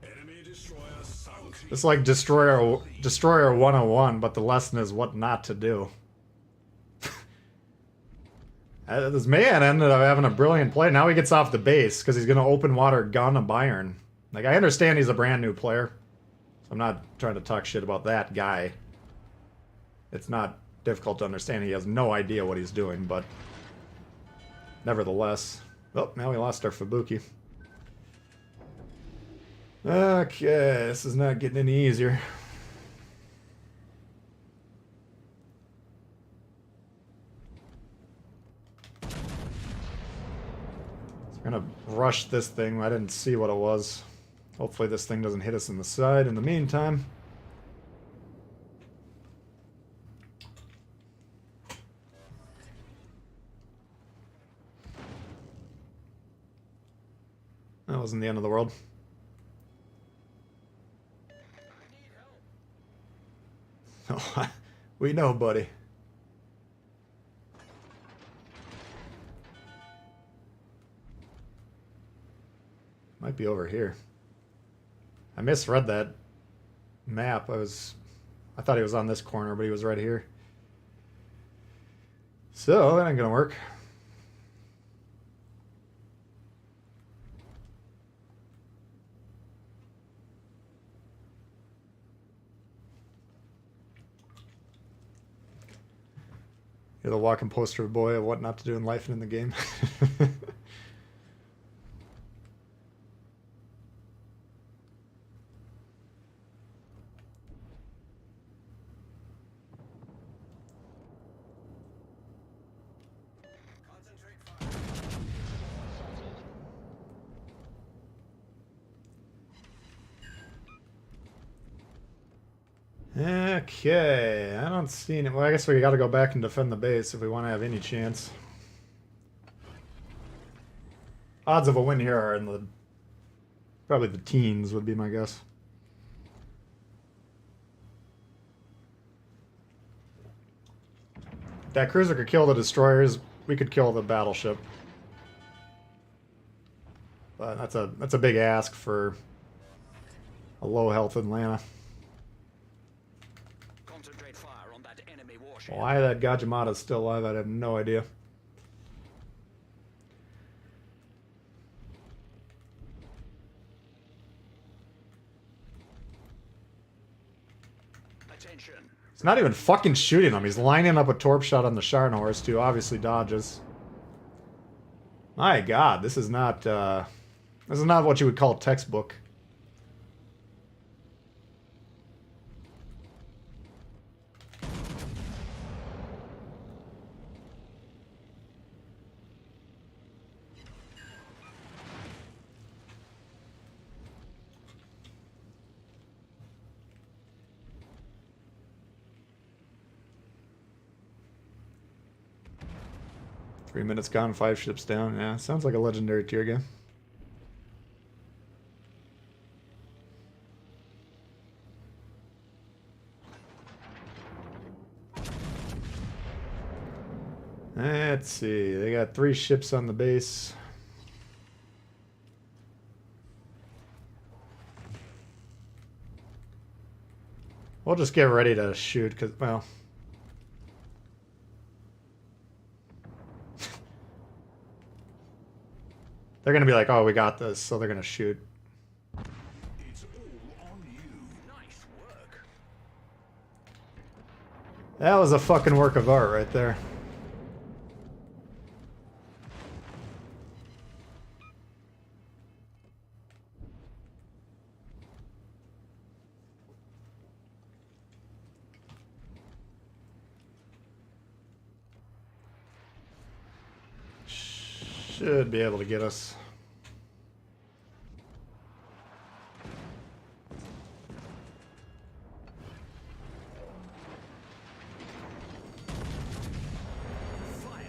Enemy destroyer sunk. It's like Destroyer 101, but the lesson is what not to do. This man ended up having a brilliant play. Now he gets off the base because he's going to open water gun a Bayern. Like, I understand he's a brand new player. So I'm not trying to talk shit about that guy. It's not difficult to understand. He has no idea what he's doing, but nevertheless. Oh, now we lost our Fubuki. Okay, this is not getting any easier. So we're gonna rush this thing. I didn't see what it was. Hopefully this thing doesn't hit us in the side in the meantime. That wasn't the end of the world. Oh, we know, buddy. Might be over here. I misread that map. I thought he was on this corner, but he was right here. So that ain't gonna work. You're the walking poster boy of what not to do in life and in the game. Okay, I don't see any. Well, I guess we got to go back and defend the base if we want to have any chance. Odds of a win here are in the probably the teens would be my guess. That cruiser could kill the destroyers. We could kill the battleship. But that's a big ask for a low health Atlanta. Concentrate fire on that enemy warship. Why that Gajimata is still alive, I have no idea. Attention. He's not even fucking shooting them. He's lining up a torp shot on the Scharnhorst, who obviously dodges. My God, this is not what you would call textbook. Three minutes gone, 5 ships down. Yeah, sounds like a legendary tier game. Let's see. They got 3 ships on the base. We'll just get ready to shoot, because, well... They're going to be like, oh, we got this, so they're going to shoot. It's all on you. Nice work. That was a fucking work of art right there. Should be able to get us. Fire.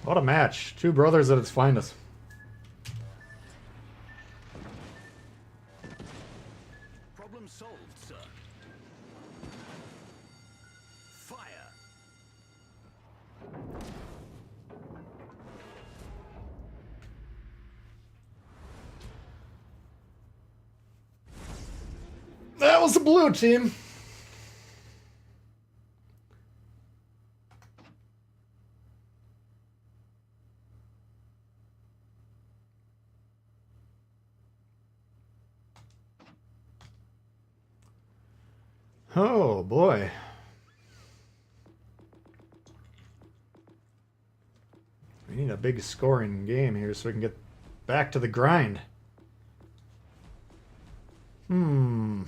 What a match. 2 brothers at its finest. Problem solved, sir. Fire. That was the blue team. Oh boy. We need a big scoring game here so we can get back to the grind. Oh,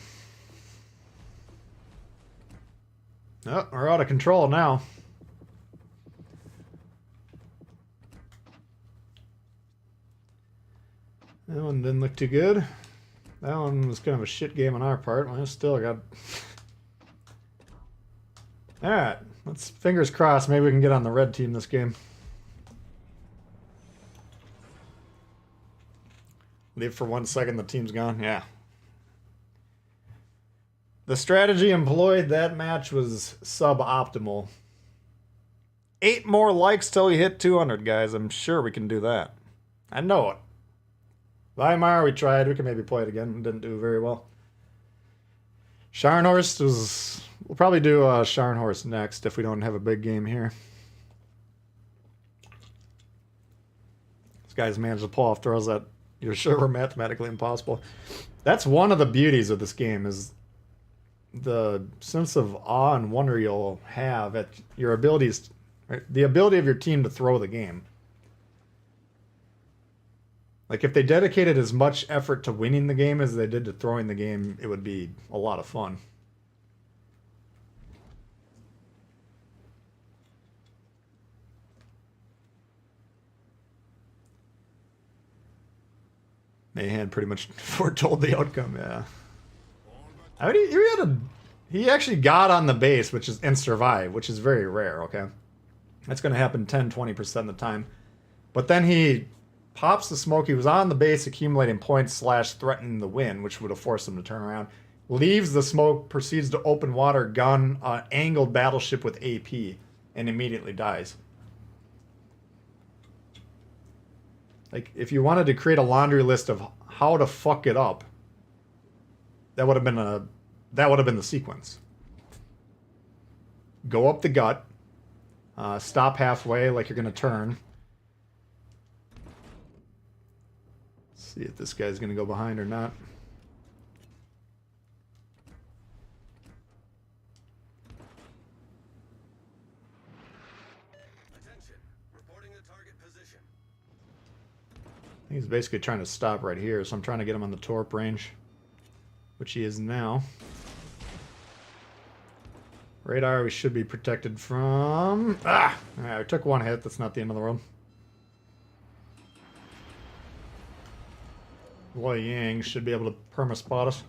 we're out of control now. That one didn't look too good. That one was kind of a shit game on our part. Well, still got... Alright, let's fingers crossed. Maybe we can get on the red team this game. Leave for 1 second, the team's gone. Yeah. The strategy employed that match was suboptimal. 8 more likes till we hit 200, guys. I'm sure we can do that. I know it. Weimar, we tried. We can maybe play it again. It didn't do very well. Scharnhorst was... We'll probably do Scharnhorst next if we don't have a big game here. This guy's managed to pull off throws that you're sure were mathematically impossible. That's one of the beauties of this game is the sense of awe and wonder you'll have at your abilities, right? The ability of your team to throw the game. Like, if they dedicated as much effort to winning the game as they did to throwing the game, it would be a lot of fun. Mahan pretty much foretold the outcome, yeah. I mean, he actually got on the base, and survived, which is very rare, okay? That's going to happen 10-20% of the time. But then he pops the smoke. He was on the base accumulating points / threatening the win, which would have forced him to turn around. Leaves the smoke, proceeds to open water, gun, angled battleship with AP, and immediately dies. Like, if you wanted to create a laundry list of how to fuck it up, that would have been the sequence. Go up the gut, stop halfway like you're gonna turn. See if this guy's gonna go behind or not. Attention. Reporting the target position. He's basically trying to stop right here, so I'm trying to get him on the torp range, which he is now. Radar we should be protected from. Ah! Alright, we took one hit. That's not the end of the world. Wei Yang should be able to perma-spot us.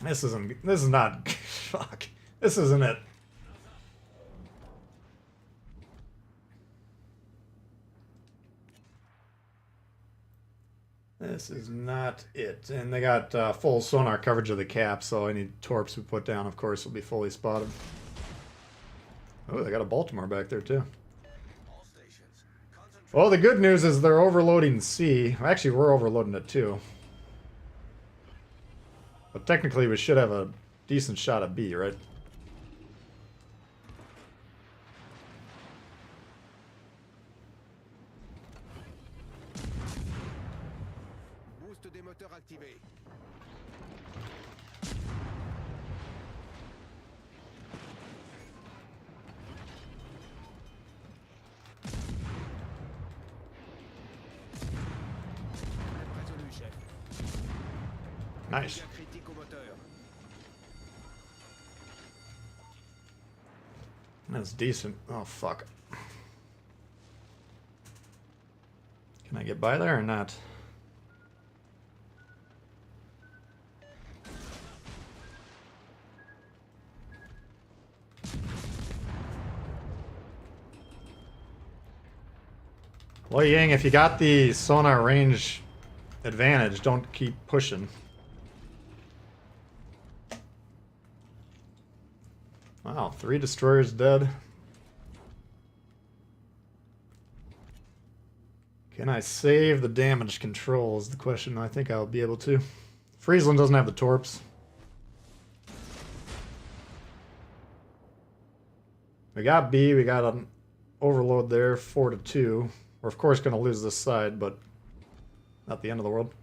This is not... Fuck. This isn't it. This is not it. And they got full sonar coverage of the cap, so any torps we put down, of course, will be fully spotted. Oh, they got a Baltimore back there, too. All stations. Concentrate. Well, the good news is they're overloading C. Actually, we're overloading it, too. But technically, we should have a decent shot at B, right? Boost des moteurs activé. Résolu, chef. Nice. Dégâts critiques au moteur. That's decent. Oh, fuck. Can I get by there or not? Well, Yang, if you got the sonar range advantage, don't keep pushing. Wow, 3 destroyers dead. Can I save the damage control is the question. I think I'll be able to. Friesland doesn't have the torps. We got B, we got an overload there, 4-2. We're of course gonna lose this side, but not the end of the world.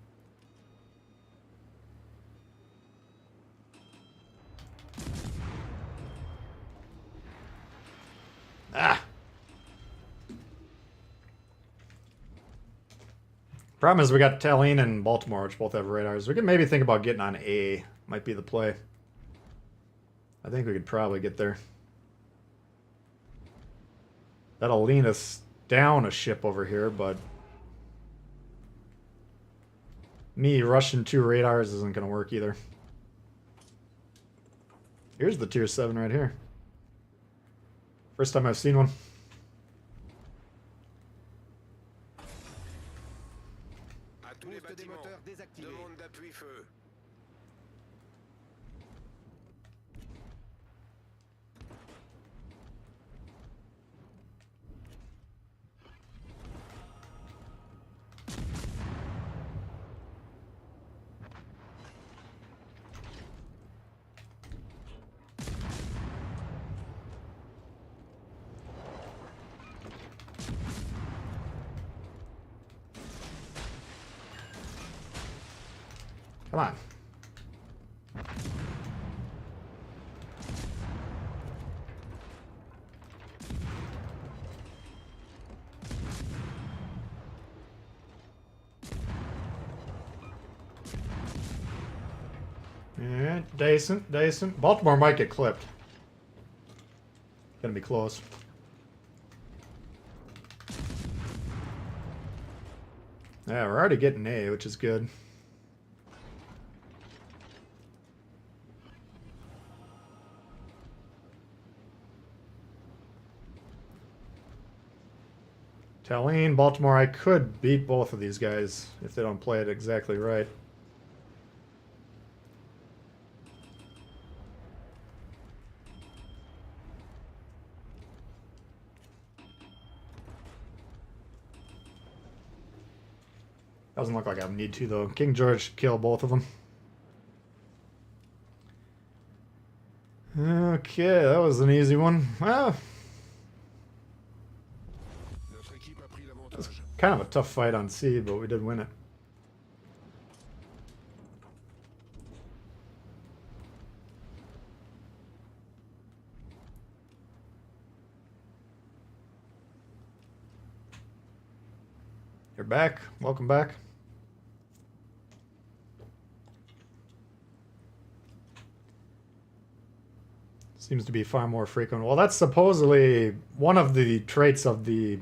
Ah! Problem is we got Tallinn and Baltimore, which both have radars. We could maybe think about getting on A. Might be the play. I think we could probably get there. That'll lean us down a ship over here, but me rushing 2 radars isn't going to work either. Here's the tier 7 right here. First time I've seen one. À tous les bâtiments. Demande d'appui feu. Come on. Yeah, decent, decent. Baltimore might get clipped. Gonna be close. Yeah, we're already getting A, which is good. Tallinn, Baltimore, I could beat both of these guys if they don't play it exactly right. Doesn't look like I need to, though. King George should kill both of them. Okay, that was an easy one. Well, Notre équipe a pris it was l'avantage. kind of a tough fight on C, but we did win it. You're back. Welcome back. Seems to be far more frequent. Well, that's supposedly one of the traits of the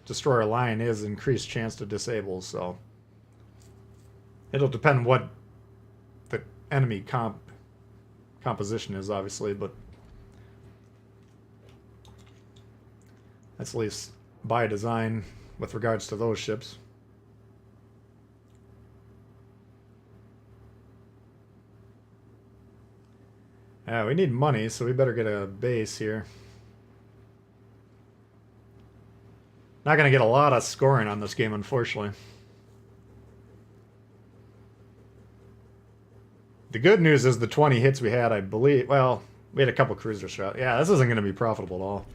destroyer line is increased chance to disable, so it'll depend what the enemy composition is, obviously, but that's at least by design with regards to those ships. Yeah, we need money, so we better get a base here. Not going to get a lot of scoring on this game, unfortunately. The good news is the 20 hits we had, I believe... Well, we had a couple cruiser shots. Yeah, this isn't going to be profitable at all.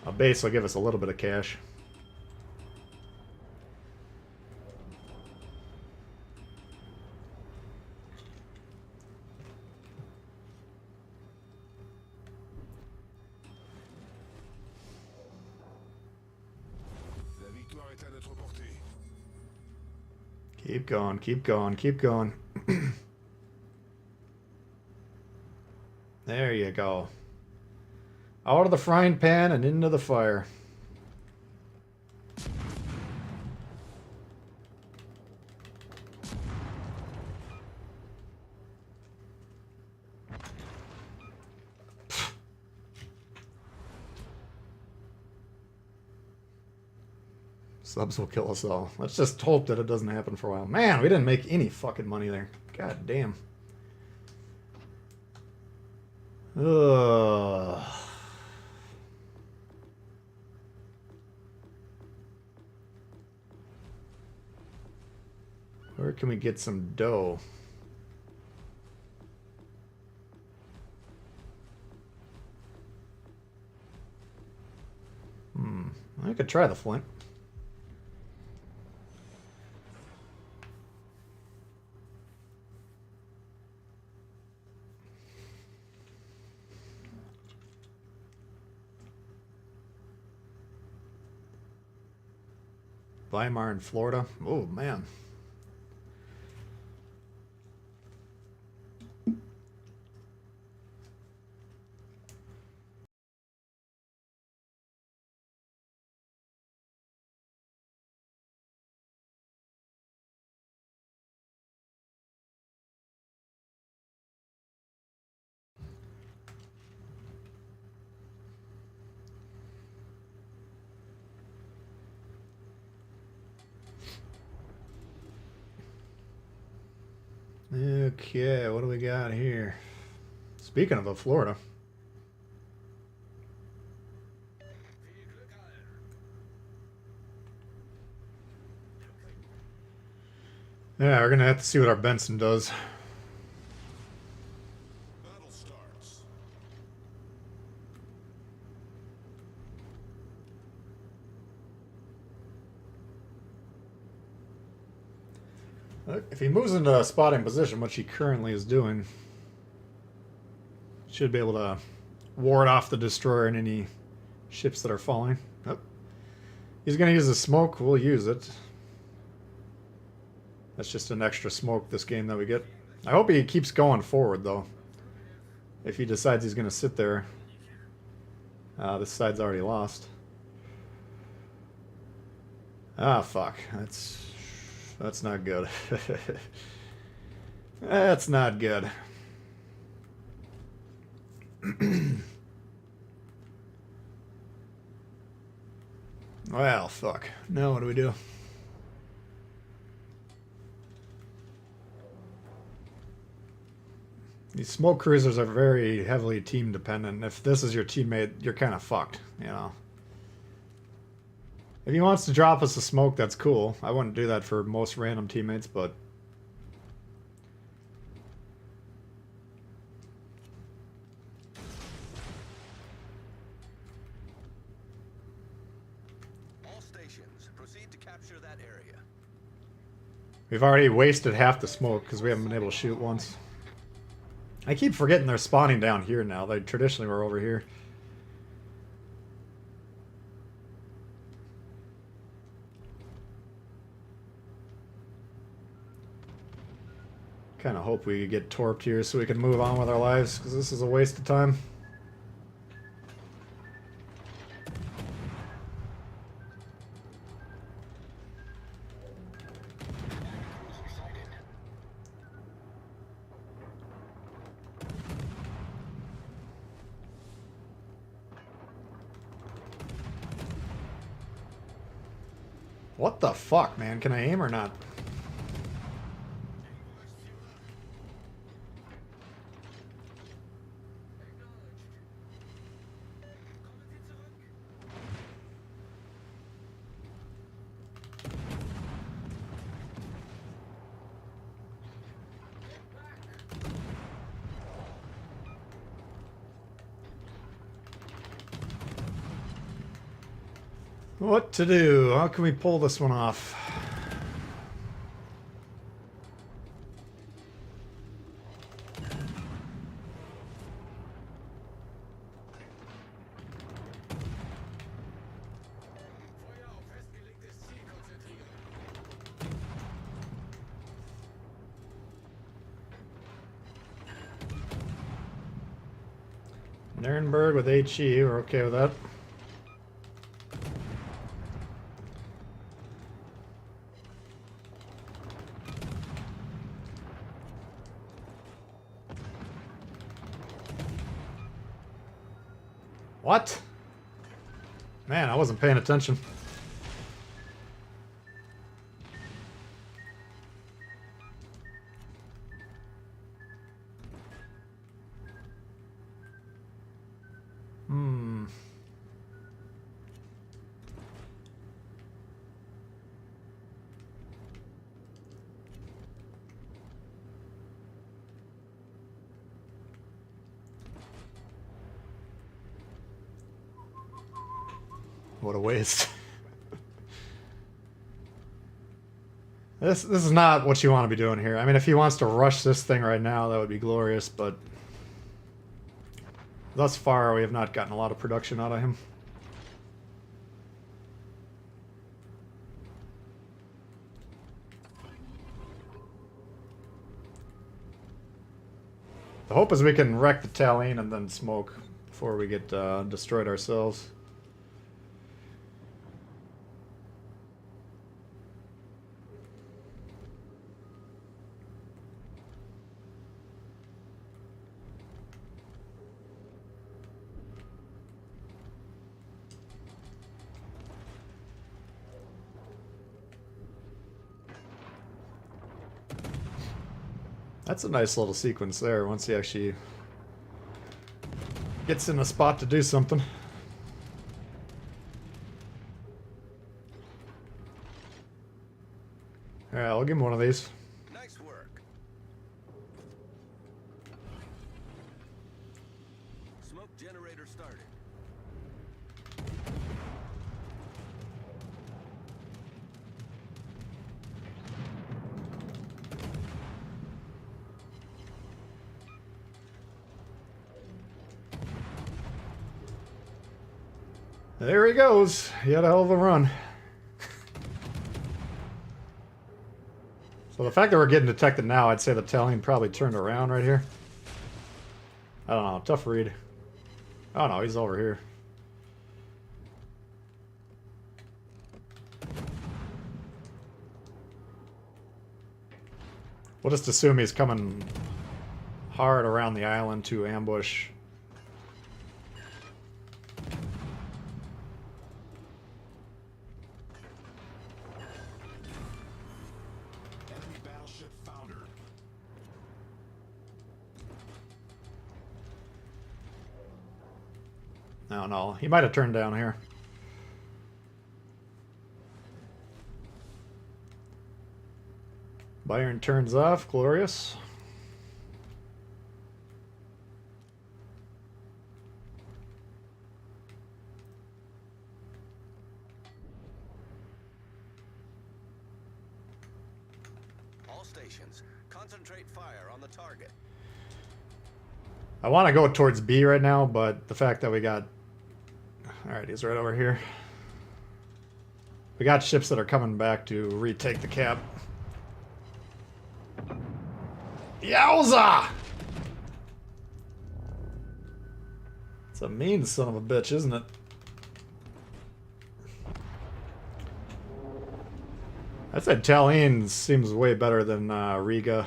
A base will give us a little bit of cash. La victoire est à notre portée. Keep going, keep going, keep going. There you go. Out of the frying pan and into the fire. Subs will kill us all. Let's just hope that it doesn't happen for a while. Man, we didn't make any fucking money there. God damn. Ugh. Where can we get some dough? I could try the Flint. Weimar in Florida. Oh, man. Okay, what do we got here? Speaking of Florida. Yeah, we're gonna have to see what our Benson does. Battle starts. If he moves into a spotting position, which he currently is doing, should be able to ward off the destroyer and any ships that are falling. Oh. He's going to use the smoke. We'll use it. That's just an extra smoke this game that we get. I hope he keeps going forward, though. If he decides he's going to sit there. This side's already lost. Ah, fuck. That's not good. That's not good. Well, fuck. Now what do we do? These smoke cruisers are very heavily team dependent. If this is your teammate, you're kind of fucked, you know. If he wants to drop us a smoke, that's cool. I wouldn't do that for most random teammates, but... All stations, proceed to capture that area. We've already wasted half the smoke because we haven't been able to shoot once. I keep forgetting they're spawning down here now. They traditionally were over here. Kind of hope we get torped here so we can move on with our lives, because this is a waste of time. What the fuck, man? Can I aim or not? What to do? How can we pull this one off? Feuer auf festgelegtes Ziel konzentrieren. Nuremberg with HE, we're okay with that. What? Man, I wasn't paying attention. What a waste. This is not what you want to be doing here. I mean, if he wants to rush this thing right now, that would be glorious, but thus far we have not gotten a lot of production out of him. The hope is we can wreck the Tallene and then smoke before we get destroyed ourselves. That's a nice little sequence there once he actually gets in a spot to do something. Yeah, I'll give him one of these. Nice work. Smoke generator started. There he goes. He had a hell of a run. So the fact that we're getting detected now, I'd say the Italian probably turned around right here. I don't know. Tough read. Oh no, he's over here. We'll just assume he's coming hard around the island to ambush. Enemy battleship foundered. No, no. He might have turned down here. Byron turns off. Glorious. All stations, concentrate fire on the target. I want to go towards B right now, but the fact that we got... Alright, he's right over here. We got ships that are coming back to retake the cap. Yowza! It's a mean son of a bitch, isn't it? I'd say Tallinn seems way better than Riga.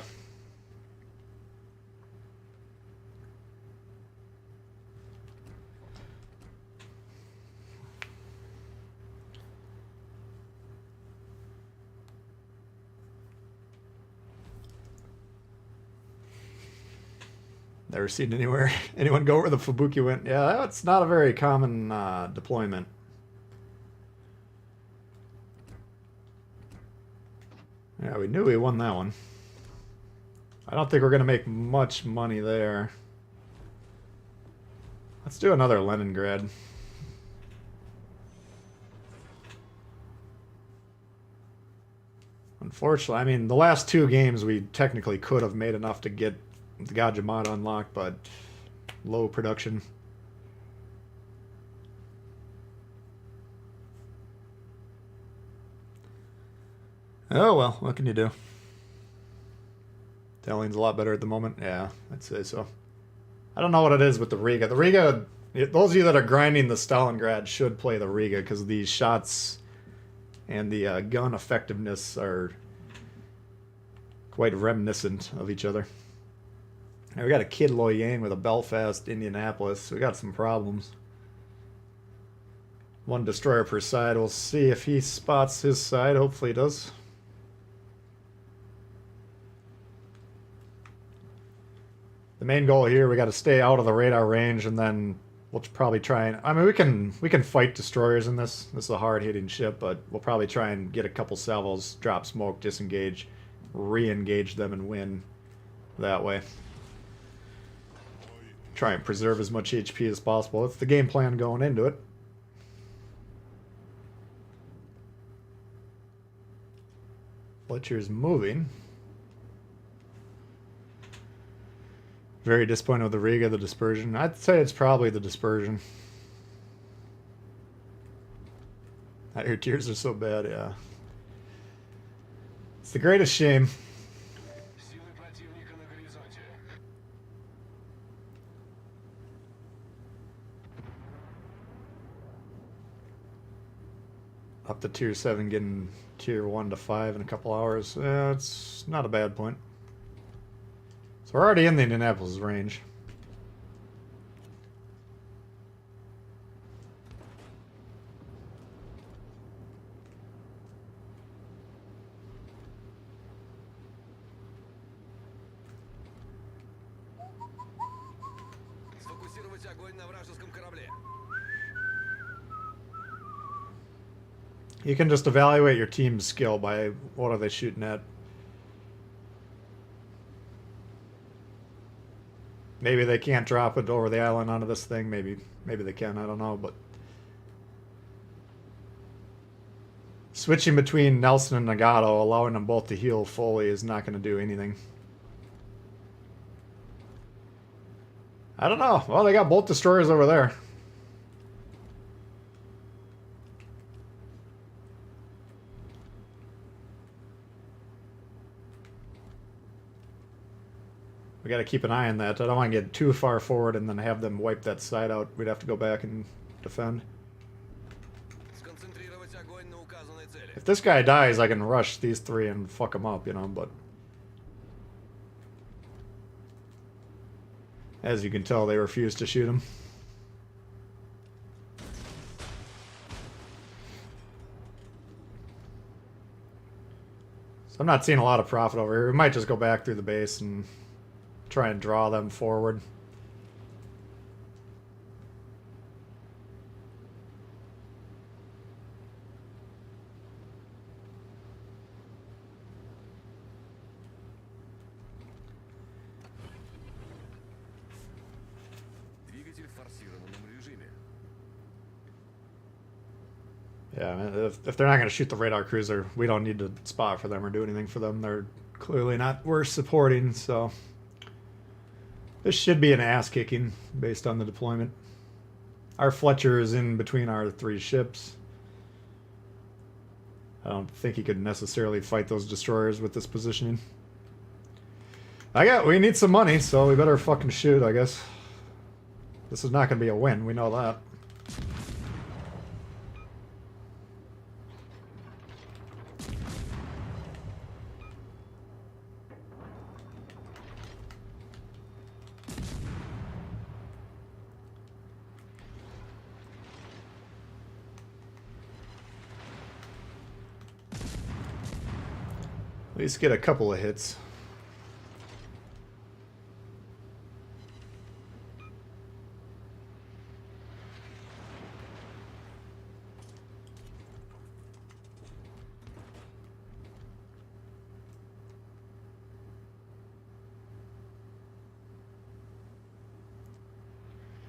Never seen anyone go where the Fubuki went. Yeah, that's not a very common deployment. Yeah, we knew we won that one. I don't think we're going to make much money there. Let's do another Leningrad. Unfortunately, I mean, the last two games we technically could have made enough to get the Gajimata unlocked, but low production. Oh well, what can you do? Tallinn's a lot better at the moment. Yeah, I'd say so. I don't know what it is with the Riga. The Riga, those of you that are grinding the Stalingrad should play the Riga, because these shots and the gun effectiveness are quite reminiscent of each other. Now we got a Kid Loyang with a Belfast, Indianapolis. We got some problems. One destroyer per side. We'll see if he spots his side. Hopefully he does. The main goal here, we got to stay out of the radar range, and then we'll probably try and... I mean, we can fight destroyers in this. This is a hard-hitting ship, but we'll probably try and get a couple salvos, drop smoke, disengage, re-engage them, and win that way. Try and preserve as much HP as possible. That's the game plan going into it. Fletcher's moving. Very disappointed with the Riga, the dispersion. I'd say it's probably the dispersion. Your tears are so bad, yeah. It's the greatest shame. Силы противника на горизонте. Up to tier 7, getting tier 1 to 5 in a couple hours. It's not a bad point. So we're already in the Indianapolis range. Сфокусировать огонь на вражеском корабле. You can just evaluate your team's skill by what are they shooting at. Maybe they can't drop it over the island onto this thing. Maybe they can. I don't know. But switching between Nelson and Nagato, allowing them both to heal fully, is not going to do anything. I don't know. Well, they got both destroyers over there. We got to keep an eye on that. I don't want to get too far forward and then have them wipe that side out. We'd have to go back and defend. Сконцентрировать огонь на указанной цели. If this guy dies, I can rush these three and fuck them up, you know, but... As you can tell, they refuse to shoot him. So I'm not seeing a lot of profit over here. We might just go back through the base and try and draw them forward. Двигатель в форсированном режиме. Yeah, I mean, if they're not going to shoot the radar cruiser, we don't need to spot for them or do anything for them. They're clearly not worth supporting, so... This should be an ass-kicking based on the deployment. Our Fletcher is in between our three ships. I don't think he could necessarily fight those destroyers with this positioning. We need some money, so we better fucking shoot, I guess. This is not going to be a win, we know that. At least get a couple of hits.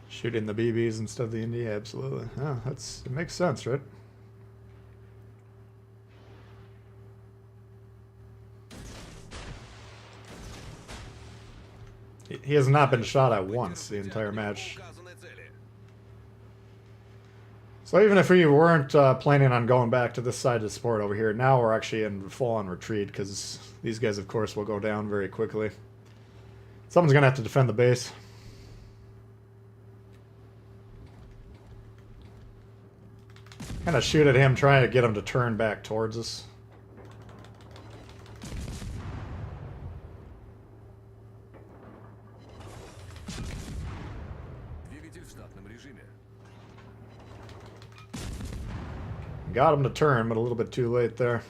Shooting the BBs instead of the Indy, absolutely. Oh, it makes sense, right? He has not been shot at once the entire match. So even if we weren't planning on going back to this side to support over here, now we're actually in full-on retreat because these guys, of course, will go down very quickly. Someone's going to have to defend the base. Kind of shoot at him, trying to get him to turn back towards us. Got him to turn, but a little bit too late there.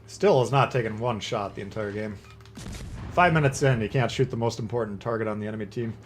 Still has not taken one shot the entire game. 5 minutes in, you can't shoot the most important target on the enemy team.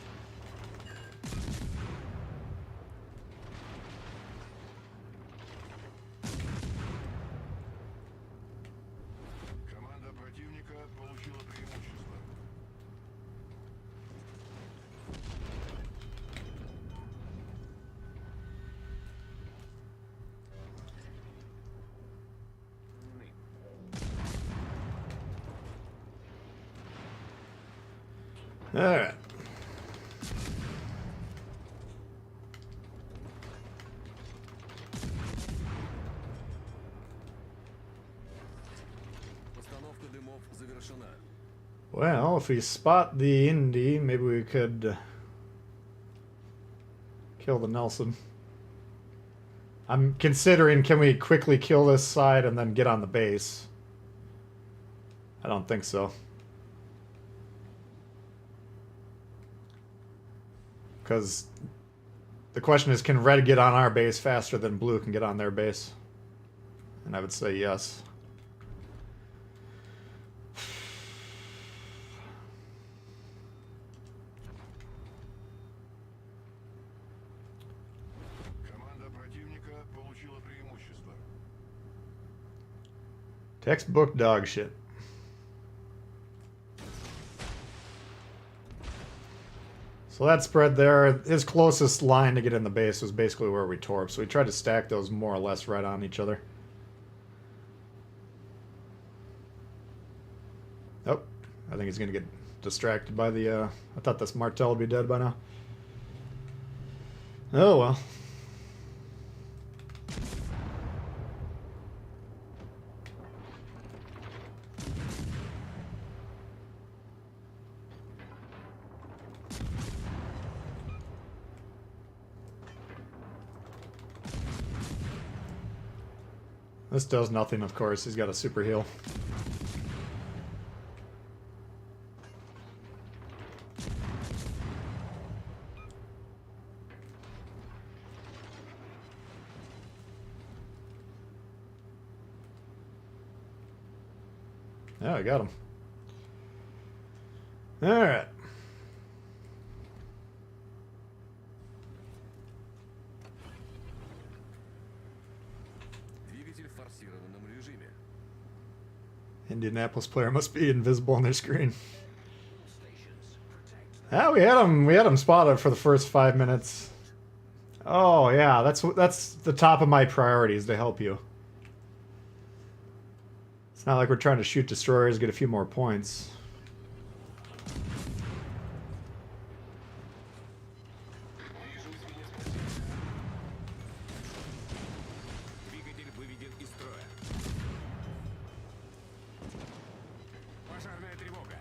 Alright. Well, if we spot the Indy, maybe we could kill the Nelson. I'm considering, can we quickly kill this side and then get on the base? I don't think so. Because the question is, can red get on our base faster than blue can get on their base? And I would say yes. Textbook dog shit. So that spread there, his closest line to get in the base was basically where we torped. So we tried to stack those more or less right on each other. Oh, I think he's going to get distracted by the... I thought this Martel would be dead by now. Oh well. This does nothing, of course. He's got a super heal. Yeah, I got him. Alright. Двигатель в форсированном режиме. Indianapolis player must be invisible on their screen. Yeah, we had him spotted for the first 5 minutes. Oh yeah, that's the top of my priorities to help you. It's not like we're trying to shoot destroyers, get a few more points. Двигатель выведен из строя. Пожарная тревога.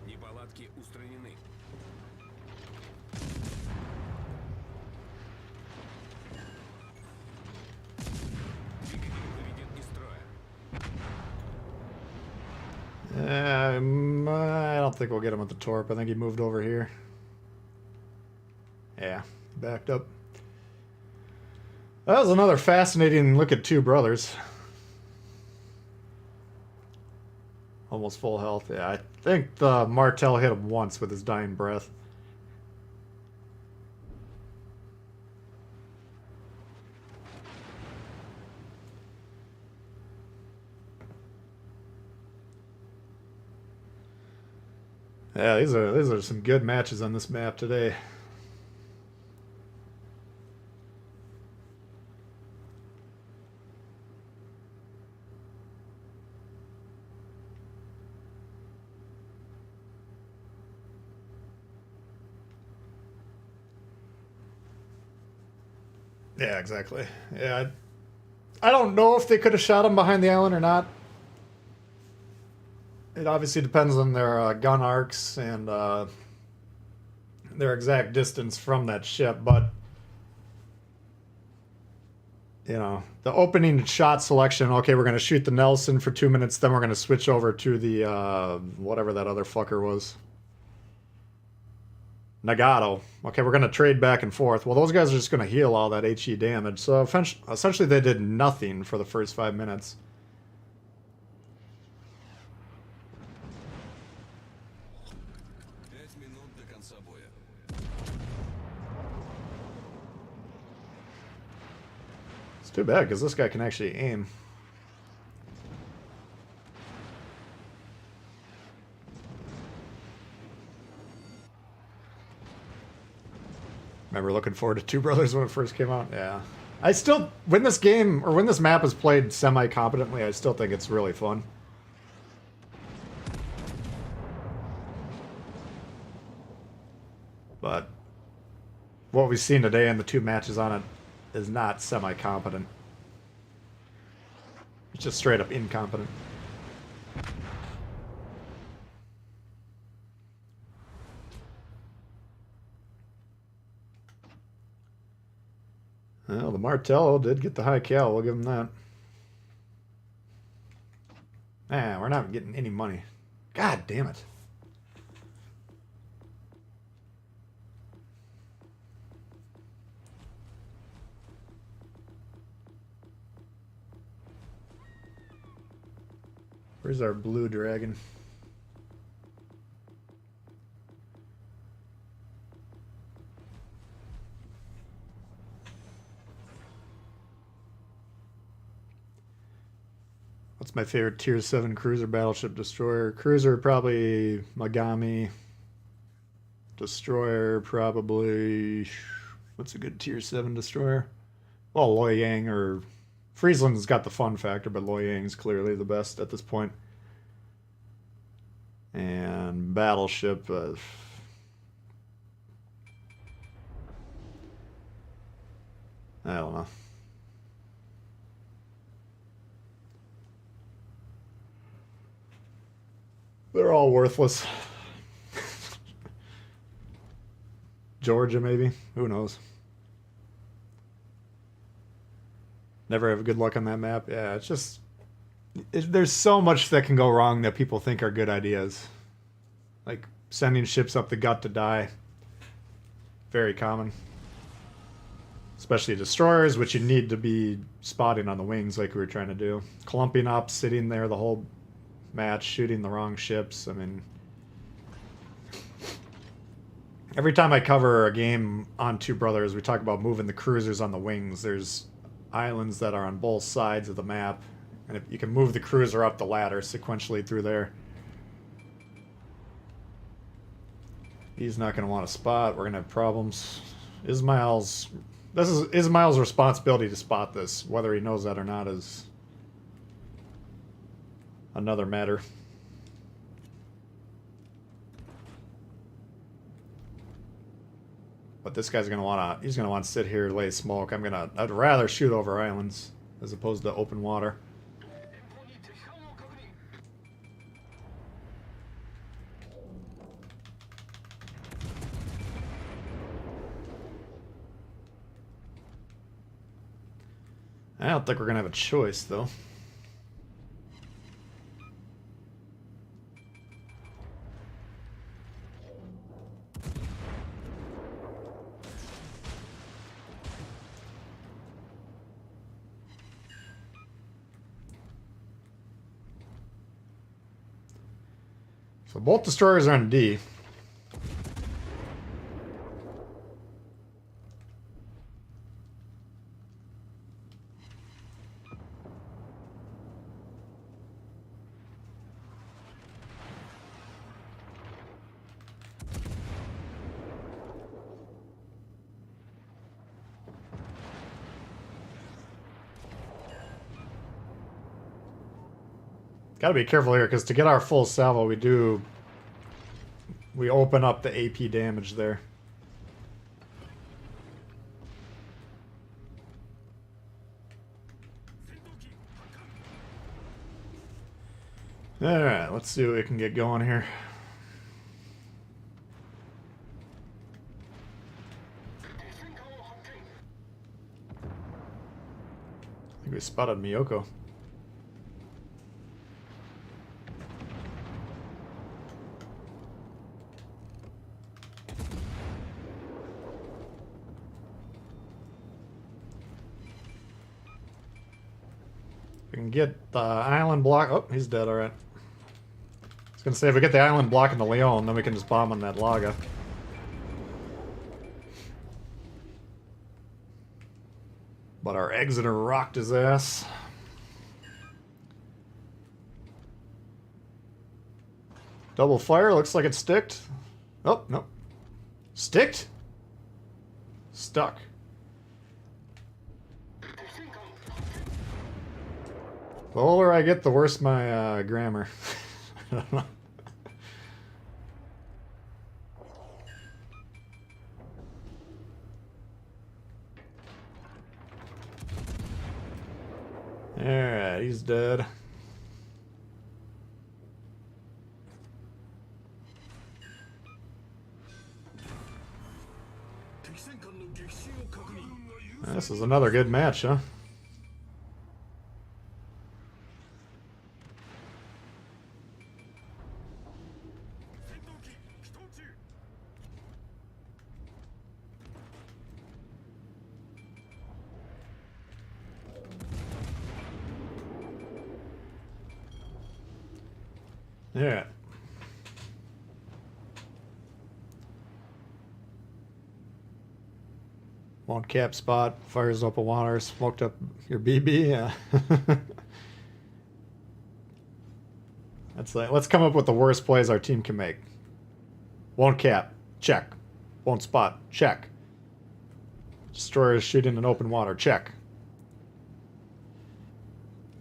Неполадки устранены. Двигатель выведен из строя. I don't think we'll get him with the torp. I think he moved over here. Yeah, backed up. That was another fascinating look at two brothers. Almost full health. Yeah, I think the Martel hit him once with his dying breath. Yeah, these are some good matches on this map today. Yeah, exactly. Yeah, I don't know if they could have shot him behind the island or not. It obviously depends on their gun arcs and their exact distance from that ship, but you know, the opening shot selection, okay, we're going to shoot the Nelson for 2 minutes, then we're going to switch over to the whatever that other fucker was. Nagato. Okay, we're going to trade back and forth. Well, those guys are just going to heal all that HE damage. So essentially they did nothing for the first 5 minutes. It's too bad, because this guy can actually aim. Remember looking forward to Two Brothers when it first came out? Yeah. I still, when this game, or when this map is played semi-competently, I still think it's really fun. But what we've seen today in the two matches on it is not semi-competent. It's just straight up incompetent. Well, the Martello did get the high cal, we'll give him that. We're not getting any money. God damn it. Where's our blue dragon? What's my favorite tier 7 cruiser battleship destroyer? Cruiser probably Megami. Destroyer probably, what's a good tier 7 destroyer? Well, Loyang or Friesland's got the fun factor, but Loyang's clearly the best at this point. And battleship, I don't know. They're all worthless. Georgia, maybe? Who knows? Never have good luck on that map. Yeah, it's just... there's so much that can go wrong that people think are good ideas. Like sending ships up the gut to die. Very common. Especially destroyers, which you need to be spotting on the wings like we were trying to do. Clumping up, sitting there the whole match, shooting the wrong ships. I mean... every time I cover a game on Two Brothers, we talk about moving the cruisers on the wings. There's islands that are on both sides of the map. And if you can move the cruiser up the ladder sequentially through there. He's not going to want to spot. We're going to have problems. Ismail's... this is Ismail's responsibility to spot this. Whether he knows that or not is another matter. But this guy's going to want to... he's going to want to sit here, lay smoke. I'd rather shoot over islands as opposed to open water. I don't think we're going to have a choice, though. So both destroyers are on D. Gotta be careful here, because to get our full salvo, we open up the AP damage there. Alright, let's see what we can get going here. I think we spotted Miyoko. We can get the island block. Oh, he's dead, alright. I was gonna say, if we get the island block in the Leon, then we can just bomb on that Laga. But our Exeter rocked his ass. Double fire, looks like it sticked. Oh, no. Sticked? Stuck. The older I get, the worse my grammar. I don't know. Alright, he's dead. This is another good match, huh? Yeah. Won't cap spot, fires up a water, smoked up your BB. Yeah. That's like, let's come up with the worst plays our team can make. Won't cap, check. Won't spot, check. Destroyers shooting in open water, check.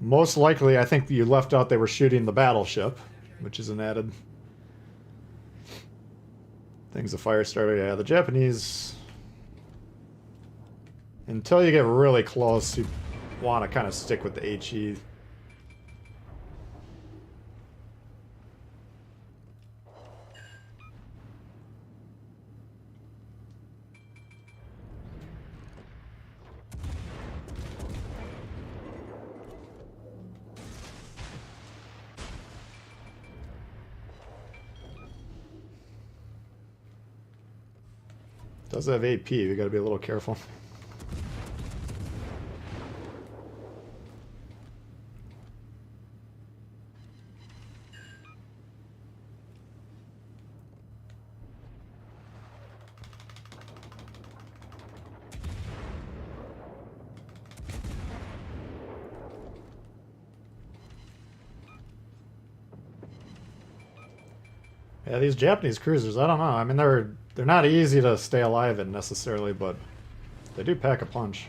Most likely, I think you left out they were shooting the battleship, which is an added. Thing's a fire starter. Yeah, the Japanese Until you get really close, you want to kind of stick with the HE. Does have AP, we gotta be a little careful. Yeah, these Japanese cruisers, I don't know. I mean, they're not easy to stay alive in necessarily, but they do pack a punch.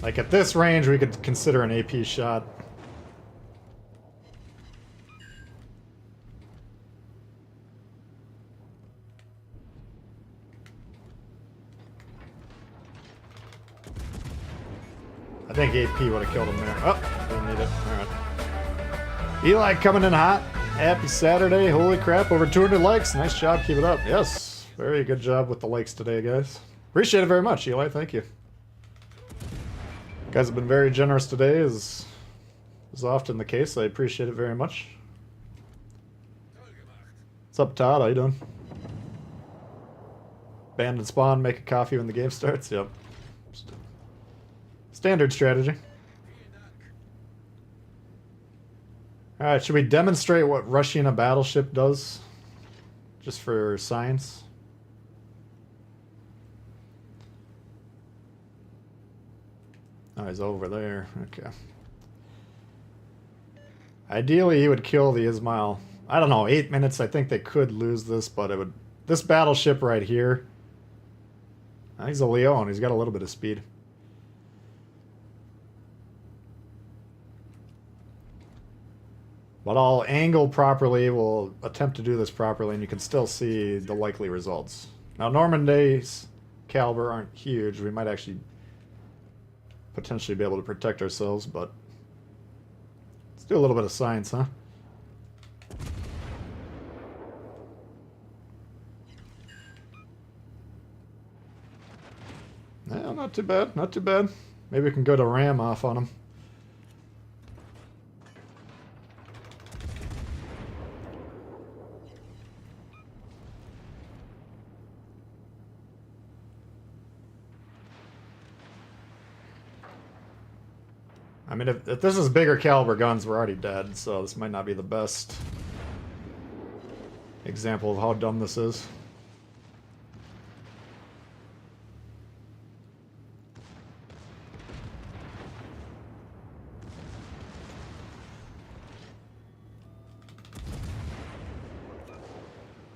Like at this range, we could consider an AP shot. I think AP would have killed him there. Oh, didn't need it. Alright. Eli coming in hot. Happy Saturday. Holy crap, over 200 likes. Nice job, keep it up. Yes, very good job with the likes today, guys. Appreciate it very much, Eli. Thank you. You guys have been very generous today, as is often the case. I appreciate it very much. What's up, Todd? How you doing? Abandon spawn, make a coffee when the game starts. Yep. Standard strategy. Alright, should we demonstrate what rushing a battleship does? Just for science? Oh, he's over there. Okay. Ideally, he would kill the Ismail. I don't know, 8 minutes. I think they could lose this, but it would... This battleship right here... He's a Leon. He's got a little bit of speed. But I'll angle properly. We'll attempt to do this properly, and you can still see the likely results. Now, Normanday's caliber aren't huge. We might actually potentially be able to protect ourselves, but let's do a little bit of science, huh? Yeah, not too bad, not too bad. Maybe we can go to ram off on him. I mean, if this is bigger caliber guns, we're already dead, so this might not be the best example of how dumb this is.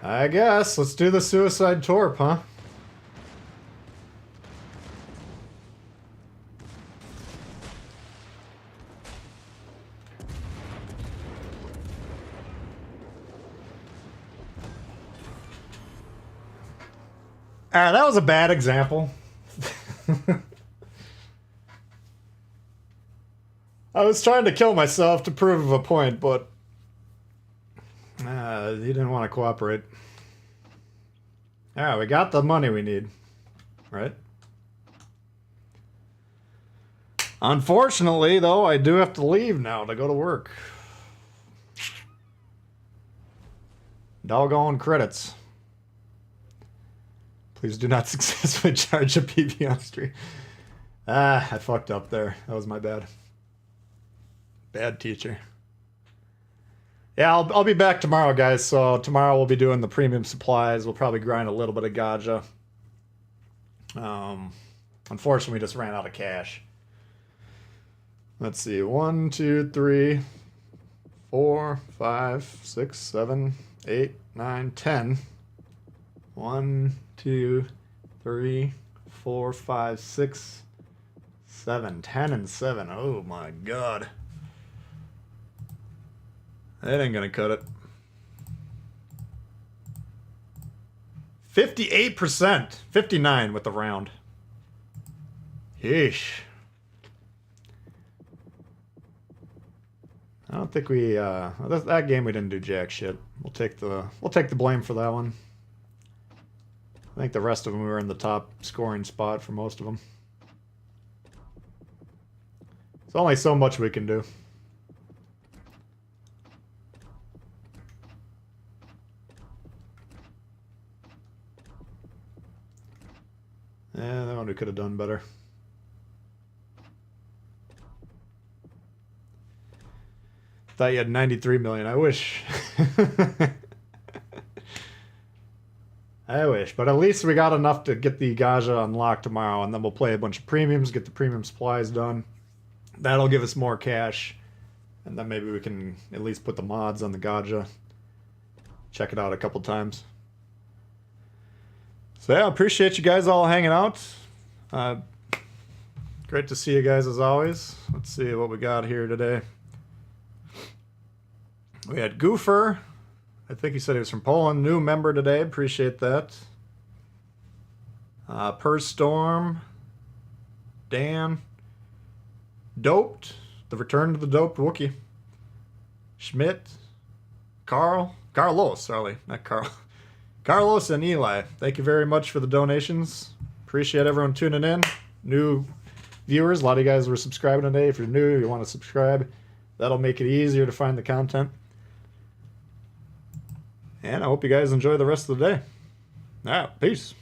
I guess. Let's do the suicide torp, huh? Alright, that was a bad example. I was trying to kill myself to prove a point, but he didn't want to cooperate. Alright, we got the money we need, right? Unfortunately, though, I do have to leave now to go to work. Doggone credits. Please do not successfully charge a PB on stream. Ah, I fucked up there. That was my bad. Bad teacher. Yeah, I'll be back tomorrow, guys. So tomorrow we'll be doing the premium supplies. We'll probably grind a little bit of gaja. Unfortunately, we just ran out of cash. Let's see. 1, 2, 3, 4, 5, 6, 7, 8, 9, 10. 1, 2, 3, 4, 5, 6, 7, 10, and 7. Oh my god. That ain't gonna cut it. 58%. 59 with the round. Yeesh. I don't think we that game we didn't do jack shit. We'll take the blame for that one. I think the rest of them we were in the top scoring spot for most of them. There's only so much we can do. Yeah, that one we could have done better. Thought you had 93 million. I wish. I wish, but at least we got enough to get the Gaja unlocked tomorrow, and then we'll play a bunch of premiums, get the premium supplies done. That'll give us more cash, and then maybe we can at least put the mods on the Gaja. Check it out a couple times. So yeah, appreciate you guys all hanging out. Great to see you guys as always. Let's see what we got here today. We had Goofer. I think he said he was from Poland. New member today. Appreciate that. Per Storm. Dan. Doped. The return to the doped Wookiee. Schmidt. Carl. Carlos, sorry. Not Carl. Carlos and Eli. Thank you very much for the donations. Appreciate everyone tuning in. New viewers. A lot of you guys were subscribing today. If you're new, you want to subscribe. That'll make it easier to find the content. And I hope you guys enjoy the rest of the day. All right, peace.